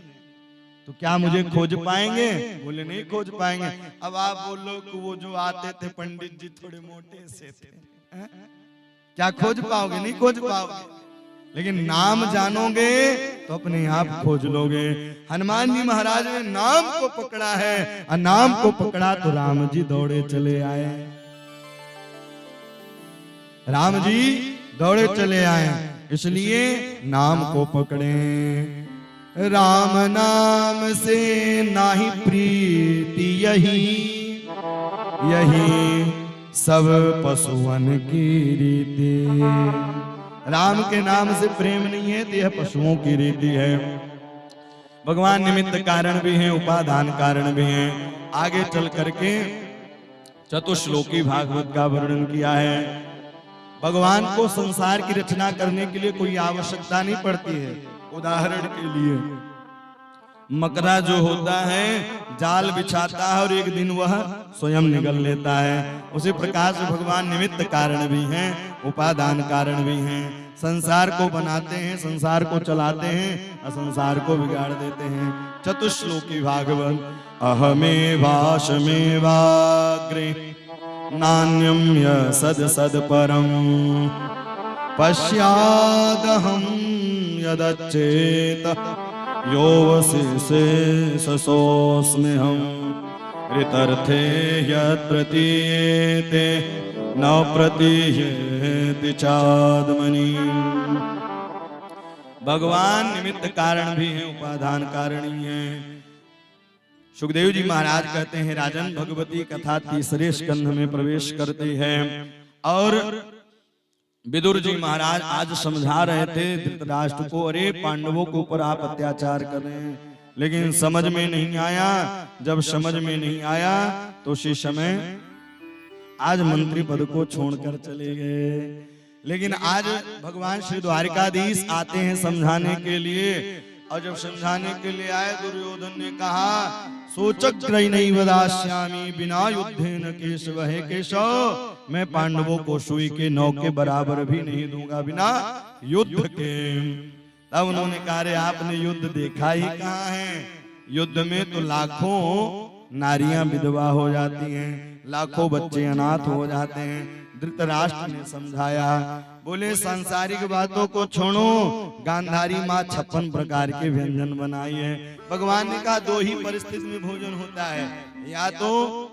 तो क्या मुझे खोज पाएंगे? बोले नहीं खोज पाएंगे। अब आप बोलो कि वो जो आते थे पंडित जी थोड़े मोटे से थे, क्या खोज पाओगे? नहीं खोज पाओगे। लेकिन नाम जानोगे तो अपने आप खोज लोगे। हनुमान जी महाराज ने नाम को पकड़ा है और नाम को पकड़ा तो राम जी दौड़े चले आए। राम जी दौड़े चले आए, इसलिए नाम को पकड़े। राम नाम से नाही प्रीति यही सब पशुअन की रीति। राम के नाम से प्रेम नहीं है तो यह पशुओं की रीति है। भगवान निमित्त कारण भी हैं, उपादान कारण भी हैं। आगे चल करके चतुश्लोकी भागवत का वर्णन किया है। भगवान को संसार की रचना करने के लिए कोई आवश्यकता नहीं पड़ती है। उदाहरण के लिए मकड़ा जो होता है जाल बिछाता है और एक दिन वह स्वयं निगल लेता है। उसी प्रकार से भगवान निमित्त कारण भी हैं, उपादान कारण भी हैं। संसार को बनाते हैं, संसार को चलाते हैं और संसार को बिगाड़ देते हैं। चतुश्लोकी भागवत। अहमेवाशमेवाग्रे नान्यम यसद सद परम पश्यादहं यदच्चेत यो वसिसे ससोऽस्म्यहं ऋतर्थे यत्प्रतीयेते न प्रतीयेति चाद्मनि। भगवान निमित्त कारण भी हैं, उपादान कारण ही हैं। सुखदेव जी महाराज कहते हैं, राजन भगवती कथा तीसरे स्कंध में प्रवेश करती है और विदुर जी महाराज आज समझा रहे थे धृतराष्ट्र को, अरे पांडवों के ऊपर आप अत्याचार कर रहे हैं, लेकिन समझ में नहीं आया। जब समझ में नहीं आया तो उसी समय आज मंत्री पद को छोड़कर चले गए। लेकिन आज भगवान श्री द्वारिकाधीश आते हैं समझाने के लिए, और जब समझाने के लिए आए दुर्योधन ने कहा सोचक्रय नहीं वदास्यामि बिना युद्धेन केशव, हे केशव मैं पांडवों को सुई के नौ के बराबर भी नहीं दूंगा बिना युद्ध के। तब उन्होंने कहा रे आपने युद्ध देखा ही कहाँ है, युद्ध में तो लाखों नारियां विधवा हो जाती हैं, लाखों बच्चे अनाथ हो जाते हैं। धृतराष्ट्र ने समझाया, बोले सांसारिक बातों को छोड़ो, गांधारी माँ 56 प्रकार के व्यंजन बनाई है। भगवान ने कहा दो ही परिस्थिति में भोजन होता है, या तो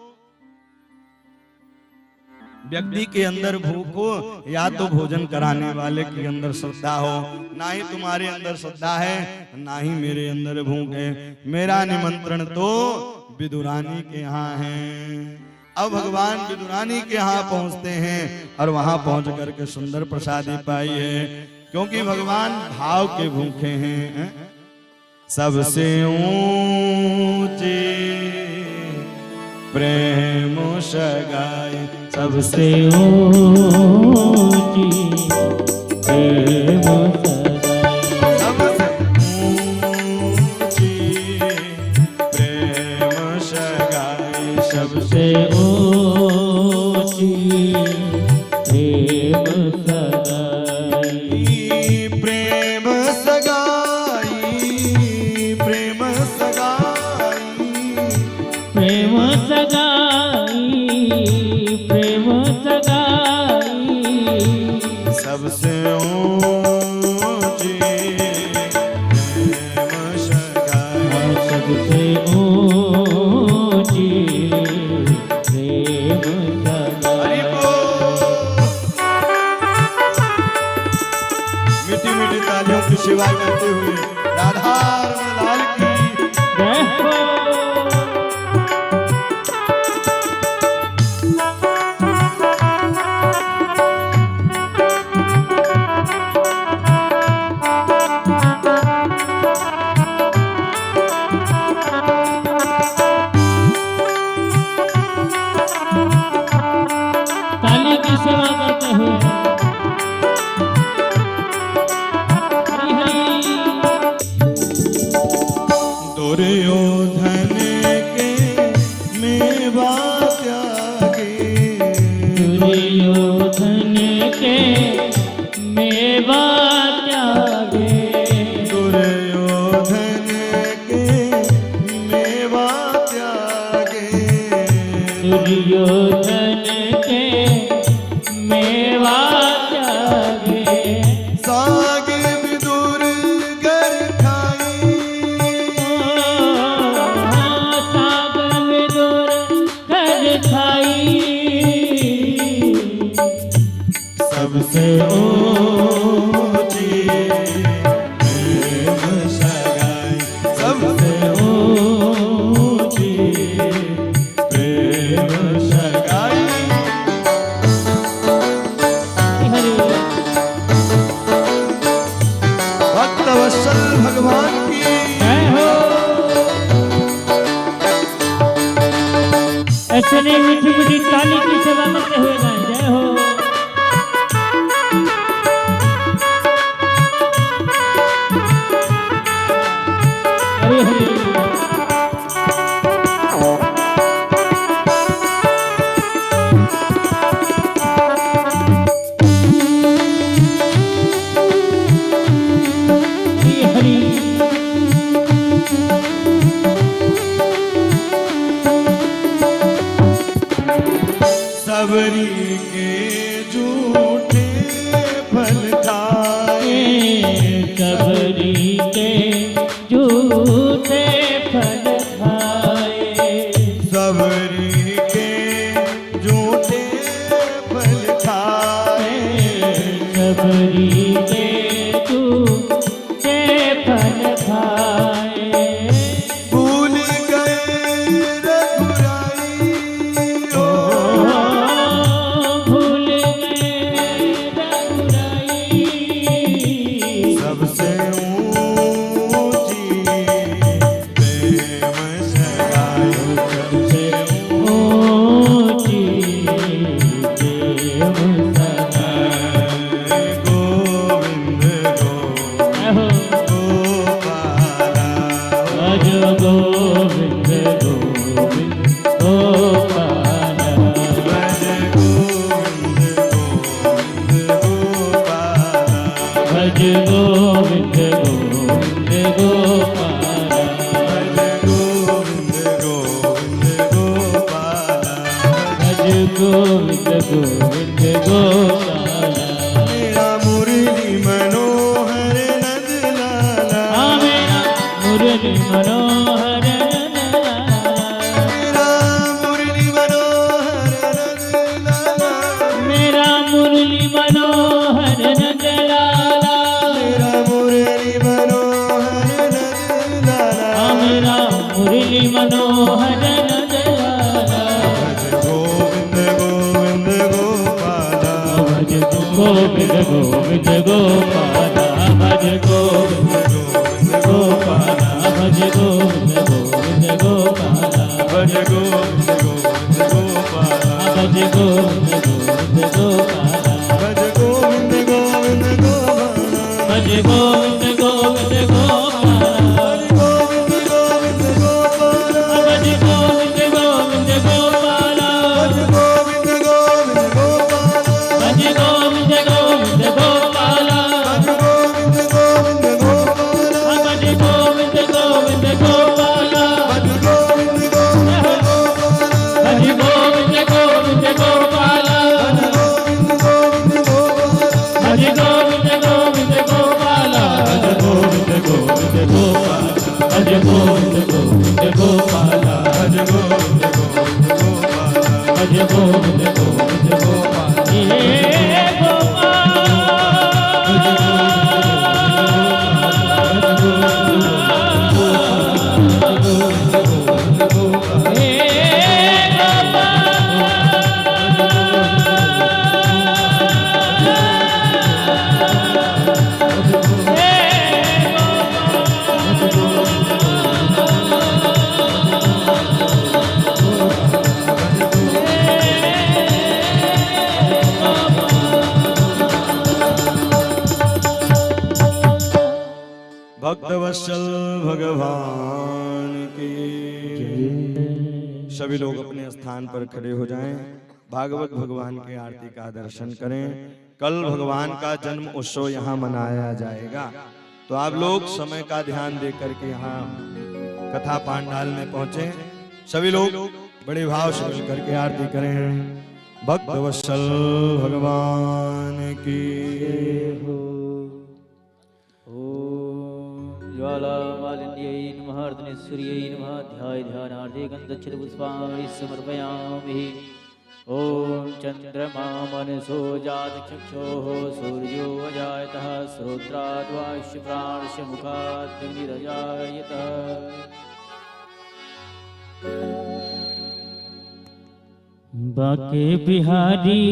व्यक्ति के अंदर भूख हो या तो भोजन कराने वाले के अंदर श्रद्धा हो। ना ही तुम्हारे अंदर श्रद्धा है ना ही मेरे अंदर भूख है। मेरा निमंत्रण तो विदुरानी के यहाँ है। अब भगवान विदुरानी के यहाँ पहुंचते हैं और वहां पहुंच करके सुंदर प्रसादी पाई है, क्योंकि भगवान भाव के भूखे हैं। सबसे ऊंची प्रेम सगाई, सबसे ऊंची प्रेम सगाई, सबसे ऊंची प्रेम सगाई, सबसे ऊंची प्रेम सगाई, प्रेम सगाई, प्रेम सगाई, प्रेम सगाई, प्रेम सगाई, सबसे ऊंची प्रेम सगाई, सबसे ऊंची प्रेम सगाई। मीठी मीठी तालियों की सेवा करते हुए राधा रमण लाल की जय हो। ताली की सेवा करते हुए हरि हरि। दुर्योधन के मेवा त्यागे, दुर्योधन के मेवा त्यागे, दुर्योधन के मेवा त्यागे, दुर्योधन के मेवा त्यागे, साग विदुर घर खाई, साग विदुर घर खाई, सबसे ऊंची प्रेम सगाई, सबसे ऊंची प्रेम सगाई। हरि भक्त वत्सल भगवान की जय हो। ऐसे नहीं मीठी मीठी ताली की सेवा करते हुए गाएं जय हो। हरि हरि। हरि हरि। सबरी के झूठे फल खाए, सबरी के झूठे फल खाए, सबरी के झूठे फल खाए, सबरी के झूठे फल खाए, भूल गए रघुराई, भूल गोविंद गोपाला मेरा मुरली मनोहर नंद लाला हाँ मेरा मुरली मनोहर मेरा मुरली मनोहर नंद लाला मेरा मुरली मनोहर नंद लाला मेरा मुरली मनोहर नंद लाला हाँ मेरा मुरली मनोहर नंद लाला भज गोविंद गोविंद गोपाला भज गोविंद गोपाला भज गोविंद गोपाला भज गोविंद गोपाला भज गोविंद गोविंद गोपाला भज गोविंद गोविंद गोपाला भज गोविंद गोविंद गोपाला भज गोविंद गोविंद गोपाला भज गोविंद गोविंद गोपाला भज गोविंद गोविंद गोपाला भज गोविंद गोविंद गोपाला भज गोविंद गोविंद गोपाला भज गोविंद गोविंद गोपाला भज गोविंद गोविंद गोपाला भज गोविंद गोविंद गोपाला भज गोविंद गोविंद गोपाला भज गोविंद गोविंद गोपाला भज गोविंद गोविंद गोपाला भज गोविंद गोविंद गोपाला भज गोविंद गोविंद गोपाला हे गोपाल हे भक्तवत्सल भगवान की सभी लोग अपने स्थान पर खड़े हो जाएं। भागवत भगवान की आरती का दर्शन करें। कल भगवान का जन्म उत्सव यहाँ मनाया जाएगा, तो आप लोग समय का ध्यान दे करके यहाँ कथा पांडाल में पहुंचे। सभी लोग बड़े भाव से मिल करके आरती करें। भक्तवत्सल भगवान की ज्वालामालिन्यै नमः अर्धनेश्वर्यै नमः ध्याय ध्यानार्थे गन्धच्छिदपुष्पाणि समर्पयामि। ॐ चन्द्रमा मनसो जातचक्षुः सूर्यो अजायतः श्रोत्राद्वाश्य प्राणस्य मुखादग्निरजायतः। बाके बिहारी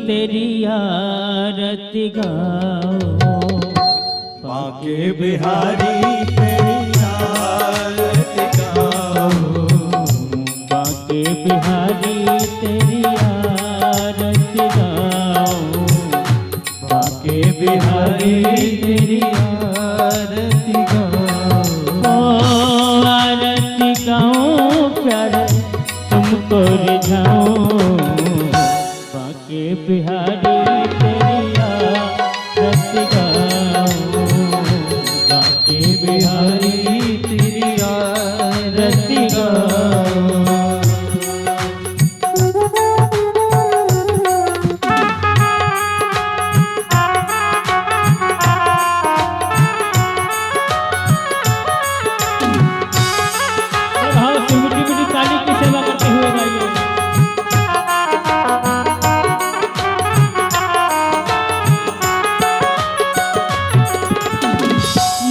तेरी आरती गाओ बाके बिहारी तेरी आरती गाओ बाके बिहारी तेरी आरती गाओ बाके बिहारी तेरी आरती गाओ ओ आरती गाओ प्यारे तुमको रिझाओ बाके बिहारी तेरी आरती गाओ बाके बिहारी तेरी आरती गाओ। भाव से मीठी मीठी ताली की सेवा करते हुए गाइए।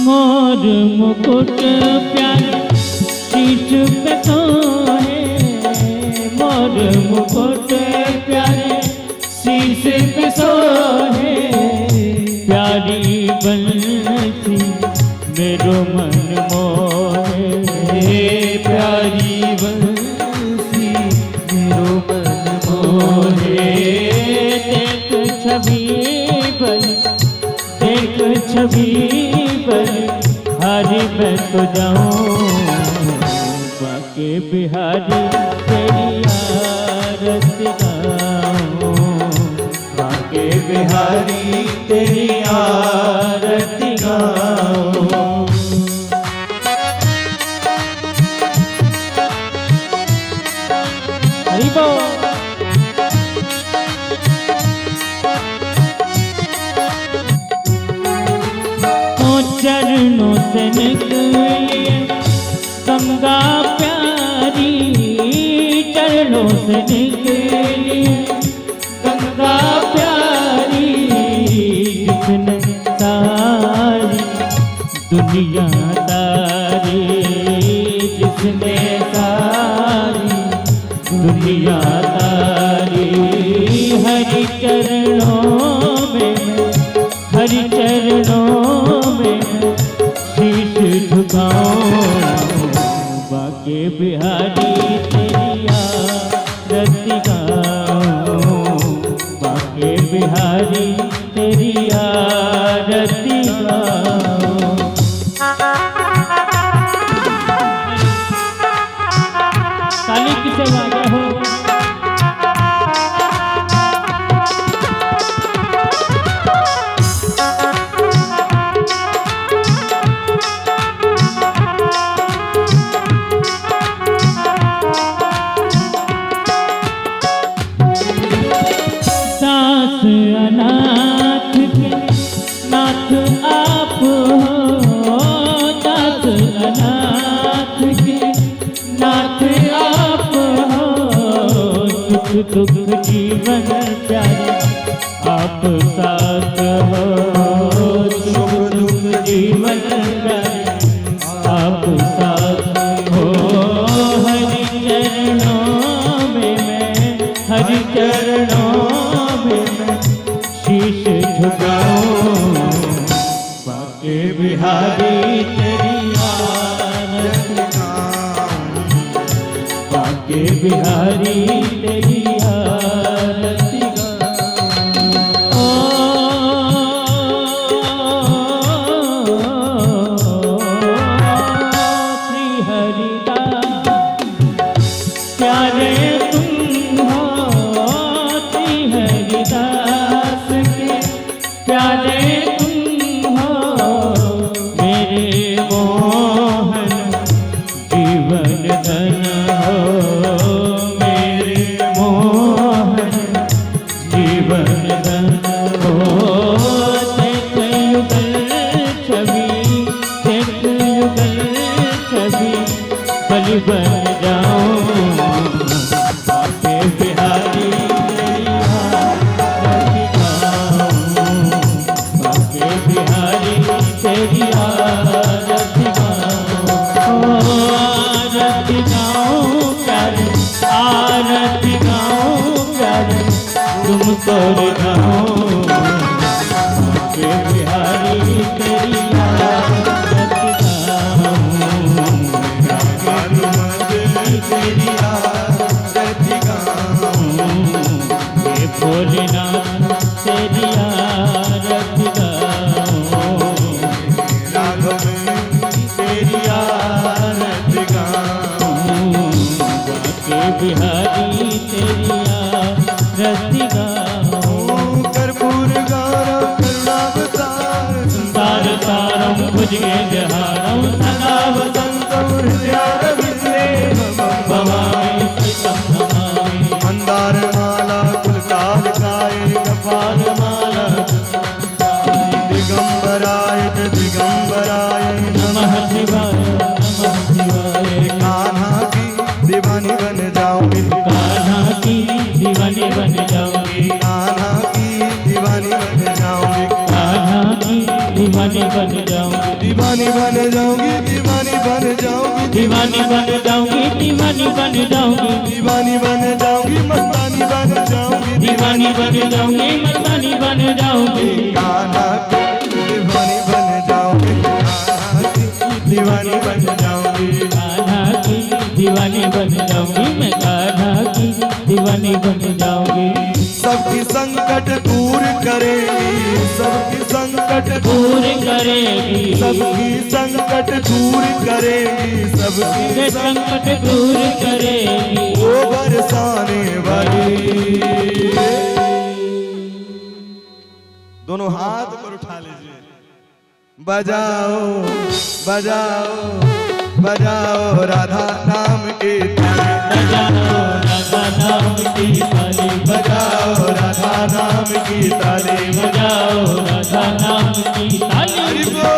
मोर मुकुट प्यारे शीश पे सोहे मोर मुकुट प्यारे शीश पे सोहे प्यारी बंसी मेरो मन मोहे प्यारी बंसी मेरो मन मोहे देख छवि बन देख छवि बन हरि मैं तो जाऊं बाके बिहारी तेरी आरती गाऊं बाके बिहारी तेरी आरती गाऊं। हरि बोल। निकली गंगा प्यारी, चरणों से निकली गंगा प्यारी, जिसने सारी दुनिया तारी, जिसने सारी दुनिया तारी। हरि चरणों में, हरि चरणों में शीश झुकाऊं, बाके बिहारी तेरी आरती गाऊं, बाके बिहारी तेरी आरती गाऊं। ताली किसे बाजा हो। सास अनाथ के नाथ आप हो, सास अनाथ के नाथ आप हो, सुख दुख जीवन प्यारे आप साथ हो, सुख दुख जीवन प्यारे आप साथ हो। हरि चरणों में मैं, हरि चरणों में मैं शीश झुकाऊं, बाके बिहारी तेरी आरती गाऊं, बाके बिहारी तेरी आरती गाऊं। श्री हरिदास प्यारे तुम हो, श्री हरिदास के प्यारे तुम हो, मेरे मोहन जीवन धन हो, मेरे मोहन जीवन धन हो। देख युगल छवि, देख युगल छवि, बलि बन जाऊं, बाके बिहारी तेरी आरती गाऊं, बाके बिहारी तेरी आरती गाऊं। आरती गाऊं प्यारे, आरती गाऊं प्यारे, तुम तोर गाऊं, बाके बिहारी तेरी आरती गाऊं, तेरी आरती गाऊं, हे भोलेनाथ तेरी आरती गाऊं, राघव तेरी आरती गाऊं, बाके बिहारी तेरी आरती गाऊं। कर्पूर गौरव करुणावतार, संसार सारम भुजगेन्द्रहारम, सदा वसन्तं हृदयारविन्दे भवामि सीतं नमामि। मन्दारमाला कुलकालकाय कपालमाला, दिगंबराय च दिगंबराय नमः शिवाय, नमः शिवाय। कान्हा की दीवानी बन जाऊंगी, कान्हा की दीवानी बन जाऊंगी, कान्हा की दीवानी बन जाऊंगी, कान्हा की दीवानी बन जाऊंगी, दीवानी बन जाऊंगी, दीवानी बन जाऊंगी, दीवानी बन जाऊंगी, दीवानी बन जाऊंगी, दीवानी बन जाऊंगी, मस्तानी बन जाऊंगी, दीवानी बन जाऊंगी, मस्तानी बन जाऊंगी। कान्हा की दीवानी बन जाऊंगी, कान्हा की दीवानी बन जाऊंगी, कान्हा की दीवानी बन जाऊंगी, मैं कान्हा की दीवानी बन जाऊंगी। सबकी संकट दूर करेगी, सबकी संकट दूर करेगी, सबकी संकट दूर करेगी, सबकी संकट दूर करेगी, वो बरसाने वाली। दोनों हाथ पर उठा लीजिए, बजाओ बजाओ बजाओ राधा नाम की ताली, बजाओ राधा नाम की ताली, बजाओ राधा नाम की ताली, बजाओ राधा नाम की ताली। हरि बोल।